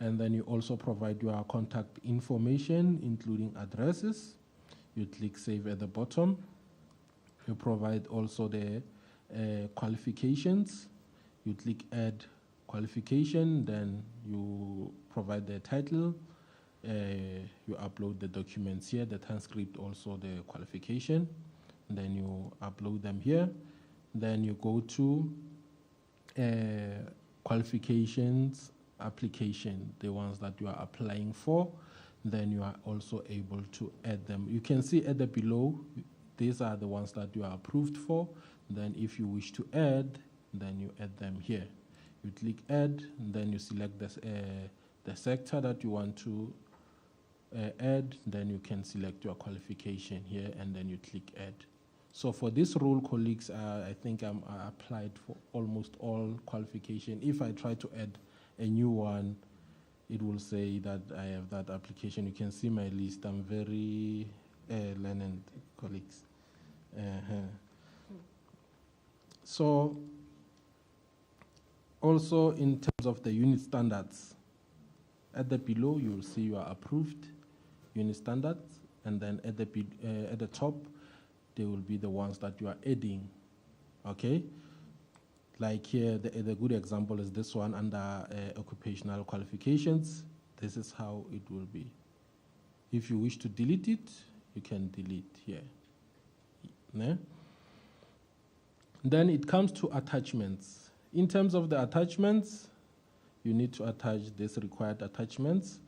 And then you also provide your contact information, including addresses. You click Save at the bottom. You provide also the qualifications. You click Add Qualification, then you provide the title. You upload the documents here, the transcript, also the qualification. Then you upload them here. Then you go to qualifications application, the ones that you are applying for. Then you are also able to add them. You can see at the below, these are the ones that you are approved for. Then if you wish to add, then you add them here. You click Add, and then you select the sector that you want to add. Then you can select your qualification here, and then you click Add. So for this role, colleagues, I think I applied for almost all qualification. If I try to add a new one, it will say that I have that application. You can see my list. I'm very lenient, colleagues. So also in terms of the unit standards, at the below you will see your approved unit standards, and then at the top they will be the ones that you are adding. Okay, like here the good example is this one under occupational qualifications. This is how it will be. If you wish to delete it, you can delete here. Ne? Then it comes to attachments. In terms of the attachments, you need to attach these required attachments.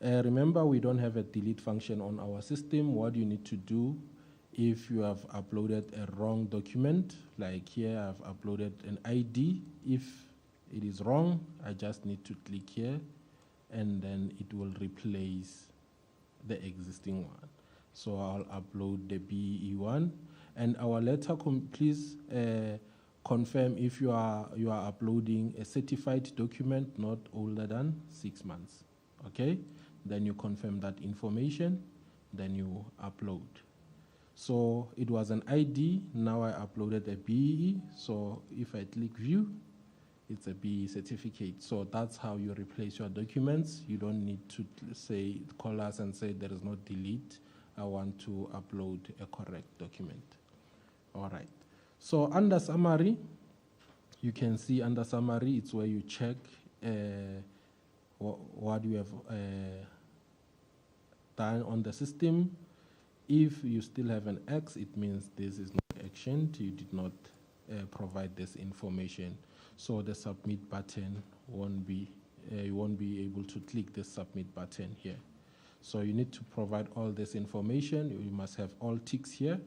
Remember, we don't have a delete function on our system. What you need to do, if you have uploaded a wrong document, like here I've uploaded an ID, if it is wrong, I just need to click here, and then it will replace the existing one. So I'll upload the BE one. And our letter, please confirm if you are uploading a certified document not older than 6 months. Okay? Then you confirm that information, then you upload. So it was an ID, now I uploaded a BE. So if I click View, it's a BE certificate. So that's how you replace your documents. You don't need to call us and say there is no delete. I want to upload a correct document. All right. So under summary, you can see under summary, it's where you check what you have done on the system. If you still have an X, it means this is not actioned. You did not provide this information. So the submit button won't be, you won't be able to click the submit button here. So you need to provide all this information. You must have all ticks here.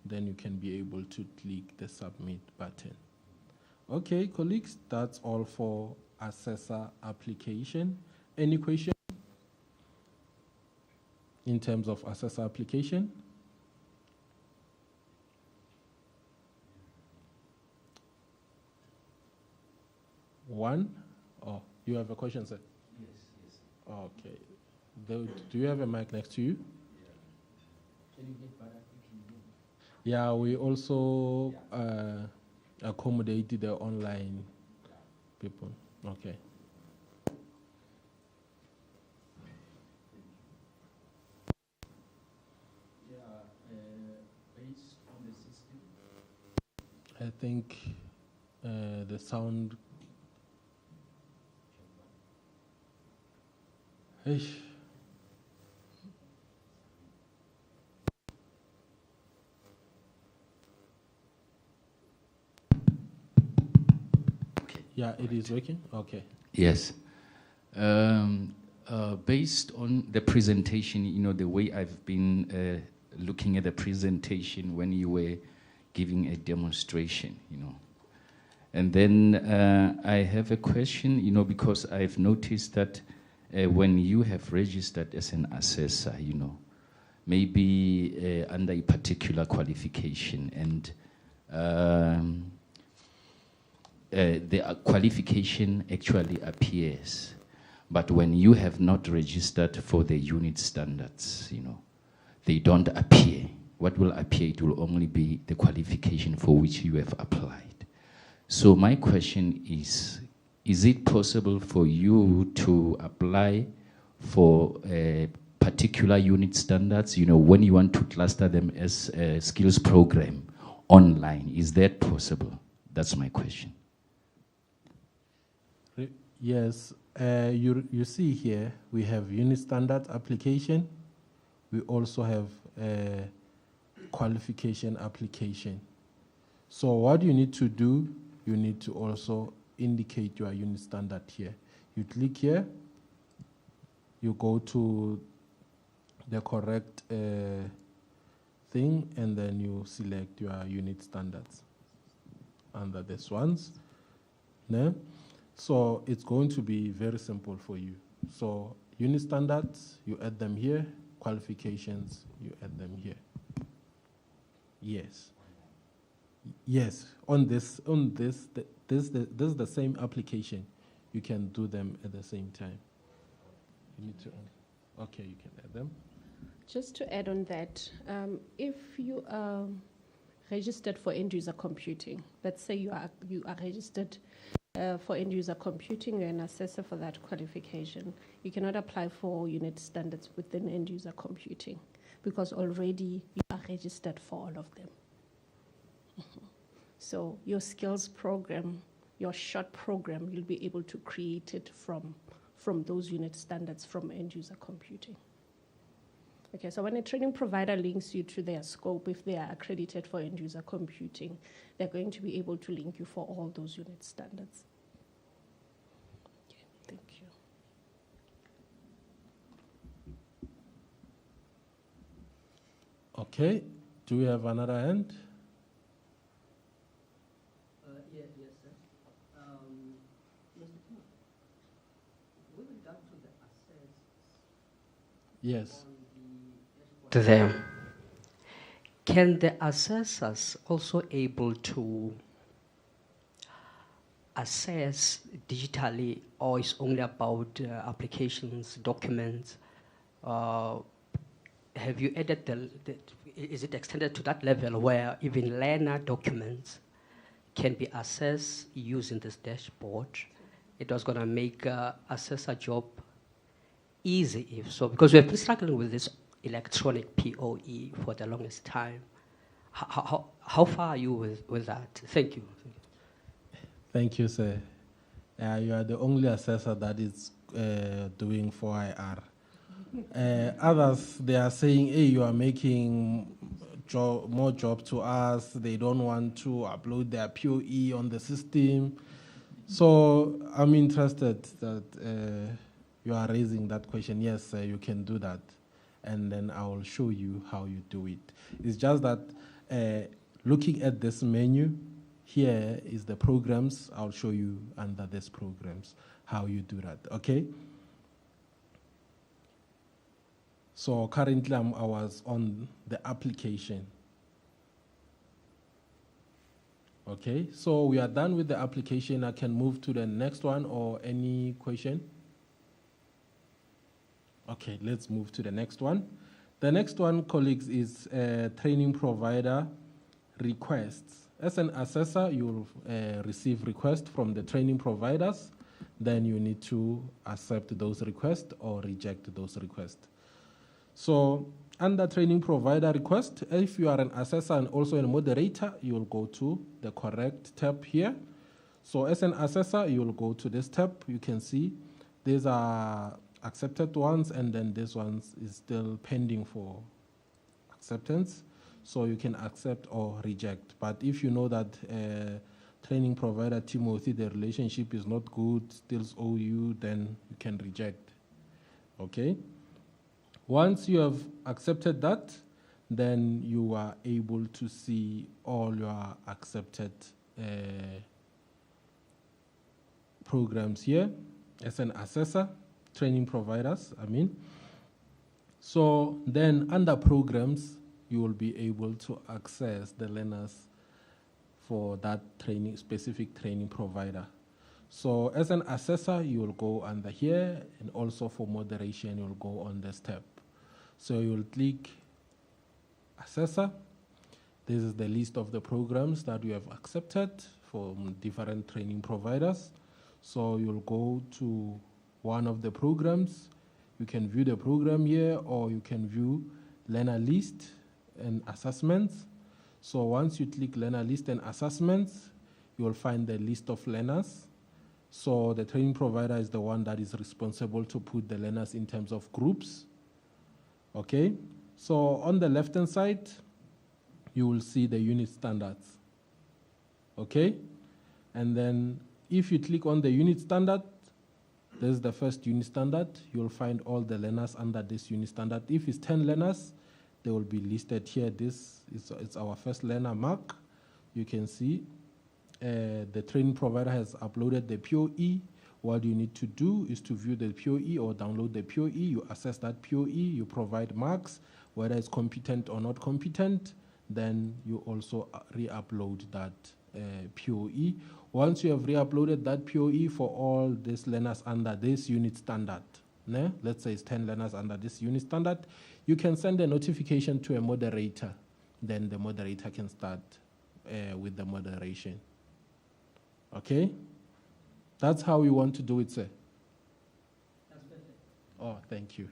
Then you can be able to click the submit button. Okay, colleagues, that's all for assessor application. Any question in terms of assessor application? One? Oh, you have a question, sir? Yes. Okay. Do you have a mic next to you? Yeah. Can you get better? Yeah, we also accommodate the online people. Okay. Yeah, based on the system. I think the sound. Eish. Yeah, it is working? Okay. Yes. Based on the presentation, you know, the way I've been looking at the presentation when you were giving a demonstration, you know, And then I have a question, you know, because I've noticed that when you have registered as an assessor, you know, maybe under a particular qualification, and the qualification actually appears, but when you have not registered for the unit standards, you know, they don't appear. What will appear, it will only be the qualification for which you have applied. So my question is it possible for you to apply for a particular unit standards, you know, when you want to cluster them as a skills program online? Is that possible? That's my question. Yes, you see here, we have unit standard application. We also have qualification application. So what you need to do, you need to also indicate your unit standard here. You click here, you go to the correct thing, and then you select your unit standards under this ones. No? So it's going to be very simple for you. So unit standards, you add them here. Qualifications, you add them here. Yes. Yes, this is the same application. You can do them at the same time. You need to, okay, you can add them. Just to add on that, if you are registered for end user computing, let's say you are registered for end user computing, you're an assessor for that qualification, you cannot apply for unit standards within end user computing because already you are registered for all of them. So your skills program, your short program, you'll be able to create it from those unit standards from end user computing. Okay, so when a training provider links you to their scope, if they are accredited for end user computing, they're going to be able to link you for all those unit standards. Okay, thank you. Okay, do we have another hand? Yes, sir. Mr. Timo, with regard to the assess. Yes. To them, can the assessors also able to assess digitally, or is only about applications, documents? Have you added is it extended to that level where even learner documents can be assessed using this dashboard? It was going to make assessor job easy, if so, because we have been struggling with this electronic POE for the longest time. How far are you with that? Thank you. Thank you, sir. You are the only assessor that is doing 4IR. Others, they are saying, hey, you are making more job to us. They don't want to upload their POE on the system. So I'm interested that you are raising that question. Yes, sir, you can do that. And then I will show you how you do it. It's just that looking at this menu, here is the programs. I'll show you under this programs how you do that, okay? So currently I was on the application. Okay, so we are done with the application. I can move to the next one, or any question? Okay, let's move to the next one. The next one, colleagues, is training provider requests. As an assessor, you will receive requests from the training providers. Then you need to accept those requests or reject those requests. So under training provider request, if you are an assessor and also a moderator, you will go to the correct tab here. So as an assessor, you will go to this tab. You can see these are accepted ones, and then this one is still pending for acceptance. So you can accept or reject. But if you know that training provider Timothy, the relationship is not good, still owe you, then you can reject. Okay? Once you have accepted that, then you are able to see all your accepted programs here as an assessor, training providers, I mean. So then under programs, you will be able to access the learners for that training, specific training provider. So as an assessor, you will go under here, and also for moderation, you will go on this tab. So you will click assessor. This is the list of the programs that you have accepted from different training providers. So you'll go to one of the programs. You can view the program here, or you can view learner list and assessments. So once you click learner list and assessments, you will find the list of learners. So the training provider is the one that is responsible to put the learners in terms of groups. Okay, so on the left-hand side, you will see the unit standards. Okay, and then if you click on the unit standard, this is the first unit standard. You'll find all the learners under this unit standard. If it's 10 learners, they will be listed here. This is it's our first learner mark. You can see the training provider has uploaded the POE. What you need to do is to view the POE or download the POE. You assess that POE. You provide marks, whether it's competent or not competent. Then you also re-upload that POE. Once you have re-uploaded that POE for all these learners under this unit standard, let's say it's 10 learners under this unit standard, you can send a notification to a moderator. Then the moderator can start with the moderation. Okay? That's how we want to do it, sir. That's perfect. Oh, thank you.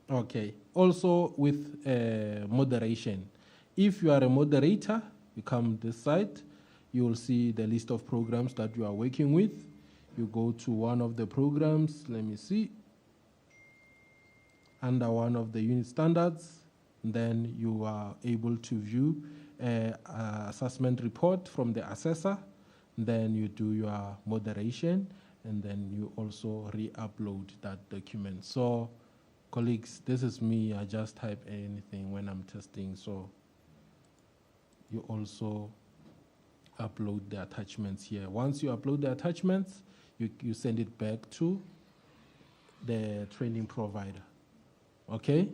Okay. Also with moderation. If you are a moderator, you come this side, you will see the list of programs that you are working with. You go to one of the programs, let me see, under one of the unit standards, then you are able to view an assessment report from the assessor. Then you do your moderation, and then you also re-upload that document. So, colleagues, this is me. I just type anything when I'm testing. So you also upload the attachments here. Once you upload the attachments, you send it back to the training provider. Okay?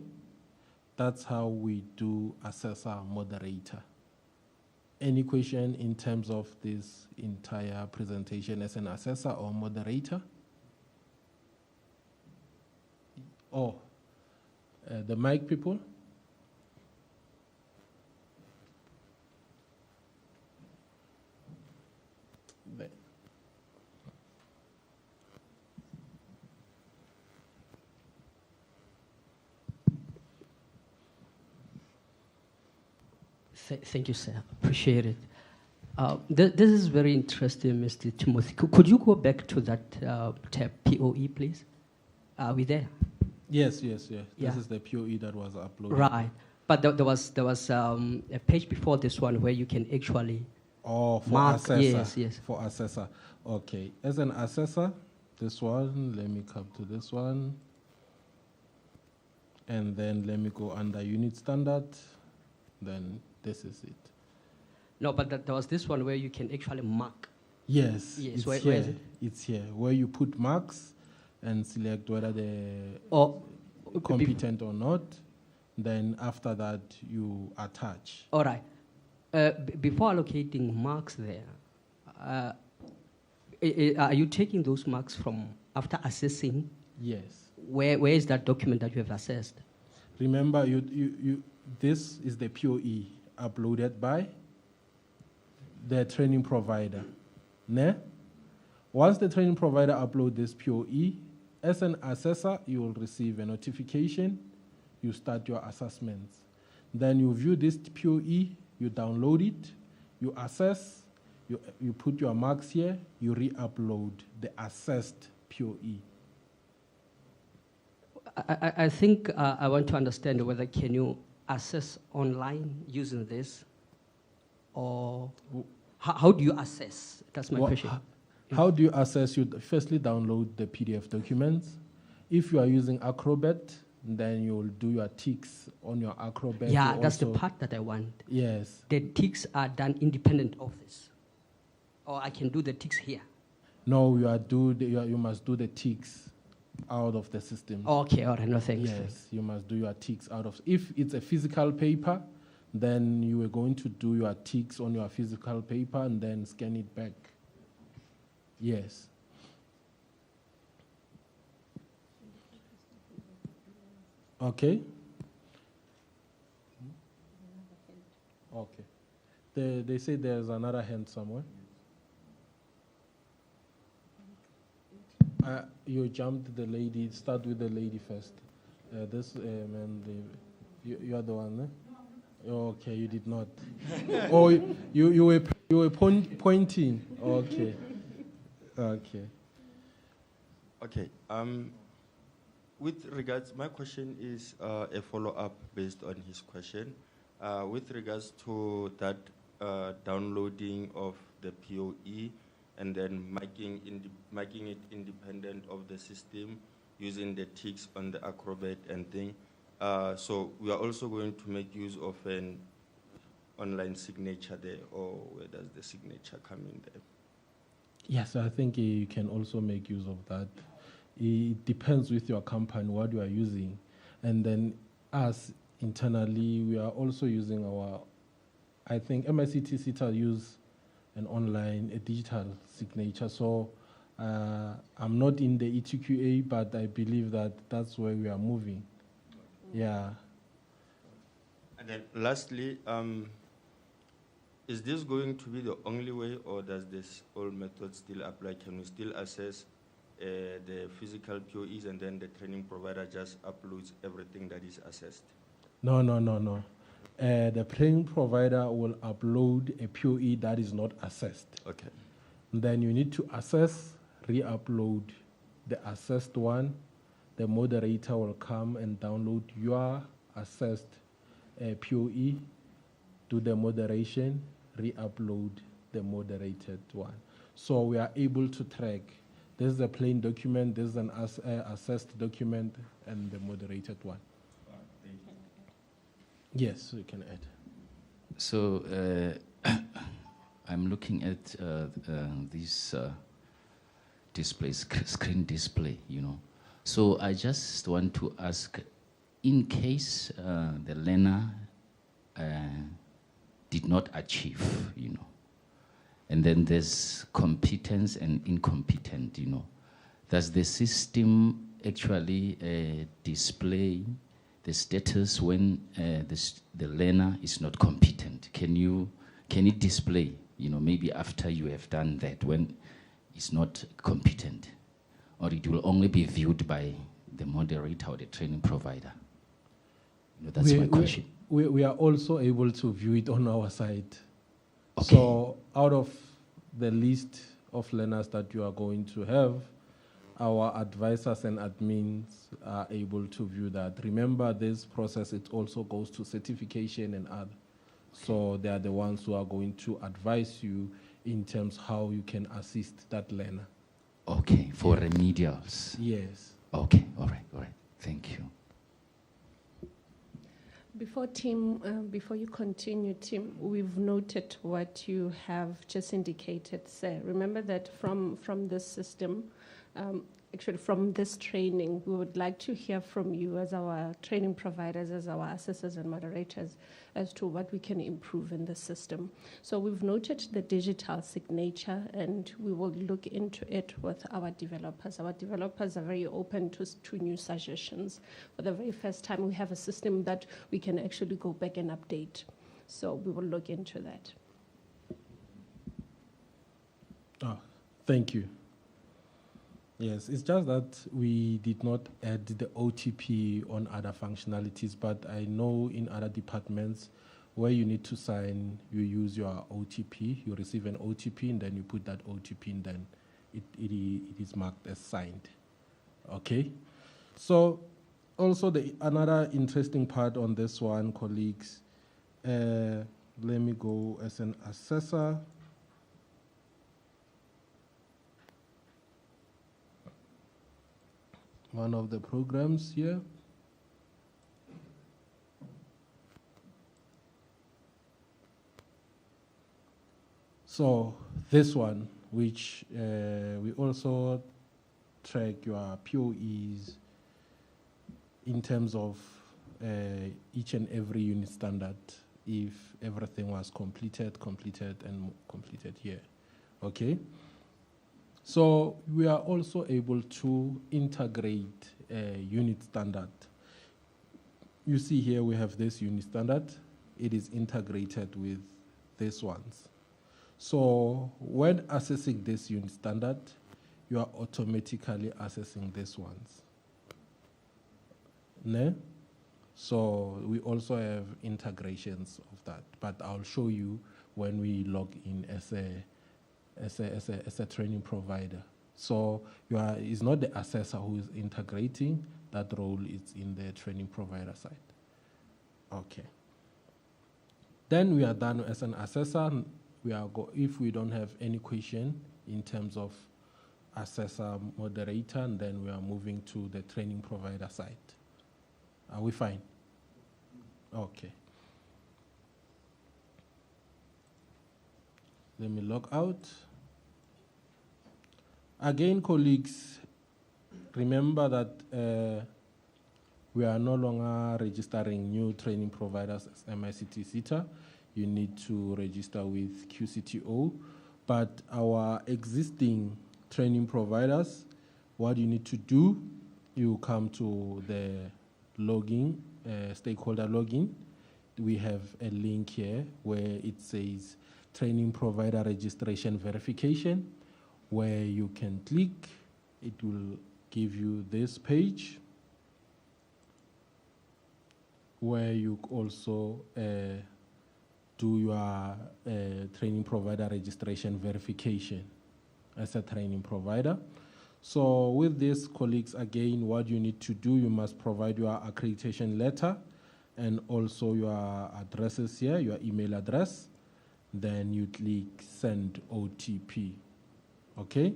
That's how we do assessor moderator. Any question in terms of this entire presentation as an assessor or moderator? Oh, the mic people? There. Thank you, sir. Appreciate it. This is very interesting, Mr. Timothy. Could you go back to that tab, POE, please? Are we there? Yes. Yeah. This is the POE that was uploaded. Right. But there was a page before this one where you can actually for mark. assessor. Yes. For assessor. Okay. As an assessor, this one, let me come to this one. And then let me go under unit standard. Then this is it. No, but there was this one where you can actually mark. Yes. Yes. It's Where here. is it? It's here. Where you put marks and select whether they're competent or not. Then after that, you attach. All right. Before allocating marks there, are you taking those marks from after assessing? Yes. Where is that document that you have assessed? Remember, this is the POE uploaded by the training provider. Once the training provider uploads this POE, as an assessor, you will receive a notification. You start your assessments. Then you view this POE, you download it, you assess, you put your marks here, you re-upload the assessed POE. I think I want to understand whether can you assess online using this, or how do you assess? That's my question. How do you assess? You firstly download the PDF documents. If you are using Acrobat, then you will do your ticks on your Acrobat. Yeah, that's the part that I want. Yes. The ticks are done independent of this. Or I can do the ticks here? No, you must do the ticks out of the system. Okay, all right, no thanks. Yes, you must do your ticks out of. If it's a physical paper, then you are going to do your ticks on your physical paper and then scan it back. Yes. Okay. Okay. They say there's another hand somewhere. You jumped the lady. Start with the lady first. This man, you are the one, eh? Okay, you did not. Oh, you were pointing. Okay. Okay. Okay. With regards, my question is a follow-up based on his question. With regards to that downloading of the POE and then making it independent of the system using the ticks on the Acrobat and thing. So we are also going to make use of an online signature there, or where does the signature come in there? Yes, I think you can also make use of that. It depends with your company what you are using. And then us internally, we are also using I think MICT SETA use an online, a digital signature. So I'm not in the ETQA, but I believe that that's where we are moving. Yeah. And then lastly, is this going to be the only way, or does this old method still apply? Can we still assess the physical POEs and then the training provider just uploads everything that is assessed? No. The training provider will upload a POE that is not assessed. Okay. Then you need to assess, re-upload the assessed one. The moderator will come and download your assessed POE, do the moderation, re-upload the moderated one. So we are able to track. This is a plain document, this is an assessed document, and the moderated one. Yes, we can add. So I'm looking at this display, screen display, you know. So I just want to ask, in case the learner did not achieve, you know, and then there's competence and incompetent, you know, does the system actually display the status when the learner is not competent? Can it display, you know, maybe after you have done that, when it's not competent, or it will only be viewed by the moderator or the training provider? You know, that's my question. We are also able to view it on our side. Okay. So out of the list of learners that you are going to have, our advisors and admins are able to view that. Remember, this process, it also goes to certification and other. So they are the ones who are going to advise you in terms how you can assist that learner. Okay, for remedials. Yes. Okay, all right. Thank you. Before you continue, Tim, we've noted what you have just indicated, sir. Remember that from this system, actually from this training, we would like to hear from you as our training providers, as our assessors and moderators, as to what we can improve in the system. So we've noted the digital signature, and we will look into it with our developers. Our developers are very open to new suggestions. For the very first time, we have a system that we can actually go back and update. So we will look into that. Oh, thank you. Yes, it's just that we did not add the OTP on other functionalities, but I know in other departments where you need to sign, you use your OTP, you receive an OTP, and then you put that OTP, and then it is marked as signed. Okay? So also another interesting part on this one, colleagues, let me go as an assessor. One of the programs here. So this one, which we also track your POEs in terms of each and every unit standard, if everything was completed here, okay? So we are also able to integrate a unit standard. You see here we have this unit standard. It is integrated with these ones. So when assessing this unit standard, you are automatically assessing these ones. Ne? So we also have integrations of that, but I'll show you when we log in as a training provider. So it's not the assessor who is integrating, that role is in the training provider side. Okay. Then we are done as an assessor. If we don't have any question in terms of assessor moderator, and then we are moving to the training provider side. Are we fine? Okay. Let me log out. Again, colleagues, remember that we are no longer registering new training providers as MICT SETA. You need to register with QCTO. But our existing training providers, what you need to do, you come to the login, stakeholder login. We have a link here where it says training provider registration verification, where you can click. It will give you this page where you also do your training provider registration verification as a training provider. So with this, colleagues, again, what you need to do, you must provide your accreditation letter and also your addresses here, your email address. Then you click send OTP, okay?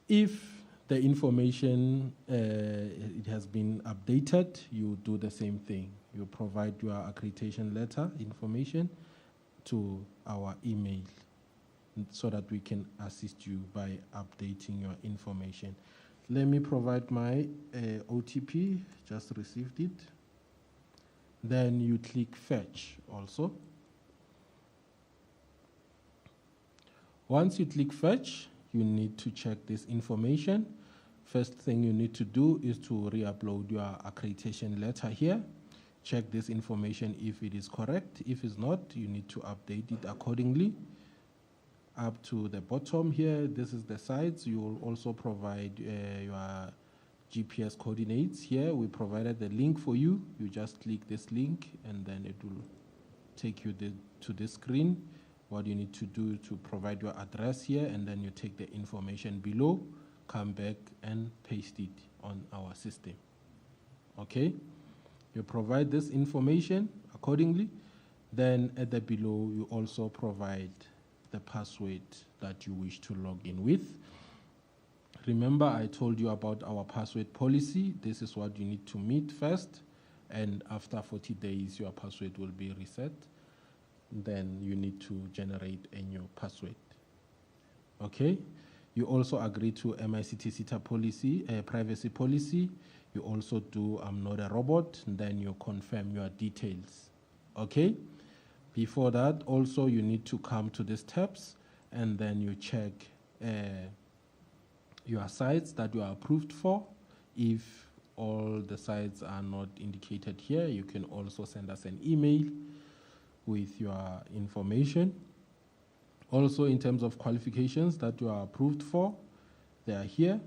If the information it has been updated, you do the same thing. You provide your accreditation letter information to our email so that we can assist you by updating your information. Let me provide my OTP, just received it. Then you click fetch also. Once you click fetch, you need to check this information. First thing you need to do is to re-upload your accreditation letter here. Check this information if it is correct. If it's not, you need to update it accordingly. Up to the bottom here, this is the sites. You will also provide your GPS coordinates here. We provided the link for you. You just click this link and then it will take you to this screen. What you need to do to provide your address here, and then you take the information below, come back and paste it on our system. Okay? You provide this information accordingly. Then at the below, you also provide the password that you wish to log in with. Remember, I told you about our password policy. This is what you need to meet first, and after 40 days, your password will be reset. Then you need to generate a new password. Okay? You also agree to MICT SETA policy, privacy policy. You also do I'm not a robot, and then you confirm your details. Okay? Before that, also you need to come to these tabs and then you check your sites that you are approved for. If all the sites are not indicated here, you can also send us an email with your information. Also, in terms of qualifications that you are approved for, they are here.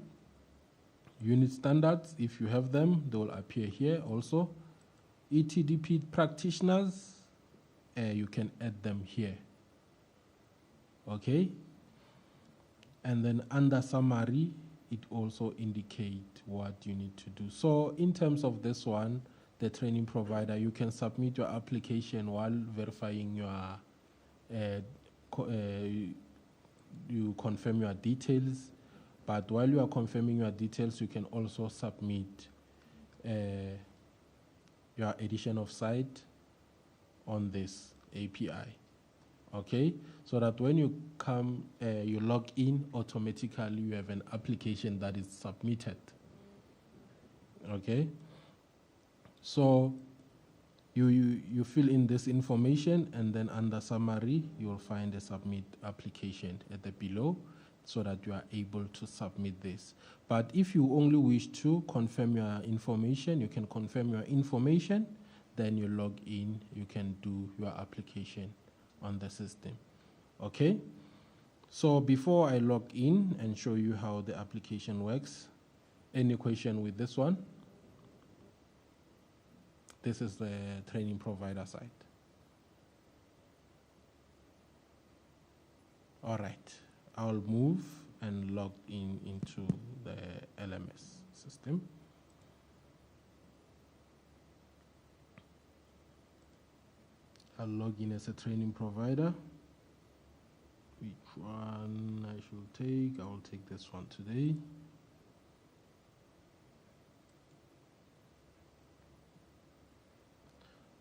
Unit standards, if you have them, they will appear here also. ETDP practitioners, you can add them here. Okay? And then under summary, it also indicates what you need to do. So in terms of this one, the training provider, you can submit your application while verifying your, you confirm your details. But while you are confirming your details, you can also submit your addition of site on this API. okay? So that when you come, you log in, automatically you have an application that is submitted, okay? So you fill in this information, and then under summary, you'll find a submit application at the below, so that you are able to submit this. But if you only wish to confirm your information, you can confirm your information, then you log in, you can do your application on the system, okay? So before I log in and show you how the application works, any question with this one? This is the training provider site. All right, I'll move and log in into the LMS system. I'll log in as a training provider. Which one I should take? I will take this one today.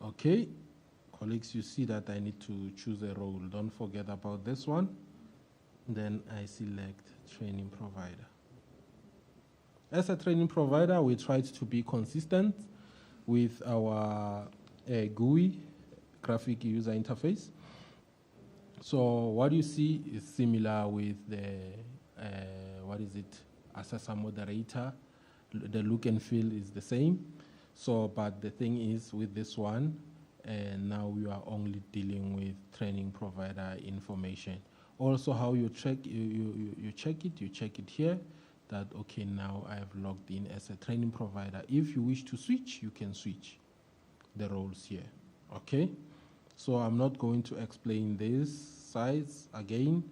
Okay, colleagues, you see that I need to choose a role. Don't forget about this one. Then I select training provider. As a training provider, we tried to be consistent with our GUI, graphic user interface. So what you see is similar with the, assessor moderator. The look and feel is the same. So, but the thing is with this one, now we are only dealing with training provider information. Also how you check, you check it here, that okay, now I have logged in as a training provider. If you wish to switch, you can switch the roles here, okay? So I'm not going to explain this size again.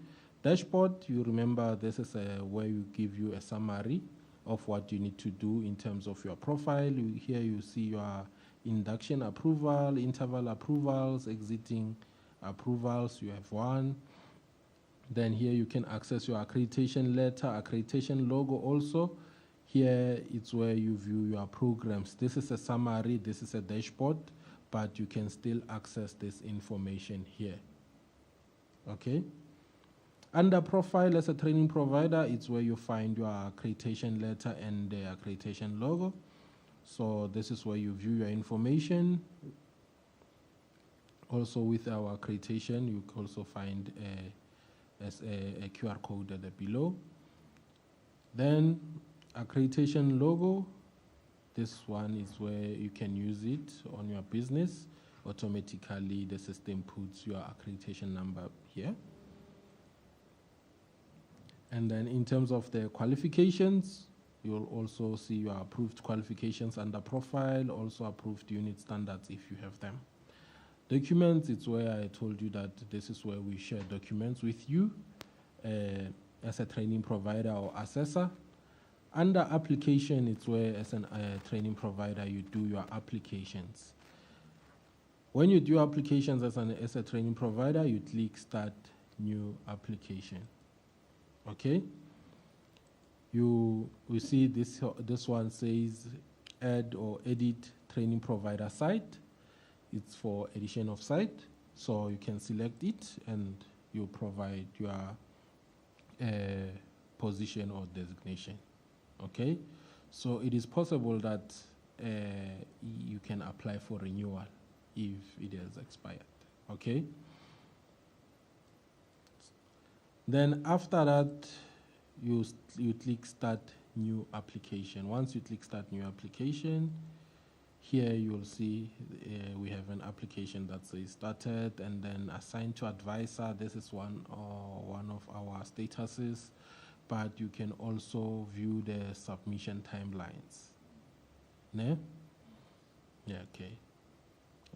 Dashboard, you remember this is where you give you a summary of what you need to do in terms of your profile. Here you see your induction approval, interval approvals, exiting approvals, you have one. Then here you can access your accreditation letter, accreditation logo also. Here it's where you view your programs. This is a summary, this is a dashboard, but you can still access this information here, okay? Under profile as a training provider, it's where you find your accreditation letter and the accreditation logo. So this is where you view your information. Also with our accreditation, you can also find a QR code at the below. Then accreditation logo, this one is where you can use it on your business. Automatically the system puts your accreditation number here. And then in terms of the qualifications, you'll also see your approved qualifications under profile, also approved unit standards if you have them. Documents, it's where I told you that this is where we share documents with you as a training provider or assessor. Under application, it's where as a training provider you do your applications. When you do applications as a training provider, you click Start New Application. Okay, you see this one says add or edit training provider site. It's for addition of site, so you can select it and you provide your position or designation. Okay, so it is possible that you can apply for renewal if it has expired. Okay. Then after that, you click Start New Application. Once you click Start New Application, here you'll see we have an application that says started, and then assigned to advisor. This is one of our statuses, but you can also view the submission timelines. Ne? Yeah, okay.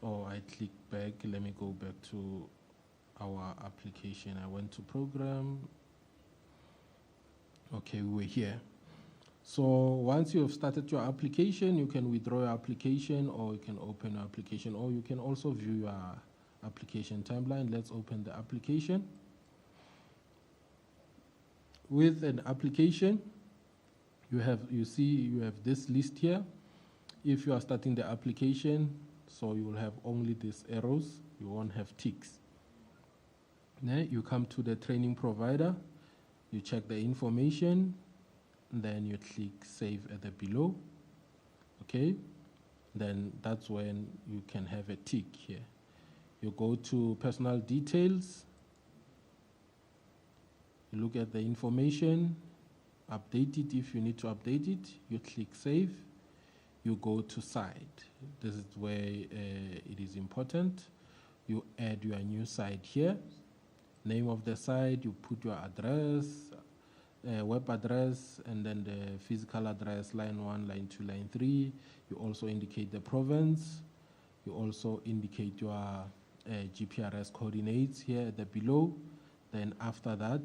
Oh, I click back. Let me go back to our application. I went to program. Okay, we're here. So once you have started your application, you can withdraw your application, or you can open your application, or you can also view your application timeline. Let's open the application. With an application, you have this list here. If you are starting the application, so you will have only these arrows, you won't have ticks. Then you come to the training provider, you check the information, then you click save at the below. Okay, then that's when you can have a tick here. You go to personal details, you look at the information, update it if you need to update it, you click save, you go to site. This is where it is important. You add your new site here, name of the site, you put your address, web address, and then the physical address, line 1, line 2, line 3. You also indicate the province. You also indicate your GPRS coordinates here at the below. Then after that,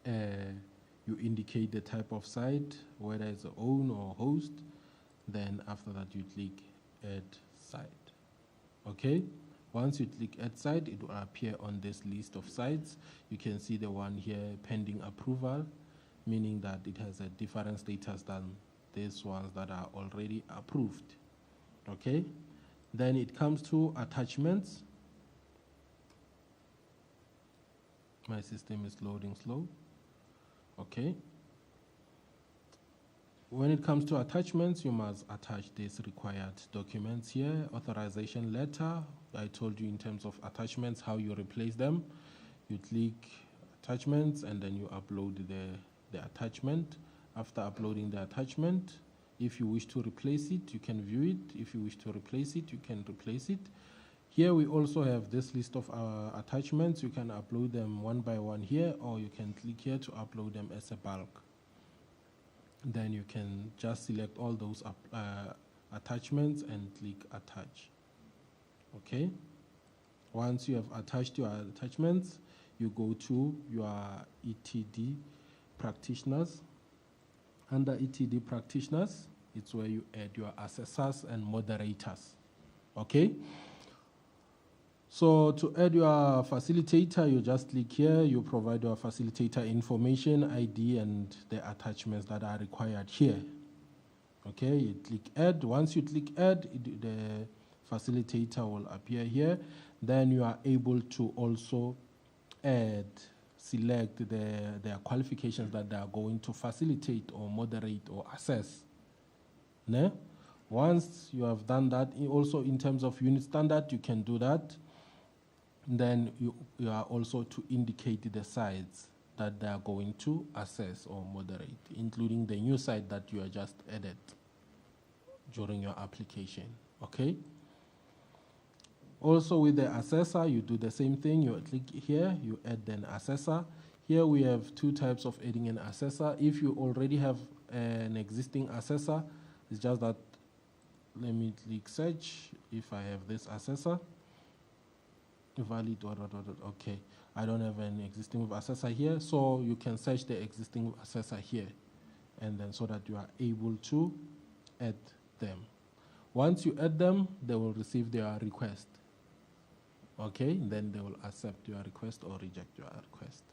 you indicate the type of site, whether it's own or host. Then after that, you click add site. Okay? Once you click add site, it will appear on this list of sites. You can see the one here pending approval, meaning that it has a different status than these ones that are already approved. Okay? Then it comes to attachments. My system is loading slow. Okay. When it comes to attachments, you must attach these required documents here. Authorization letter. I told you in terms of attachments how you replace them. You click attachments and then you upload the attachment. After uploading the attachment, if you wish to replace it, you can view it. If you wish to replace it, you can replace it. Here we also have this list of attachments. You can upload them one by one here, or you can click here to upload them as a bulk. Then you can just select all those attachments and click attach. Okay. Once you have attached your attachments, you go to your ETD practitioners. Under ETD practitioners, it's where you add your assessors and moderators. Okay. So to add your facilitator, you just click here, you provide your facilitator information, ID, and the attachments that are required here. Okay, you click add. Once you click add, the facilitator will appear here. Then you are able to also select their qualifications that they are going to facilitate or moderate or assess. Ne? Once you have done that, also in terms of unit standard, you can do that. Then you are also to indicate the sites that they are going to assess or moderate, including the new site that you are just added during your application. Okay? Also with the assessor, you do the same thing. You click here, you add an assessor. Here we have two types of adding an assessor. If you already have an existing assessor, it's just that, let me click search if I have this assessor. Valid, okay. I don't have an existing assessor here, so you can search the existing assessor here, and then so that you are able to add them. Once you add them, they will receive their request. Okay, then they will accept your request or reject your request.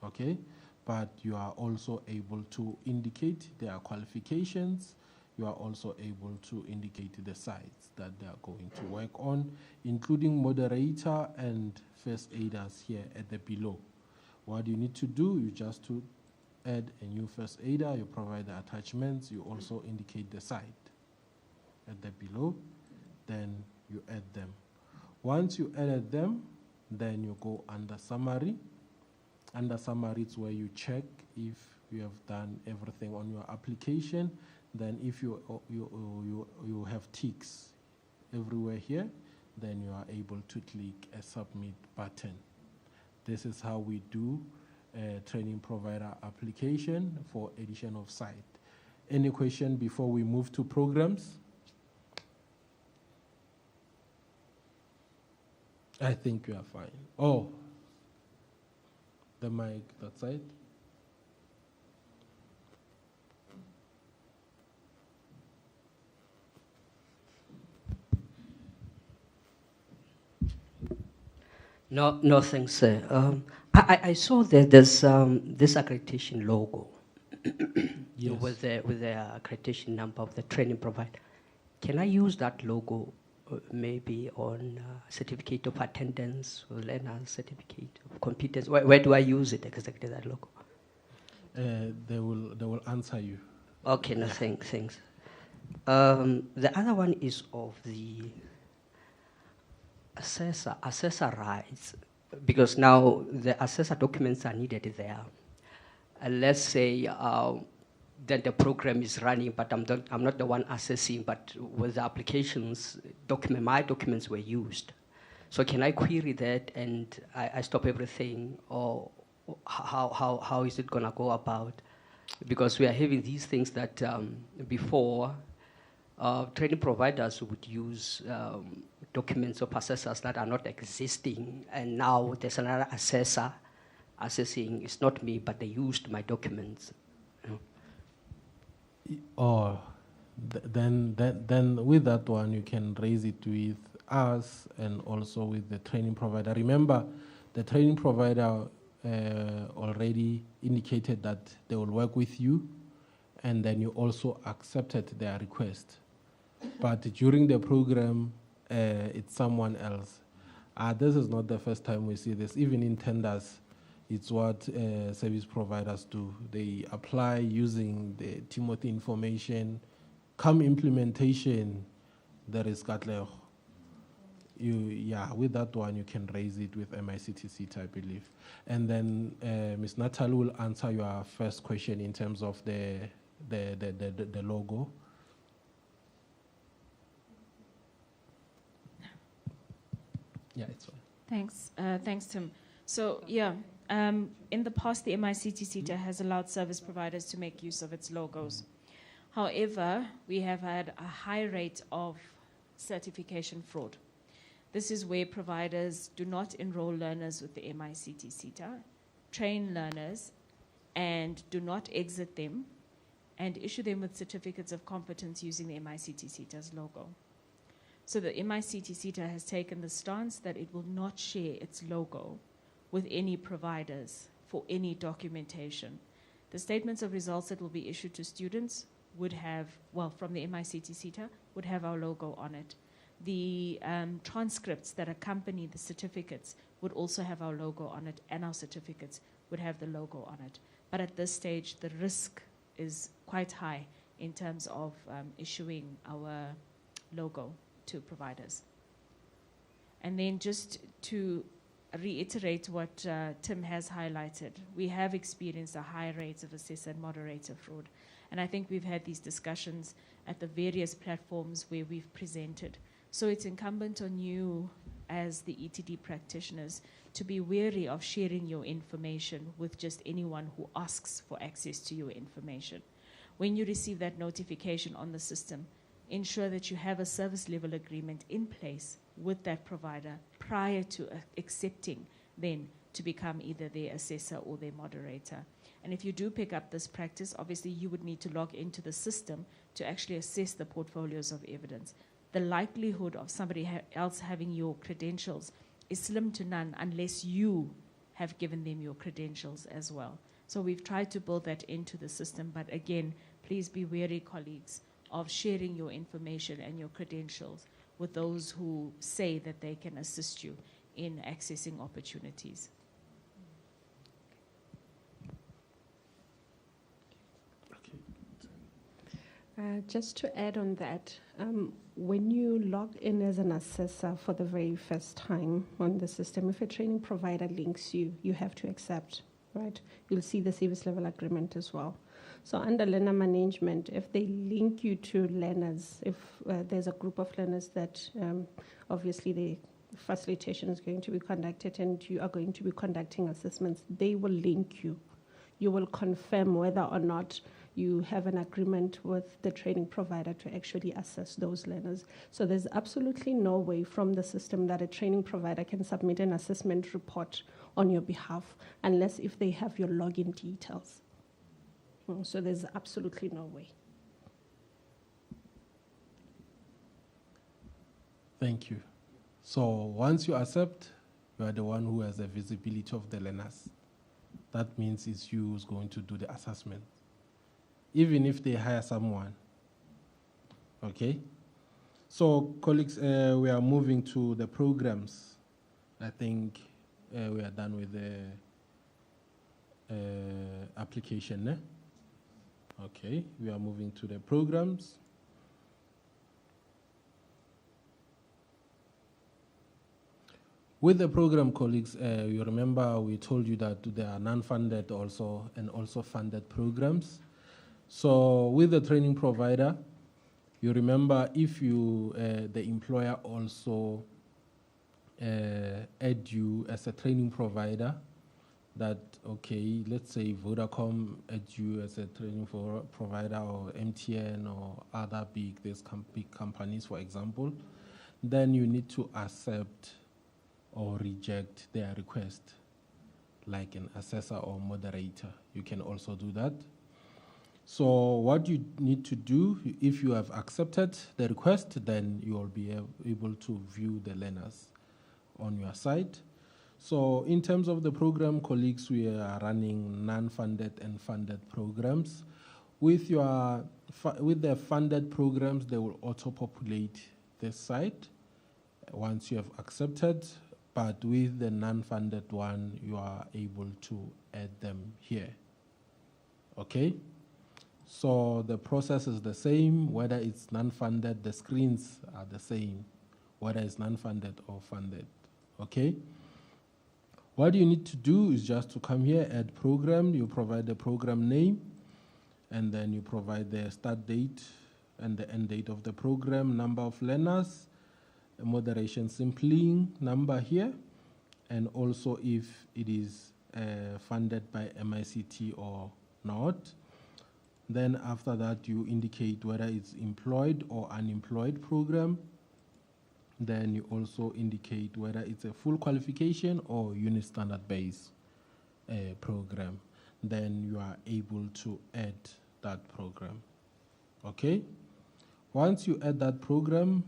Okay, but you are also able to indicate their qualifications. You are also able to indicate the sites that they are going to work on, including moderator and first aiders here at the below. What you need to do, you just to add a new first aider, you provide the attachments, you also indicate the site at the below, then you add them. Once you added them, then you go under summary. Under summary, it's where you check if you have done everything on your application. Then if you have ticks everywhere here, then you are able to click a submit button. This is how we do a training provider application for addition of site. Any question before we move to programs? I think you are fine. Oh, the mic, that side. No, thanks, sir. I saw that there's this accreditation logo Yes. with the accreditation number of the training provider. Can I use that logo maybe on certificate of attendance or learner certificate of competence? Where do I use it exactly, that logo? They will answer you. Okay, no, thanks. The other one is of the assessor rights, because now the assessor documents are needed there. Let's say that the program is running, but I'm not the one assessing, but with the applications, my documents were used. So can I query that and I stop everything, or how is it going to go about? Because we are having these things that before, training providers would use documents of assessors that are not existing, and now there's another assessor assessing. It's not me, but they used my documents. Then with that one, you can raise it with us and also with the training provider. Remember, the training provider already indicated that they will work with you, and then you also accepted their request. But during the program, it's someone else. This is not the first time we see this. Even in tenders, it's what service providers do. They apply using the Timothy information. Come implementation, there is Katlego. With that one, you can raise it with MICT SETA, I believe. And then Ms. Natalie will answer your first question in terms of the logo. Yeah, it's fine. Thanks. Thanks, Tim. So, in the past, the MICT SETA has allowed service providers to make use of its logos. However, we have had a high rate of certification fraud. This is where providers do not enroll learners with the MICT SETA, train learners, and do not exit them, and issue them with certificates of competence using the MICT SETA's logo. So the MICT SETA has taken the stance that it will not share its logo with any providers for any documentation. The statements of results that will be issued to students would have, from the MICT SETA, would have our logo on it. The transcripts that accompany the certificates would also have our logo on it, and our certificates would have the logo on it. But at this stage, the risk is quite high in terms of issuing our logo to providers. And then just to reiterate what Tim has highlighted, we have experienced a high rate of assessor and moderator fraud. And I think we've had these discussions at the various platforms where we've presented. So it's incumbent on you as the ETD practitioners to be wary of sharing your information with just anyone who asks for access to your information. When you receive that notification on the system, ensure that you have a service level agreement in place with that provider prior to accepting then to become either their assessor or their moderator. And if you do pick up this practice, obviously you would need to log into the system to actually assess the portfolios of evidence. The likelihood of somebody else having your credentials is slim to none unless you have given them your credentials as well. So we've tried to build that into the system, but again, please be wary, colleagues, of sharing your information and your credentials with those who say that they can assist you in accessing opportunities. Just to add on that, when you log in as an assessor for the very first time on the system, if a training provider links you, you have to accept, right? You'll see the service level agreement as well. So under learner management, if they link you to learners, if there's a group of learners that obviously the facilitation is going to be conducted and you are going to be conducting assessments, they will link you. You will confirm whether or not you have an agreement with the training provider to actually assess those learners. So there's absolutely no way from the system that a training provider can submit an assessment report on your behalf unless if they have your login details. So there's absolutely no way. Thank you. So once you accept, you are the one who has the visibility of the learners. That means it's you who's going to do the assessment. Even if they hire someone, okay? So, colleagues, we are moving to the programs. I think we are done with the application. Okay, we are moving to the programs. With the program, colleagues, you remember we told you that there are non-funded also and also funded programs. So with the training provider, you remember if you, the employer also add you as a training provider, that, okay, let's say Vodacom add you as a training provider, or MTN or other big companies, for example, then you need to accept or reject their request, like an assessor or moderator. You can also do that. So what you need to do, if you have accepted the request, then you will be able to view the learners on your side. So in terms of the program, colleagues, we are running non-funded and funded programs. With the funded programs, they will auto-populate this site once you have accepted. But with the non-funded one, you are able to add them here. Okay? So the process is the same, whether it's non-funded, the screens are the same, whether it's non-funded or funded. Okay? What you need to do is just to come here, add program, you provide the program name, and then you provide the start date and the end date of the program, number of learners, moderation sampling number here, and also if it is funded by MICT or not. Then after that, you indicate whether it's employed or unemployed program. Then you also indicate whether it's a full qualification or unit standard based program. Then you are able to add that program. Okay? Once you add that program,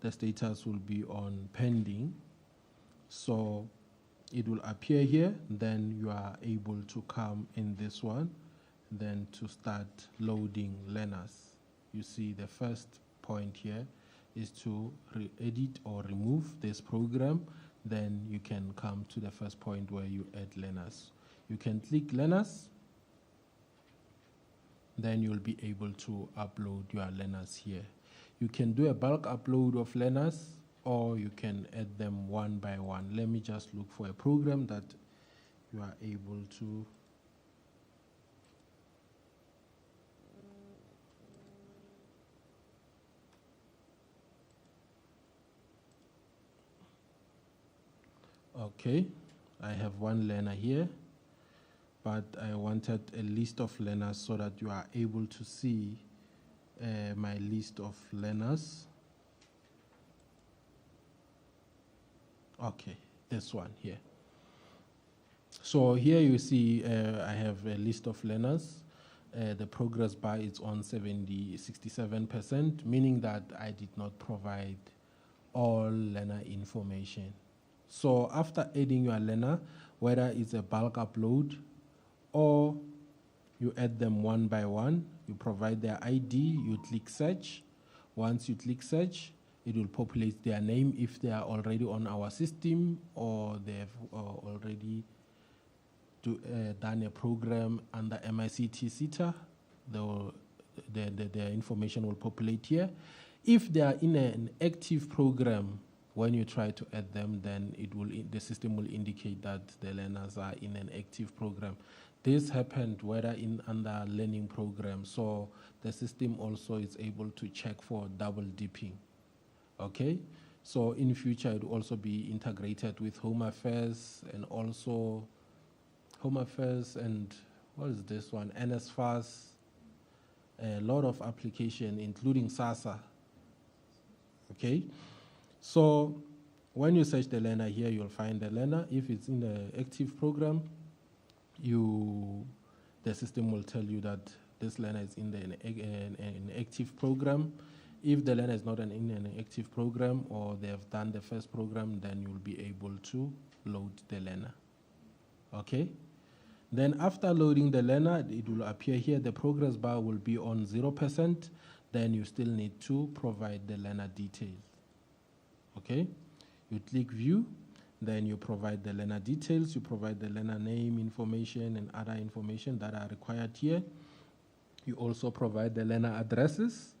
the status will be on pending. So it will appear here, then you are able to come in this one, then to start loading learners. You see the first point here is to edit or remove this program. Then you can come to the first point where you add learners. You can click learners, then you'll be able to upload your learners here. You can do a bulk upload of learners, or you can add them one by one. Let me just look for a program that you are able to. Okay, I have one learner here, but I wanted a list of learners so that you are able to see my list of learners. Okay, this one here. So here you see I have a list of learners. The progress bar is on 67%, meaning that I did not provide all learner information. So after adding your learner, whether it's a bulk upload or you add them one by one, you provide their ID, you click search. Once you click search, it will populate their name if they are already on our system or they have already done a program under MICT SETA. Their information will populate here. If they are in an active program, when you try to add them, then the system will indicate that the learners are in an active program. This happened whether under learning program, so the system also is able to check for double dipping. Okay, so in future it will also be integrated with Home Affairs and also Home Affairs and what is this one? NSFAS, a lot of application including SASA. Okay, so when you search the learner here, you'll find the learner. If it's in the active program, the system will tell you that this learner is in an active program. If the learner is not in an active program or they have done the first program, then you'll be able to load the learner. Okay? Then after loading the learner, it will appear here. The progress bar will be on 0%. then you still need to provide the learner details. Okay? You click view, then you provide the learner details, you provide the learner name information and other information that are required here. You also provide the learner addresses,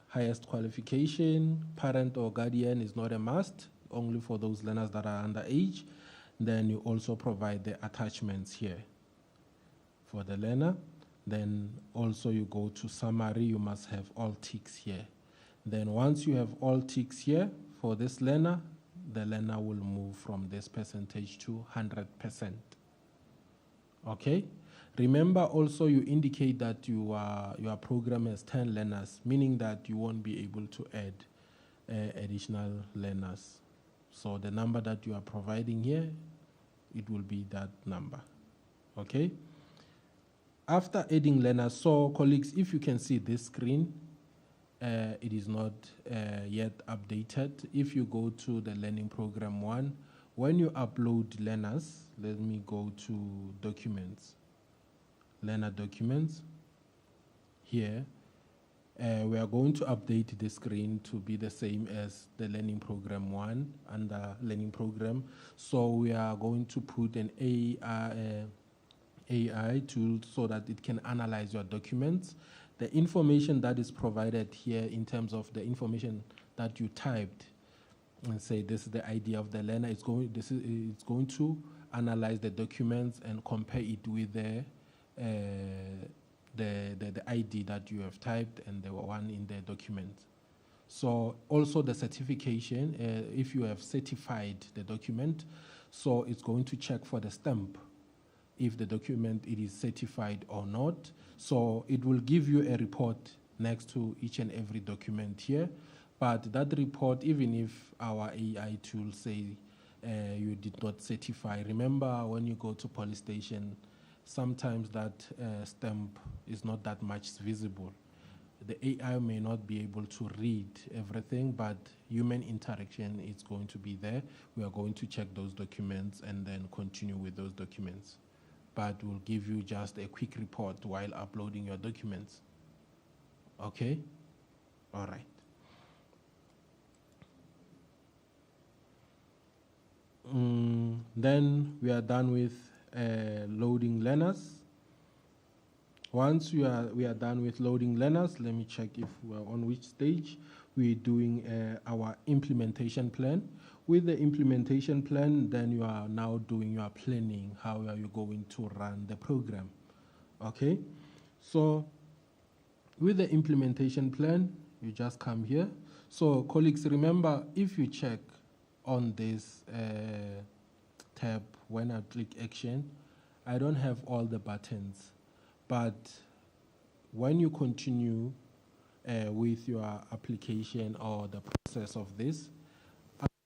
highest qualification, parent or guardian is not a must, only for those learners that are underage. Then you also provide the attachments here for the learner. Then also you go to summary, you must have all ticks here. Then once you have all ticks here for this learner, the learner will move from this percentage to 100%. Okay? Remember also you indicate that your program has 10 learners, meaning that you won't be able to add additional learners. So the number that you are providing here, it will be that number. Okay? After adding learners, so colleagues, if you can see this screen, it is not yet updated. If you go to the learning program 1, when you upload learners, let me go to documents, learner documents. Here, we are going to update the screen to be the same as the learning program 1 under learning program. So we are going to put an AI tool so that it can analyze your documents. The information that is provided here in terms of the information that you typed, and say this is the ID of the learner, it's going to analyze the documents and compare it with the ID that you have typed and the one in the document. So also the certification, if you have certified the document, so it's going to check for the stamp if the document it is certified or not. So it will give you a report next to each and every document here. But that report, even if our AI tool say you did not certify, remember when you go to police station, sometimes that stamp is not that much visible. The AI may not be able to read everything, but human interaction is going to be there. We are going to check those documents and then continue with those documents. But we'll give you just a quick report while uploading your documents. Okay? All right. Then we are done with loading learners. Once we are done with loading learners, let me check if we're on which stage. We're doing our implementation plan. With the implementation plan, then you are now doing your planning. How are you going to run the program? Okay? So with the implementation plan, you just come here. So colleagues, remember, if you check on this tab, when I click action, I don't have all the buttons. But when you continue with your application or the process of this,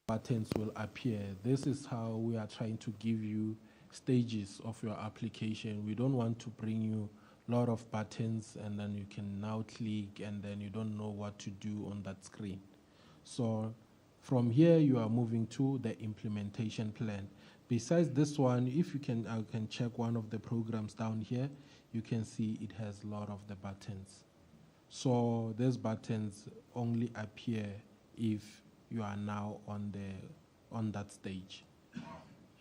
buttons will appear. This is how we are trying to give you stages of your application. We don't want to bring you a lot of buttons and then you can now click and then you don't know what to do on that screen. So from here you are moving to the implementation plan. Besides this one, if you can, I can check one of the programs down here. You can see it has a lot of the buttons. So these buttons only appear if you are now on that stage.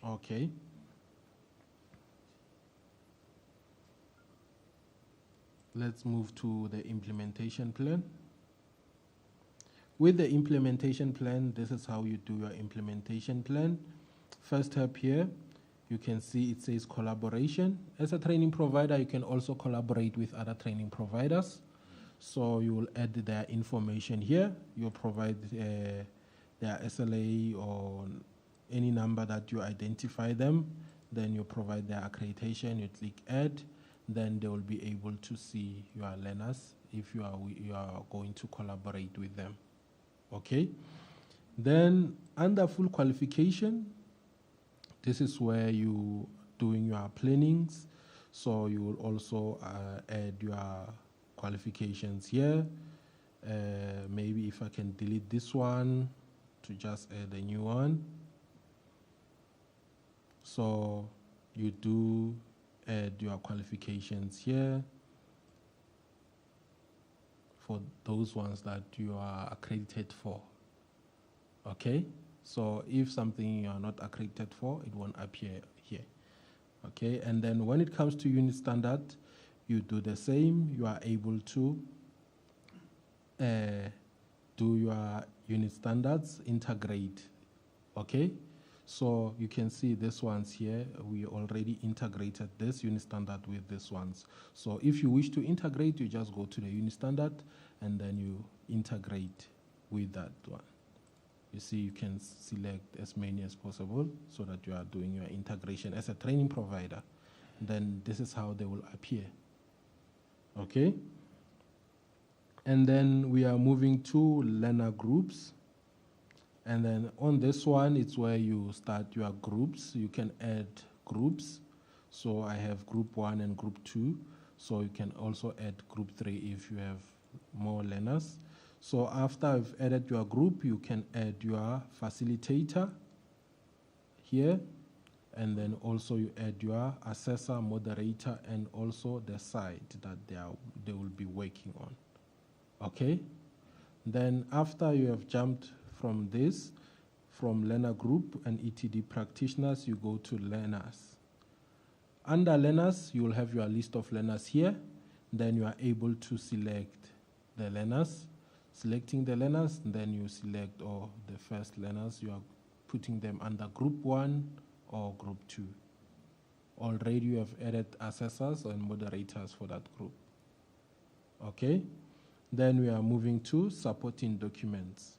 Okay. Let's move to the implementation plan. With the implementation plan, this is how you do your implementation plan. First step here, you can see it says collaboration. As a training provider, you can also collaborate with other training providers. So you will add their information here. You'll provide their SLA or any number that you identify them. Then you provide their accreditation, you click add. Then they will be able to see your learners if you are going to collaborate with them. Okay. Then under full qualification, this is where you doing your plannings. So you will also add your qualifications here. Maybe if I can delete this one to just add a new one. So you do add your qualifications here. for those ones that you are accredited for. Okay? So if something you are not accredited for, it won't appear here. Okay? And then when it comes to unit standard, you do the same. You are able to do your unit standards, integrate. Okay? So you can see this ones here, we already integrated this unit standard with this ones. So if you wish to integrate, you just go to the unit standard and then you integrate with that one. You see, you can select as many as possible so that you are doing your integration as a training provider. Then this is how they will appear. Okay? And then we are moving to learner groups. And then on this one, it's where you start your groups. You can add groups. So I have group 1 and group 2. So you can also add group 3 if you have more learners. So after I've added your group, you can add your facilitator here. And then also you add your assessor, moderator, and also the site that they will be working on. Okay? Then after you have jumped from this, from learner group and ETD practitioners, you go to learners. Under learners, you will have your list of learners here. Then you are able to select the learners. Selecting the learners, then you select all the first learners. You are putting them under group 1 or group 2. Already you have added assessors and moderators for that group. Okay? Then we are moving to supporting documents.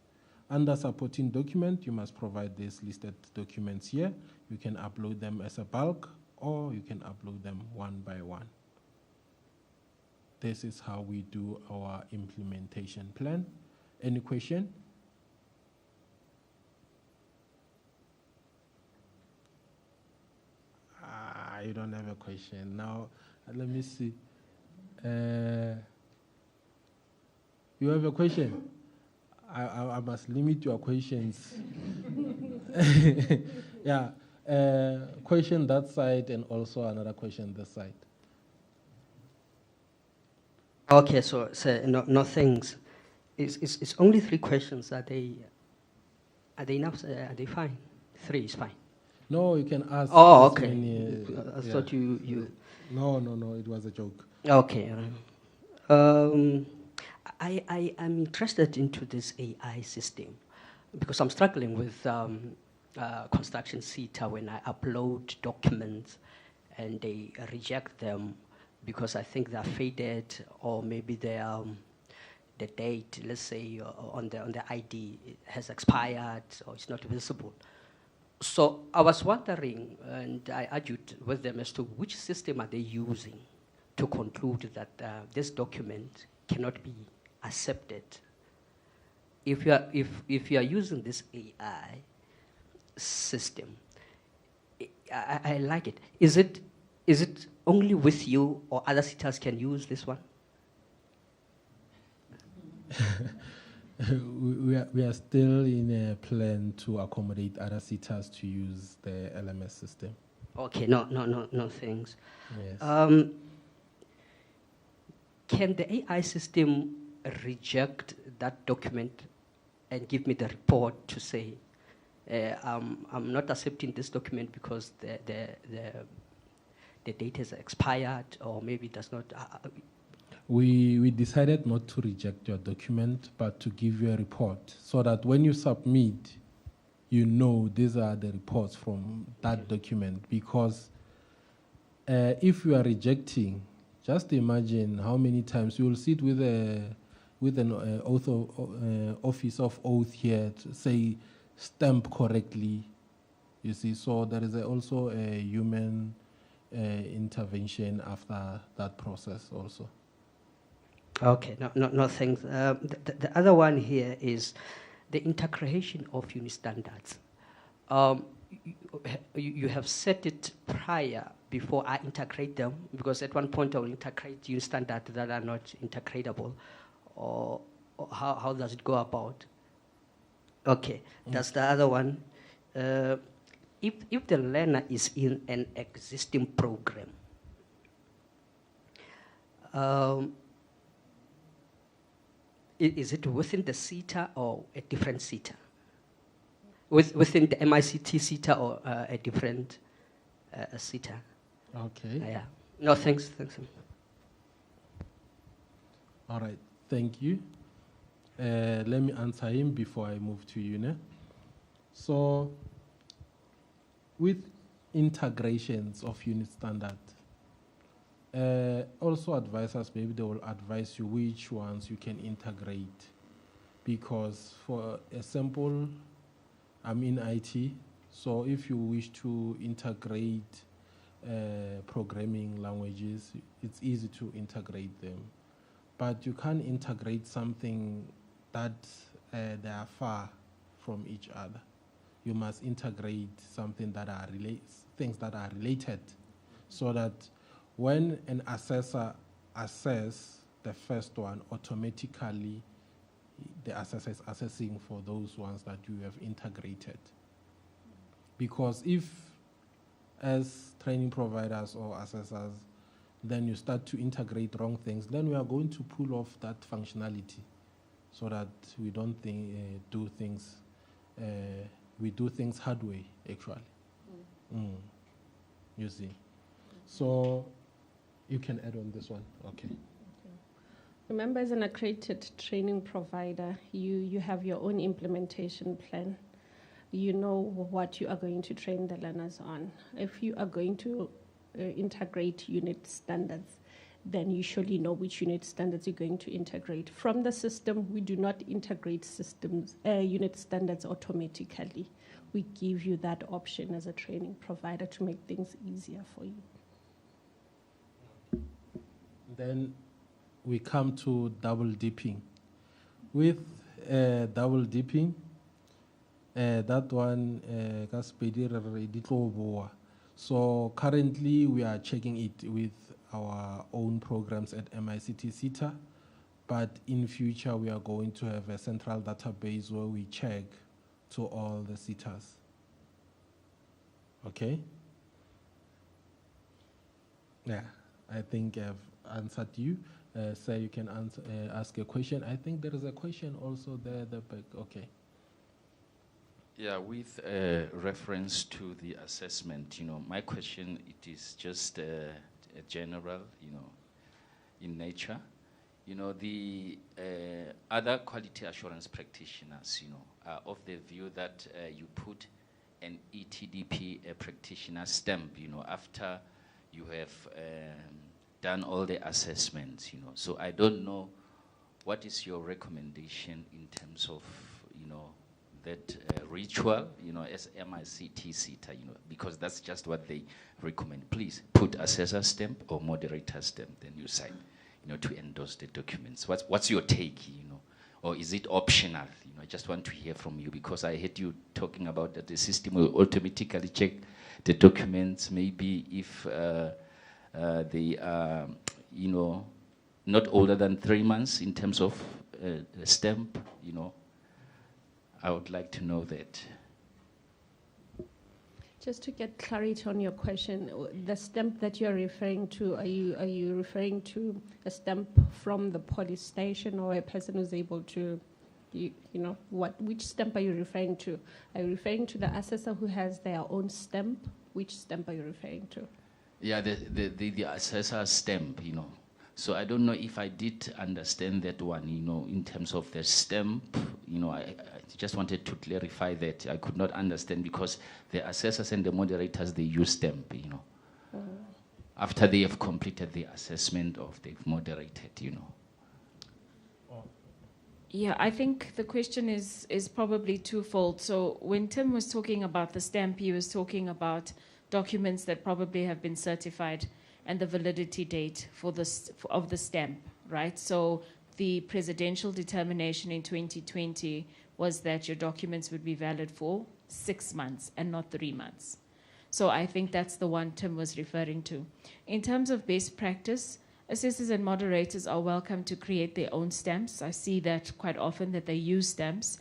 Under supporting document, you must provide these listed documents here. You can upload them as a bulk or you can upload them one by one. This is how we do our implementation plan. Any question? You don't have a question. Now, let me see. You have a question? I must limit your questions. Yeah, question that side and also another question this side. Okay, so no thanks. It's only 3 questions. Are they enough? Are they fine? 3 is fine. No, you can ask. Oh, okay. I thought you. No, it was a joke. Okay. I am interested into this AI system because I'm struggling with construction SETA when I upload documents and they reject them because I think they're faded or maybe the date, let's say on the ID has expired or it's not visible. So I was wondering, and I argued with them as to which system are they using to conclude that this document cannot be accepted. If you are using this AI system, I like it. Is it only with you or other SETAs can use this one? We are still in a plan to accommodate other SETAs to use the LMS system. Okay, no thanks. Yes. Can the AI system reject that document and give me the report to say, I'm not accepting this document because the date has expired or maybe does not... We decided not to reject your document, but to give you a report so that when you submit, you know these are the reports from that document. Because if you are rejecting, just imagine how many times you will sit with an office of oath here to say stamp correctly. You see, so there is also a human intervention after that process also. Okay, no thanks. The other one here is the integration of unit standards. You have set it prior before I integrate them, because at one point I will integrate unit standards that are not integratable, or how does it go about? Okay, that's the other one. If the learner is in an existing program, is it within the SETA or a different SETA? Within the MICT SETA or a different SETA? Okay. Yeah. No, thanks. All right. Thank you. Let me answer him before I move to you now. So, with integrations of unit standard, also advisors, maybe they will advise you which ones you can integrate. Because for a sample, I'm in IT, so if you wish to integrate programming languages, it's easy to integrate them. But you can't integrate something that they are far from each other. You must integrate something that are things that are related, so that when an assessor assesses the first one, automatically the assessor is assessing for those ones that you have integrated. Because if, as training providers or assessors, then you start to integrate wrong things, then we are going to pull off that functionality, so that we don't do things. We do things hard way, actually. You see. So you can add on this one. Okay. Remember, as an accredited training provider, you have your own implementation plan. You know what you are going to train the learners on. If you are going to integrate unit standards, then you surely know which unit standards you're going to integrate. From the system, we do not integrate unit standards automatically. We give you that option as a training provider to make things easier for you. Then we come to double dipping. With double dipping, that one, so currently we are checking it with our own programs at MICT SETA, but in future we are going to have a central database where we check to all the SETAs. Okay? Yeah, I think I've answered you. So you can ask a question. I think there is a question also there at the back. Okay. Yeah, with reference to the assessment, my question, it is just a general, in nature. The other quality assurance practitioners, are of the view that you put an ETDP practitioner stamp, after you have done all the assessments, So I don't know, what is your recommendation in terms of, that ritual, as MICT SETA, because that's just what they recommend. Please put assessor stamp or moderator stamp, then you sign, to endorse the documents. What's your take, or is it optional? I just want to hear from you, because I heard you talking about that the system will automatically check the documents, maybe if they are, not older than 3 months in terms of the stamp, I would like to know that. Just to get clarity on your question, the stamp that you're referring to, are you referring to a stamp from the police station, or a person who's able to, which stamp are you referring to? Are you referring to the assessor who has their own stamp? Which stamp are you referring to? Yeah, the assessor stamp, So I don't know if I did understand that one, in terms of the stamp, I just wanted to clarify that. I could not understand, because the assessors and the moderators, they use stamp, after they have completed the assessment of they've moderated, Yeah, I think the question is probably twofold. So when Tim was talking about the stamp, he was talking about documents that probably have been certified and the validity date of the stamp, right? So the presidential determination in 2020 was that your documents would be valid for 6 months and not 3 months. So I think that's the one Tim was referring to. In terms of best practice, assessors and moderators are welcome to create their own stamps. I see that quite often, that they use stamps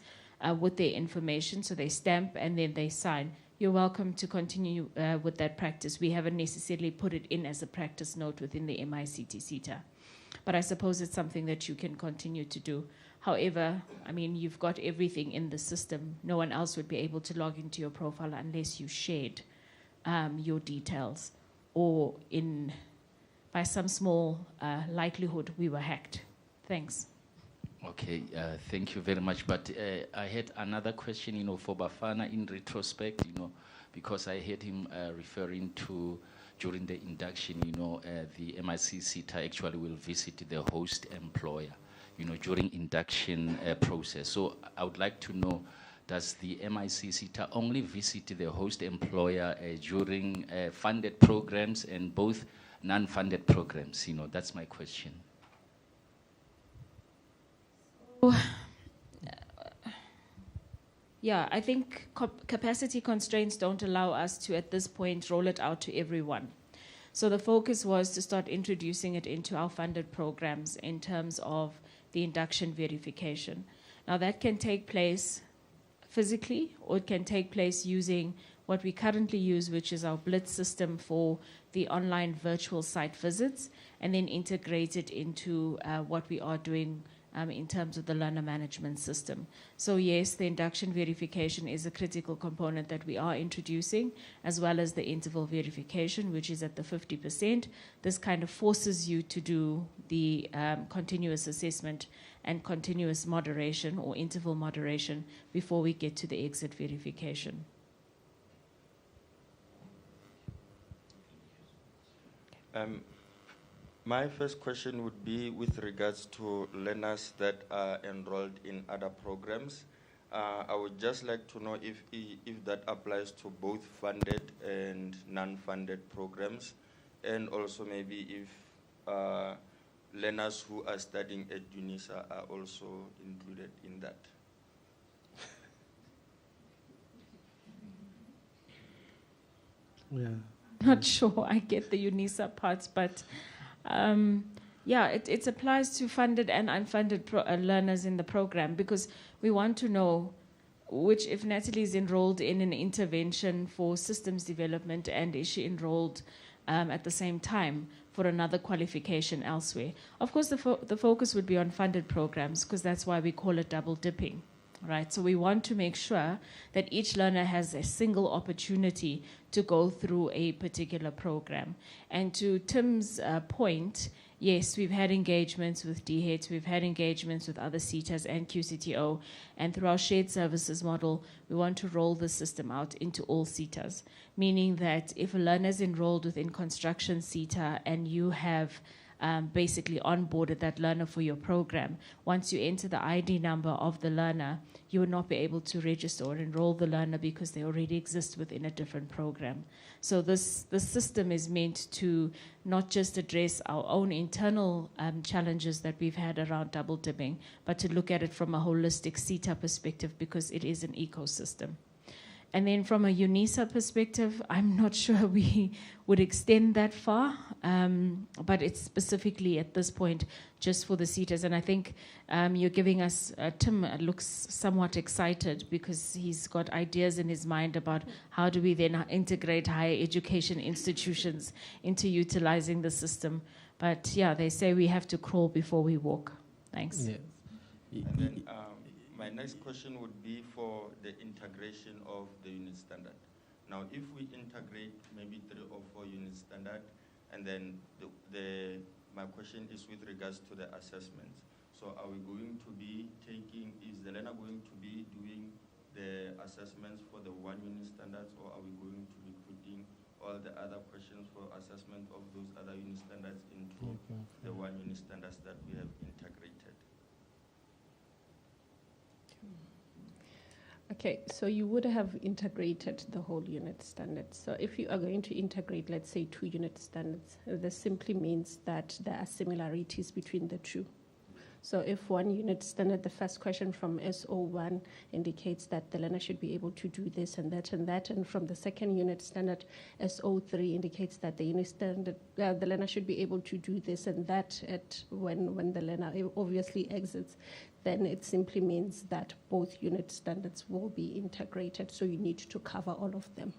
with their information. So they stamp and then they sign. You're welcome to continue with that practice. We haven't necessarily put it in as a practice note within the MICT SETA. But I suppose it's something that you can continue to do. However, I mean, you've got everything in the system. No one else would be able to log into your profile unless you shared your details, or by some small likelihood we were hacked. Thanks. Okay, thank you very much. But I had another question, for Bafana in retrospect, because I heard him referring to during the induction, the MICT SETA actually will visit the host employer, during induction process. So I would like to know, does the MICT SETA only visit the host employer during funded programs and both non-funded programs? That's my question. Yeah, I think capacity constraints don't allow us to, at this point, roll it out to everyone. So the focus was to start introducing it into our funded programs in terms of the induction verification. Now that can take place physically, or it can take place using what we currently use, which is our Blitz system for the online virtual site visits, and then integrate it into what we are doing in terms of the learner management system. So yes, the induction verification is a critical component that we are introducing, as well as the interval verification, which is at the 50%. This kind of forces you to do the continuous assessment and continuous moderation or interval moderation before we get to the exit verification. My first question would be with regards to learners that are enrolled in other programs. I would just like to know if that applies to both funded and non-funded programs, and also maybe if learners who are studying at UNISA are also included in that. Yeah. Not sure I get the UNISA parts, but yeah, it applies to funded and unfunded learners in the program, because we want to know which, if Natalie is enrolled in an intervention for systems development, and is she enrolled at the same time for another qualification elsewhere. Of course, the focus would be on funded programs, because that's why we call it double dipping. Right, so we want to make sure that each learner has a single opportunity to go through a particular program. And to Tim's point, yes, we've had engagements with DHETs, we've had engagements with other SETAs and QCTO, and through our shared services model, we want to roll the system out into all SETAs, meaning that if a learner is enrolled within construction SETA and you have basically onboarded that learner for your program, once you enter the ID number of the learner, you will not be able to register or enroll the learner because they already exist within a different program. So the system is meant to not just address our own internal challenges that we've had around double dipping, but to look at it from a holistic SETA perspective, because it is an ecosystem. And then from a UNISA perspective, I'm not sure we would extend that far, but it's specifically at this point just for the SETAs. And I think you're giving us, Tim looks somewhat excited because he's got ideas in his mind about how do we then integrate higher education institutions into utilizing the system. But yeah, they say we have to crawl before we walk. Thanks. Yeah. And then, my next question would be for the integration of the unit standard. Now, if we integrate maybe 3 or 4 unit standard, and then my question is with regards to the assessments. So are we going to be is the learner going to be doing the assessments for the 1 unit standards, or are we going to be putting all the other questions for assessment of those other unit standards into the 1 unit standards that we have integrated? Okay, so you would have integrated the whole unit standards. So if you are going to integrate, let's say, 2 unit standards, this simply means that there are similarities between the 2. So if 1 unit standard, the first question from SO1 indicates that the learner should be able to do this and that and that, and from the second unit standard, SO3 indicates that the unit standard, the learner should be able to do this and that when the learner obviously exits, then it simply means that both unit standards will be integrated, so you need to cover all of them.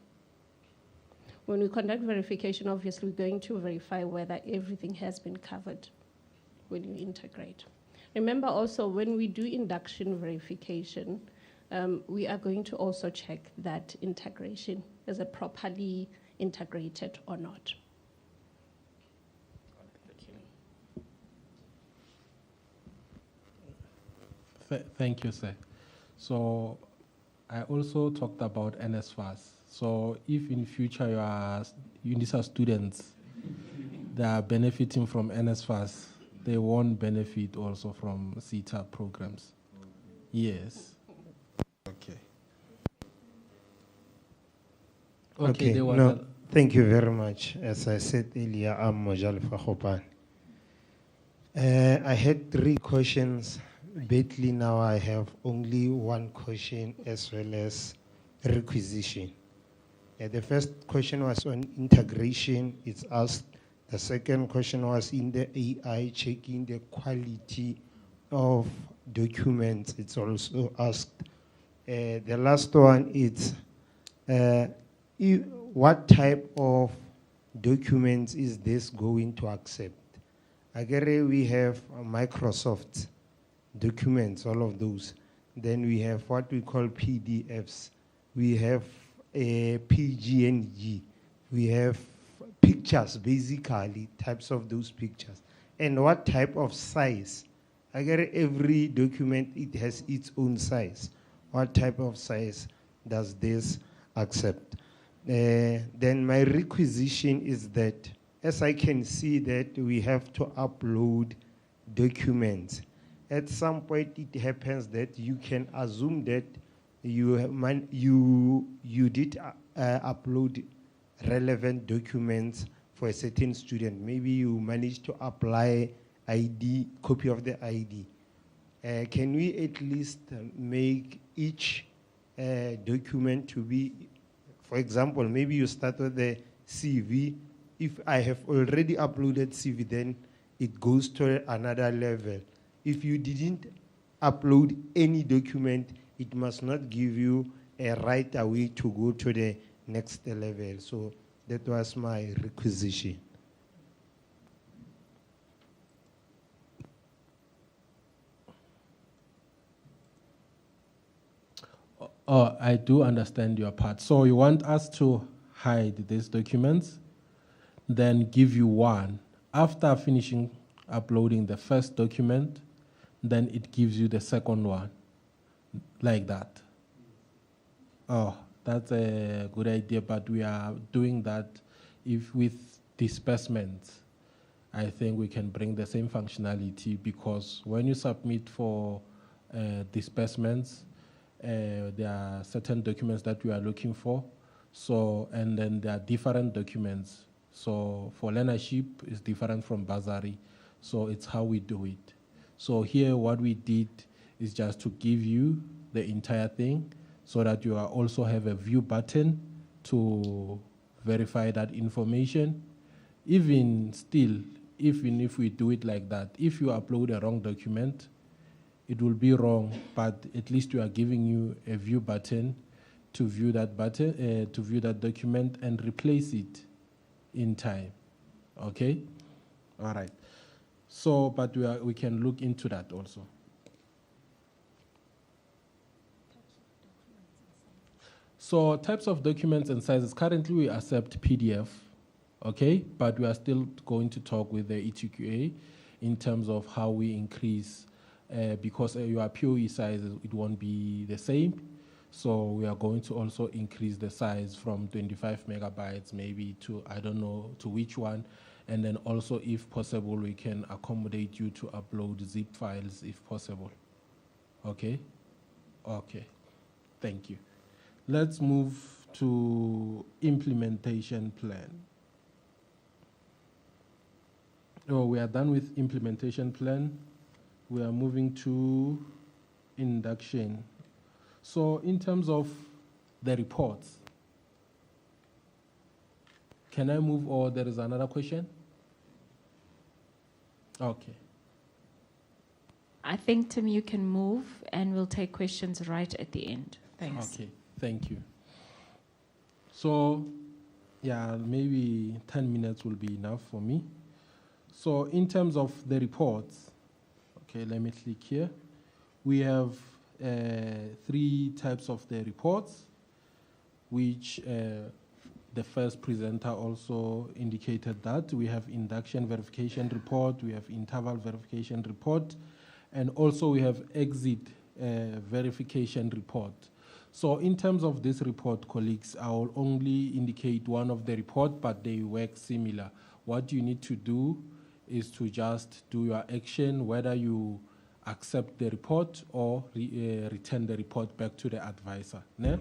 When we conduct verification, obviously we're going to verify whether everything has been covered when you integrate. Remember also, when we do induction verification, we are going to also check that integration is it properly integrated or not. Thank you, sir. So I also talked about NSFAS. So if in future you are UNISA students that are benefiting from NSFAS, they won't benefit also from SETA programs. Yes. Okay. Okay, there was no, thank you very much. As I said earlier, I'm Mojale Fakhopan. I had 3 questions. Basically, now I have only 1 question as well as requisition. The first question was on integration, it's asked. The second question was in the AI, checking the quality of documents, it's also asked. The last one is, what type of documents is this going to accept? Again, we have Microsoft documents, all of those. Then we have what we call PDFs. We have PGNG. We have pictures, basically, types of those pictures. And what type of size? Again, every document, it has its own size. What type of size does this accept? Then my requisition is that, as I can see that we have to upload documents, at some point it happens that you can assume that you did upload relevant documents for a certain student. Maybe you managed to apply ID, copy of the ID. Can we at least make each document to be, for example, maybe you start with the CV. If I have already uploaded CV, then it goes to another level. If you didn't upload any document, it must not give you a right away to go to the next level. So that was my requisition. Oh, I do understand your part. So you want us to hide these documents, then give you one. After finishing uploading the first document, then it gives you the second one, like that. Oh, that's a good idea, but we are doing that if with disbursements. I think we can bring the same functionality, because when you submit for disbursements, there are certain documents that we are looking for. So, and then there are different documents. So for learnership, it's different from bursary. So it's how we do it. So here what we did is just to give you the entire thing so that you also have a view button to verify that information. Even still, even if we do it like that, if you upload a wrong document, it will be wrong, but at least we are giving you a view button to view that button, to view that document and replace it in time. Okay? All right. So, but we can look into that also. So, types of documents and sizes. Currently, we accept PDF, okay? But we are still going to talk with the ETQA in terms of how we increase, because your POE size, it won't be the same. So we are going to also increase the size from 25 megabytes maybe to, I don't know, to which one. And then also, if possible, we can accommodate you to upload zip files if possible. Okay? Okay. Thank you. Let's move to implementation plan. Oh, we are done with implementation plan. We are moving to induction. So in terms of the reports, can I move, or there is another question? Okay. I think, Tim, you can move, and we'll take questions right at the end. Thanks. Okay, thank you. So, yeah, maybe 10 minutes will be enough for me. So in terms of the reports, Okay, let me click here. We have 3 types of the reports, which the first presenter also indicated that. We have induction verification report, we have interval verification report, and also we have exit verification report. So in terms of this report, colleagues, I will only indicate one of the report, but they work similar. What you need to do is to just do your action, whether you accept the report or return the report back to the advisor. Ne?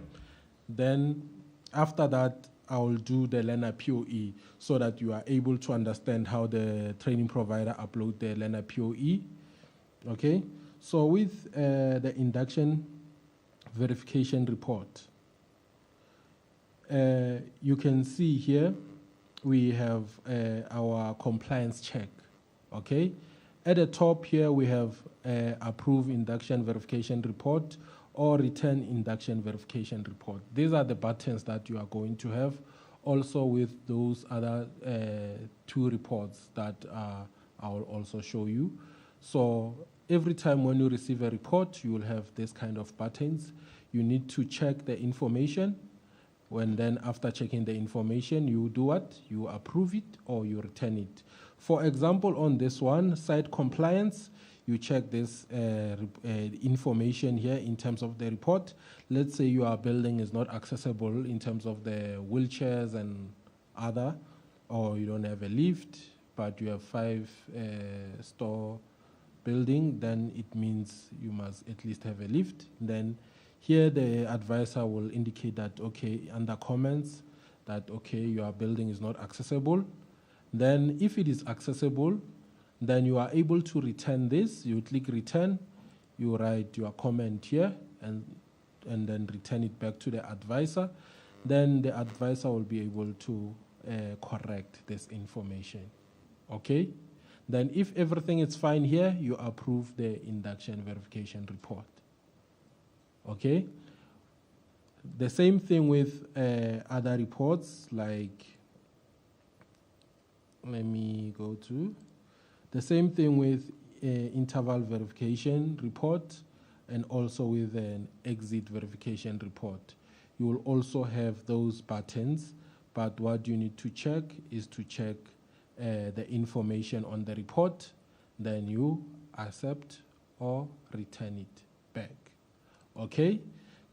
Then after that, I will do the learner POE so that you are able to understand how the training provider upload the learner POE. Okay, so with the induction verification report, you can see here we have our compliance check. Okay, at the top here we have approve induction verification report or return induction verification report. These are the buttons that you are going to have, also with those other 2 reports that I will also show you. So every time when you receive a report, you will have this kind of buttons. You need to check the information. When then after checking the information, you do what? You approve it or you return it. For example, on this one, site compliance, you check this information here in terms of the report. Let's say your building is not accessible in terms of the wheelchairs and other, or you don't have a lift, but you have 5-store building, then it means you must at least have a lift. Then here the advisor will indicate that, okay, under comments, that, okay, your building is not accessible. Then if it is accessible, then you are able to return this. You click return, you write your comment here, and then return it back to the advisor. Then the advisor will be able to correct this information. Okay? Then if everything is fine here, you approve the induction verification report. Okay? The same thing with other reports, like, let me go to, the same thing with interval verification report and also with an exit verification report. You will also have those buttons, but what you need to check is to check the information on the report, then you accept or return it back. Okay,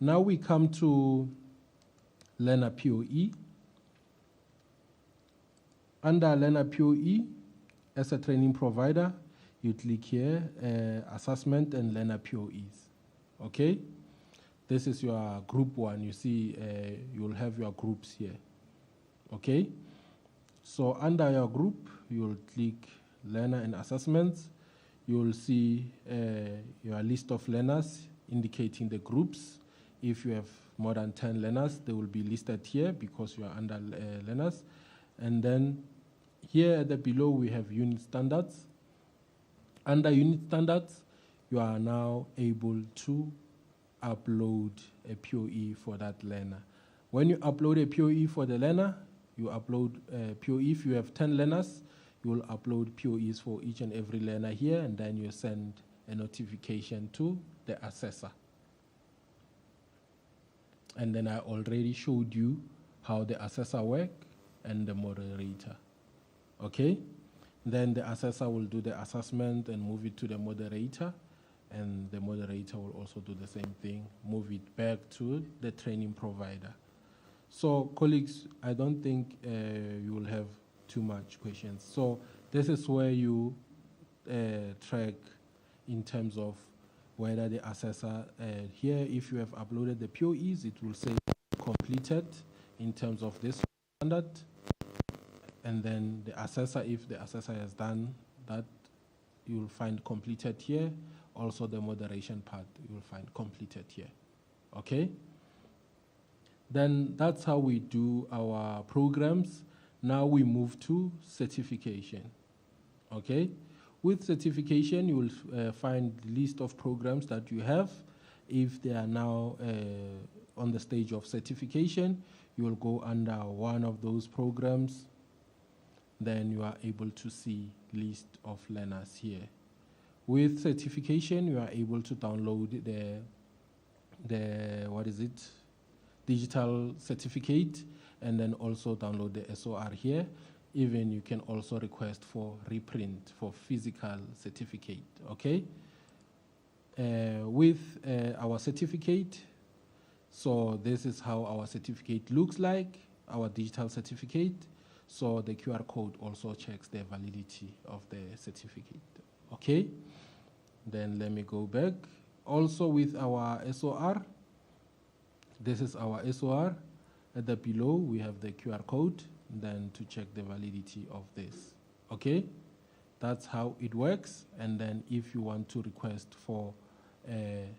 now we come to learner POE. Under learner POE, as a training provider, you click here, assessment and learner POEs. Okay, this is your group 1. You see, you'll have your groups here. Okay, so under your group, you'll click learner and assessments. You'll see your list of learners indicating the groups. If you have more than 10 learners, they will be listed here because you are under learners. And then here at the below, we have unit standards. Under unit standards, you are now able to upload a POE for that learner. When you upload a POE for the learner, you upload a POE. If you have 10 learners, you will upload POEs for each and every learner here, and then you send a notification to the assessor. And then I already showed you how the assessor works and the moderator. Okay? Then the assessor will do the assessment and move it to the moderator, and the moderator will also do the same thing, move it back to the training provider. So, colleagues, I don't think you will have too much questions. So this is where you track in terms of whether the assessor, here, if you have uploaded the POEs, it will say completed in terms of this standard. And then the assessor, if the assessor has done that, you will find completed here. Also the moderation part, you will find completed here. Okay? Then that's how we do our programs. Now we move to certification. Okay? With certification, you will find the list of programs that you have. If they are now on the stage of certification, you will go under one of those programs. Then you are able to see list of learners here. With certification, you are able to download the digital certificate, and then also download the SOR here. Even you can also request for reprint for physical certificate, okay? With our certificate, so this is how our certificate looks like, our digital certificate. So the QR code also checks the validity of the certificate, okay? Then let me go back. Also with our SOR, this is our SOR. At the below, we have the QR code, then to check the validity of this, okay? That's how it works. And then if you want to request for a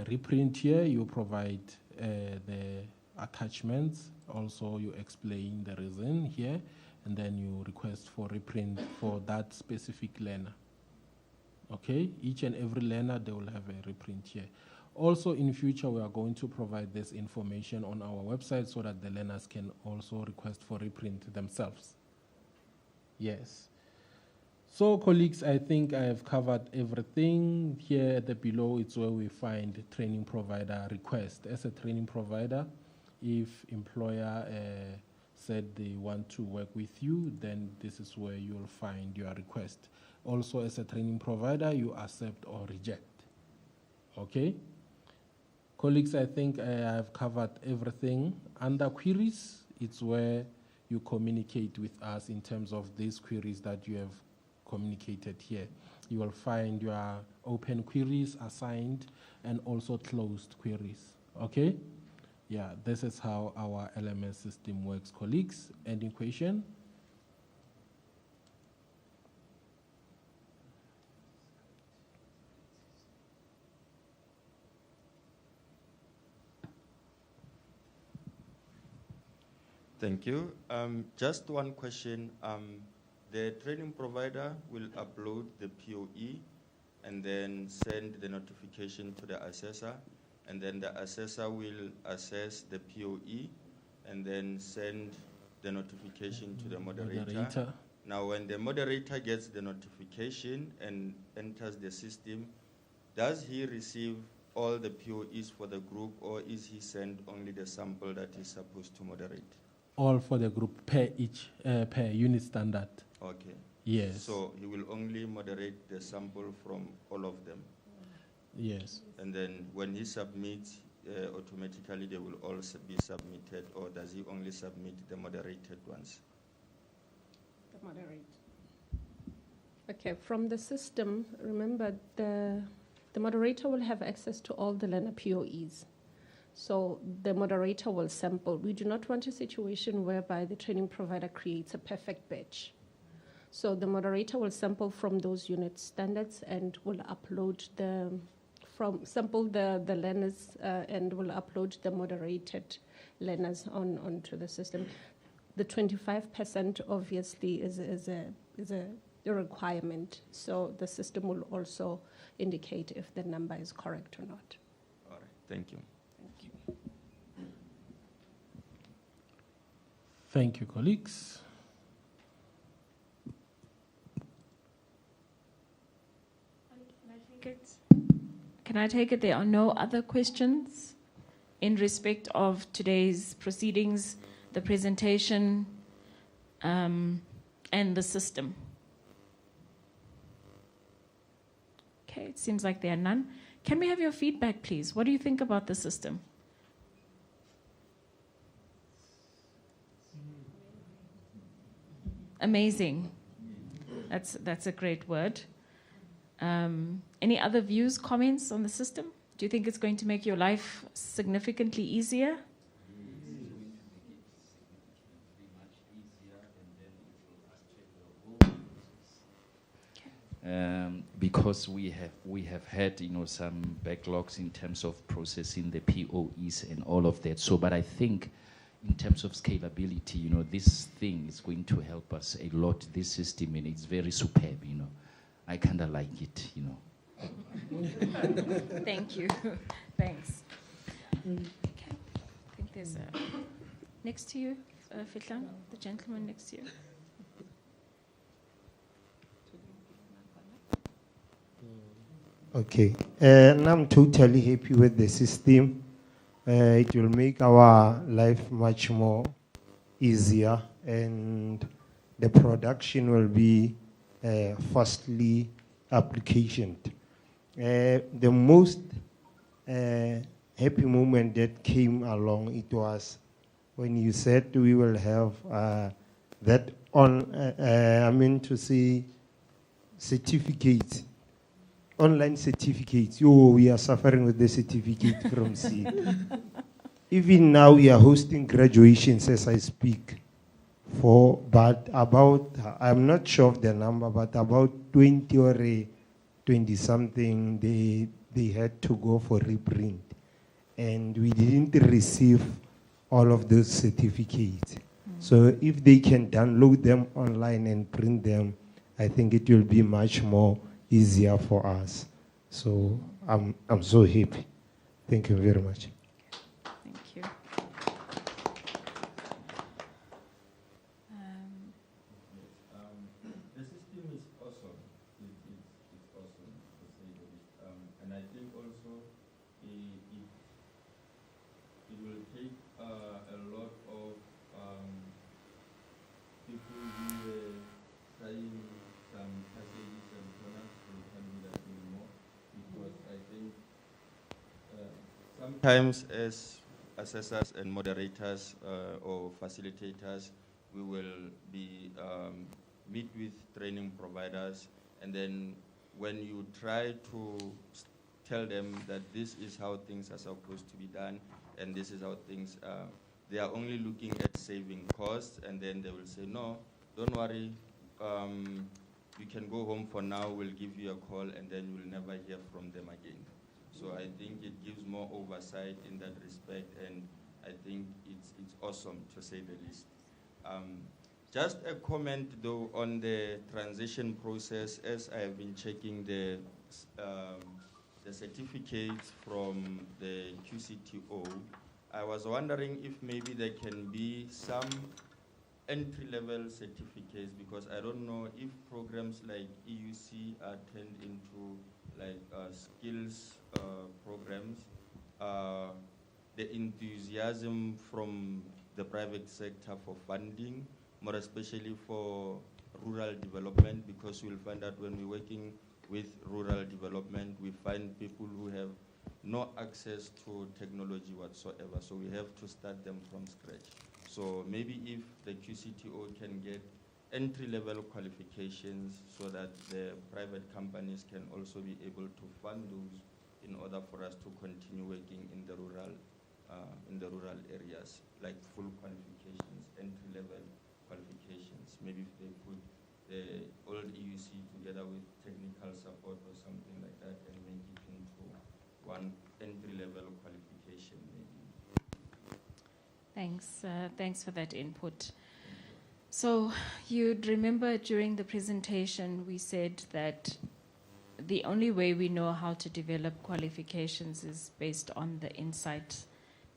reprint here, you provide the attachments. Also, you explain the reason here, and then you request for reprint for that specific learner. Okay, each and every learner, they will have a reprint here. Also, in future, we are going to provide this information on our website so that the learners can also request for reprint themselves. Yes. So, colleagues, I think I have covered everything. Here at the below, it's where we find training provider request. As a training provider, if employer said they want to work with you, then this is where you'll find your request. Also, as a training provider, you accept or reject. Okay? Colleagues, I think I have covered everything. Under queries, it's where you communicate with us in terms of these queries that you have communicated here. You will find your open queries assigned and also closed queries. Okay? Yeah, this is how our LMS system works, colleagues. Any question? Thank you. Just one question. The training provider will upload the POE and then send the notification to the assessor, and then the assessor will assess the POE and then send the notification to the moderator. Now, when the moderator gets the notification and enters the system, does he receive all the POEs for the group, or is he sent only the sample that he's supposed to moderate? All for the group per unit standard. Okay. Yes. So he will only moderate the sample from all of them. Yes. And then when he submits, automatically they will all be submitted, or does he only submit the moderated ones? The moderate. Okay, from the system, remember the moderator will have access to all the learner POEs. So the moderator will sample. We do not want a situation whereby the training provider creates a perfect batch. So the moderator will sample from those unit standards and will upload sample the learners and will upload the moderated learners onto the system. The 25% obviously is a requirement. So the system will also indicate if the number is correct or not. All right, thank you. Thank you, colleagues. Can I take it there are no other questions in respect of today's proceedings, the presentation, and the system? Okay, it seems like there are none. Can we have your feedback, please? What do you think about the system? Amazing. That's a great word. Any other views, comments on the system? Do you think it's going to make your life significantly easier? Because we have had some backlogs in terms of processing the POEs and all of that. So, but I think in terms of scalability, this thing is going to help us a lot. This system, and it's very superb. I kind of like it. Thank you. Thanks. Okay. I think there's next to you, Fitlan, the gentleman next to you. Okay. And I'm totally happy with the system. It will make our life much more easier, and the production will be fastly application. The most happy moment that came along, it was when you said we will have that on, certificate, online certificates. We are suffering with the certificate from C. Even now we are hosting graduations as I speak. But about, I'm not sure of the number, but about 20 or 20 something, they had to go for reprint. And we didn't receive all of those certificates. So if they can download them online and print them, I think it will be much more easier for us. So I'm so happy. Thank you very much. Thank you. The system is awesome. It's awesome, to say the least. And I think also it will take a lot of people who were trying some passages and corners who can do that anymore, because I think sometimes as assessors and moderators or facilitators, we will be meet with training providers, and then when you try to tell them that this is how things are supposed to be done and this is how things are, they are only looking at saving costs, and then they will say, no, don't worry, you can go home for now, we'll give you a call, and then you'll never hear from them again. So I think it gives more oversight in that respect, and I think it's awesome, to say the least. Just a comment though on the transition process, as I have been checking the certificates from the QCTO, I was wondering if maybe there can be some entry-level certificates, because I don't know if programs like EUC are turned into like skills programs. The enthusiasm from the private sector for funding, more especially for rural development, because you'll find that when we're working with rural development, we find people who have no access to technology whatsoever, so we have to start them from scratch. So maybe if the QCTO can get entry-level qualifications so that the private companies can also be able to fund those in order for us to continue working in the rural areas, like full qualifications, entry-level qualifications. Maybe if they put the old EUC together with technical support or something like that and make it into one entry-level qualification, maybe. Thanks for that input. So you'd remember during the presentation we said that the only way we know how to develop qualifications is based on the insight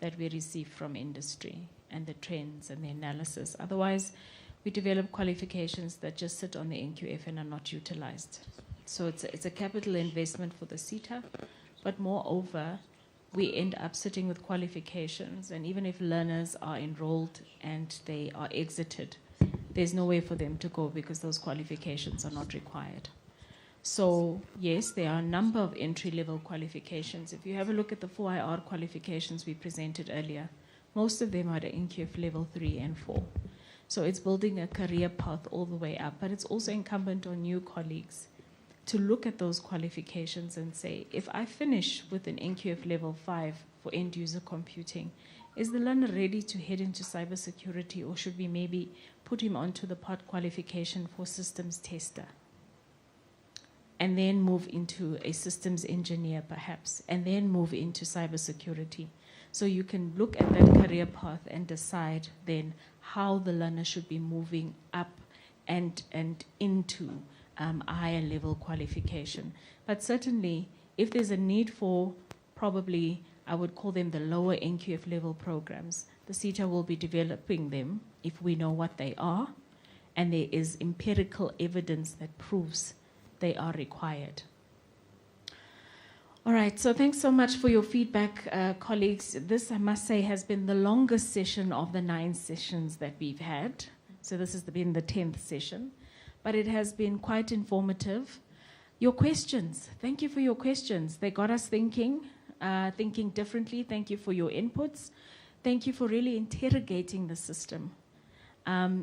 that we receive from industry and the trends and the analysis. Otherwise, we develop qualifications that just sit on the NQF and are not utilized. So it's a capital investment for the SETA, but moreover, we end up sitting with qualifications, and even if learners are enrolled and they are exited, there's no way for them to go because those qualifications are not required. So yes, there are a number of entry-level qualifications. If you have a look at the 4IR qualifications we presented earlier, most of them are at NQF level 3 and 4. So it's building a career path all the way up, but it's also incumbent on new colleagues to look at those qualifications and say, if I finish with an NQF level 5 for end-user computing, is the learner ready to head into cybersecurity, or should we maybe put him onto the part qualification for systems tester? And then move into a systems engineer perhaps, and then move into cybersecurity. So you can look at that career path and decide then how the learner should be moving up and into a higher level qualification. But certainly, if there's a need for probably, I would call them the lower NQF level programs, the SETA will be developing them if we know what they are, and there is empirical evidence that proves they are required. All right, so thanks so much for your feedback, colleagues. This, I must say, has been the longest session of the 9 sessions that we've had. So this has been the 10th session, but it has been quite informative. Your questions, thank you for your questions. They got us thinking differently. Thank you for your inputs. Thank you for really interrogating the system,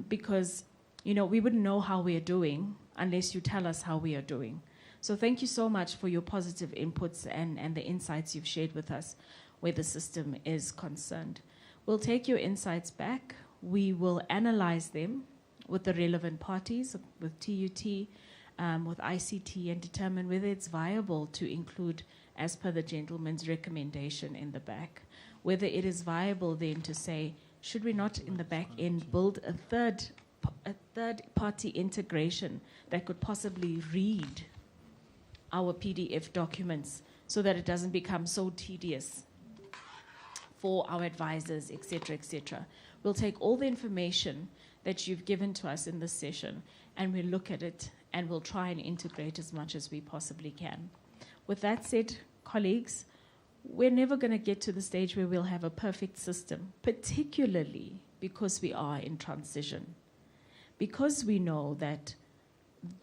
because, you know, we wouldn't know how we are doing unless you tell us how we are doing. So thank you so much for your positive inputs and the insights you've shared with us where the system is concerned. We'll take your insights back. We will analyze them with the relevant parties, with TUT, with ICT, and determine whether it's viable to include, as per the gentleman's recommendation in the back, whether it is viable then to say, should we not in the back end build a third-party integration that could possibly read our PDF documents so that it doesn't become so tedious for our advisors, etc., etc. We'll take all the information that you've given to us in this session and we'll look at it and we'll try and integrate as much as we possibly can. With that said, colleagues, we're never going to get to the stage where we'll have a perfect system, particularly because we are in transition. Because we know that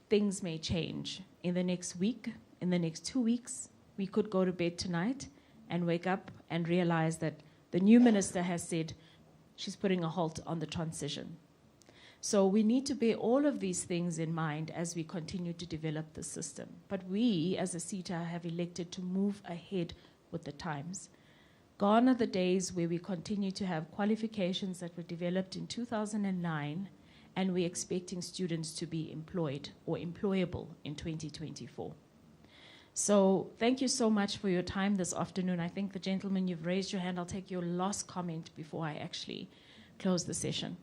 things may change in the next week, in the next 2 weeks. We could go to bed tonight and wake up and realize that the new minister has said she's putting a halt on the transition. So we need to bear all of these things in mind as we continue to develop the system. But we, as a SETA, have elected to move ahead with the times. Gone are the days where we continue to have qualifications that were developed in 2009 and we're expecting students to be employed or employable in 2024. So thank you so much for your time this afternoon. I think the gentleman, you've raised your hand. I'll take your last comment before I actually close the session.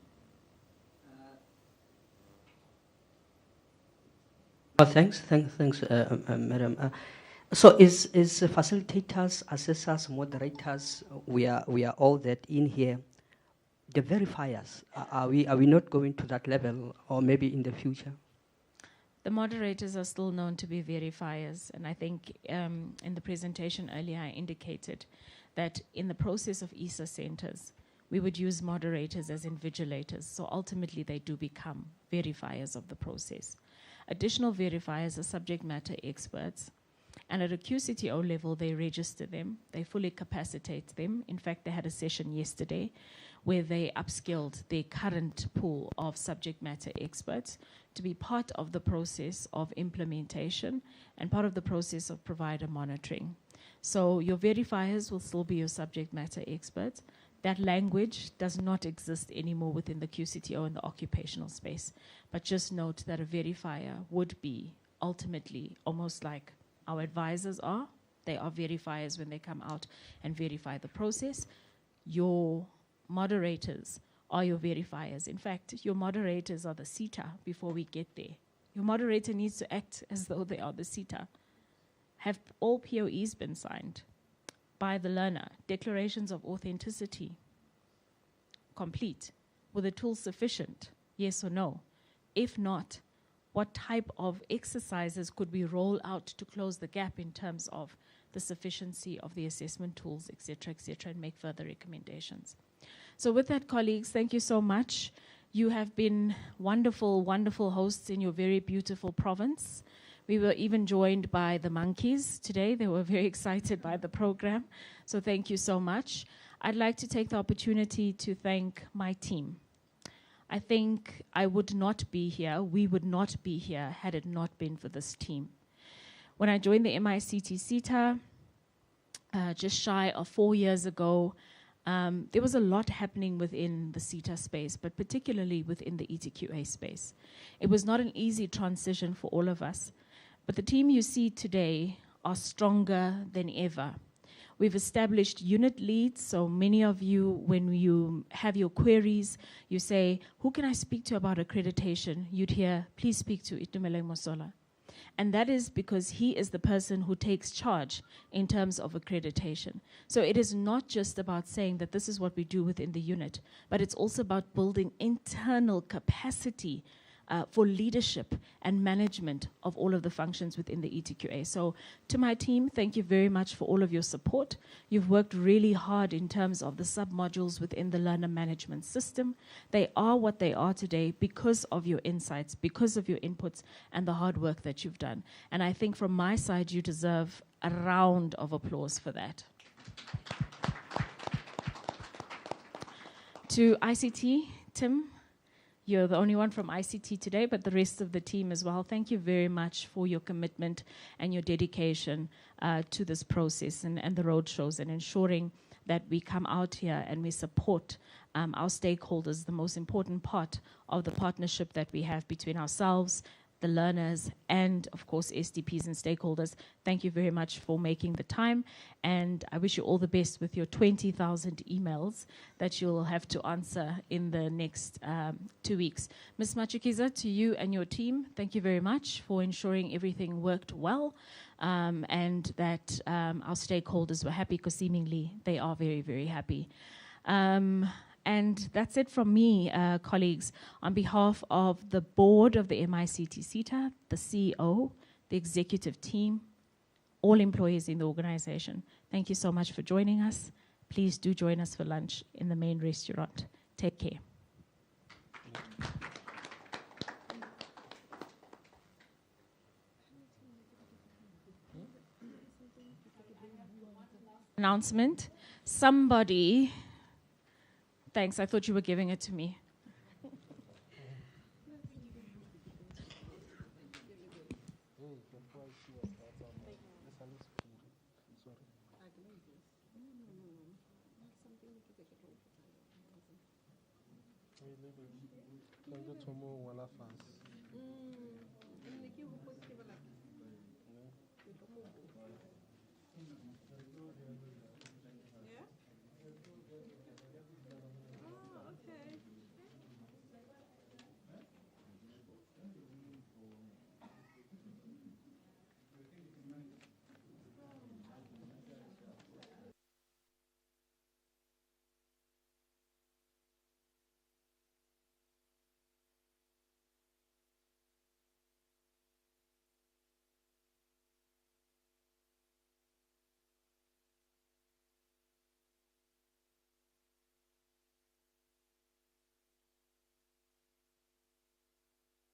Thanks, Madam. So is facilitators, assessors, moderators, we are all that in here. The verifiers, are we not going to that level, or maybe in the future? The moderators are still known to be verifiers, and I think in the presentation earlier I indicated that in the process of EISA centers, we would use moderators as invigilators, so ultimately they do become verifiers of the process. Additional verifiers are subject matter experts, and at a QCTO level, they register them, they fully capacitate them. In fact, they had a session yesterday where they upskilled their current pool of subject matter experts to be part of the process of implementation and part of the process of provider monitoring. So your verifiers will still be your subject matter experts. That language does not exist anymore within the QCTO and the occupational space. But just note that a verifier would be ultimately almost like our advisors are. They are verifiers when they come out and verify the process. Your moderators are your verifiers. In fact, your moderators are the SETA before we get there. Your moderator needs to act as though they are the SETA. Have all POEs been signed by the learner? Declarations of authenticity complete? Were the tools sufficient? Yes or no? If not, what type of exercises could we roll out to close the gap in terms of the sufficiency of the assessment tools, et cetera, and make further recommendations? So with that, colleagues, thank you so much. You have been wonderful, wonderful hosts in your very beautiful province. We were even joined by the monkeys today. They were very excited by the program. So thank you so much. I'd like to take the opportunity to thank my team. I think I would not be here, we would not be here had it not been for this team. When I joined the MICT SETA, just shy of 4 years ago, there was a lot happening within the SETA space, but particularly within the ETQA space. It was not an easy transition for all of us, but the team you see today are stronger than ever. We've established unit leads, so many of you, when you have your queries, you say, who can I speak to about accreditation? You'd hear, please speak to Itumeleng Mosola. And that is because he is the person who takes charge in terms of accreditation. So it is not just about saying that this is what we do within the unit, but it's also about building internal capacity for leadership and management of all of the functions within the ETQA. So to my team, thank you very much for all of your support. You've worked really hard in terms of the sub-modules within the learner management system. They are what they are today because of your insights, because of your inputs, and the hard work that you've done. And I think from my side, you deserve a round of applause for that. To ICT, Tim, you're the only one from ICT today, but the rest of the team as well. Thank you very much for your commitment and your dedication to this process and the roadshows and ensuring that we come out here and we support our stakeholders, the most important part of the partnership that we have between ourselves, the learners, and of course SDPs and stakeholders. Thank you very much for making the time, and I wish you all the best with your 20,000 emails that you'll have to answer in the next 2 weeks. Ms. Machukiza, to you and your team, thank you very much for ensuring everything worked well, and that our stakeholders were happy, because seemingly they are very, very happy. And that's it from me, colleagues. On behalf of the board of the MICT SETA, the CEO, the executive team, all employees in the organization, thank you so much for joining us. Please do join us for lunch in the main restaurant. Take care. Announcement. Somebody... Thanks, I thought you were giving it to me.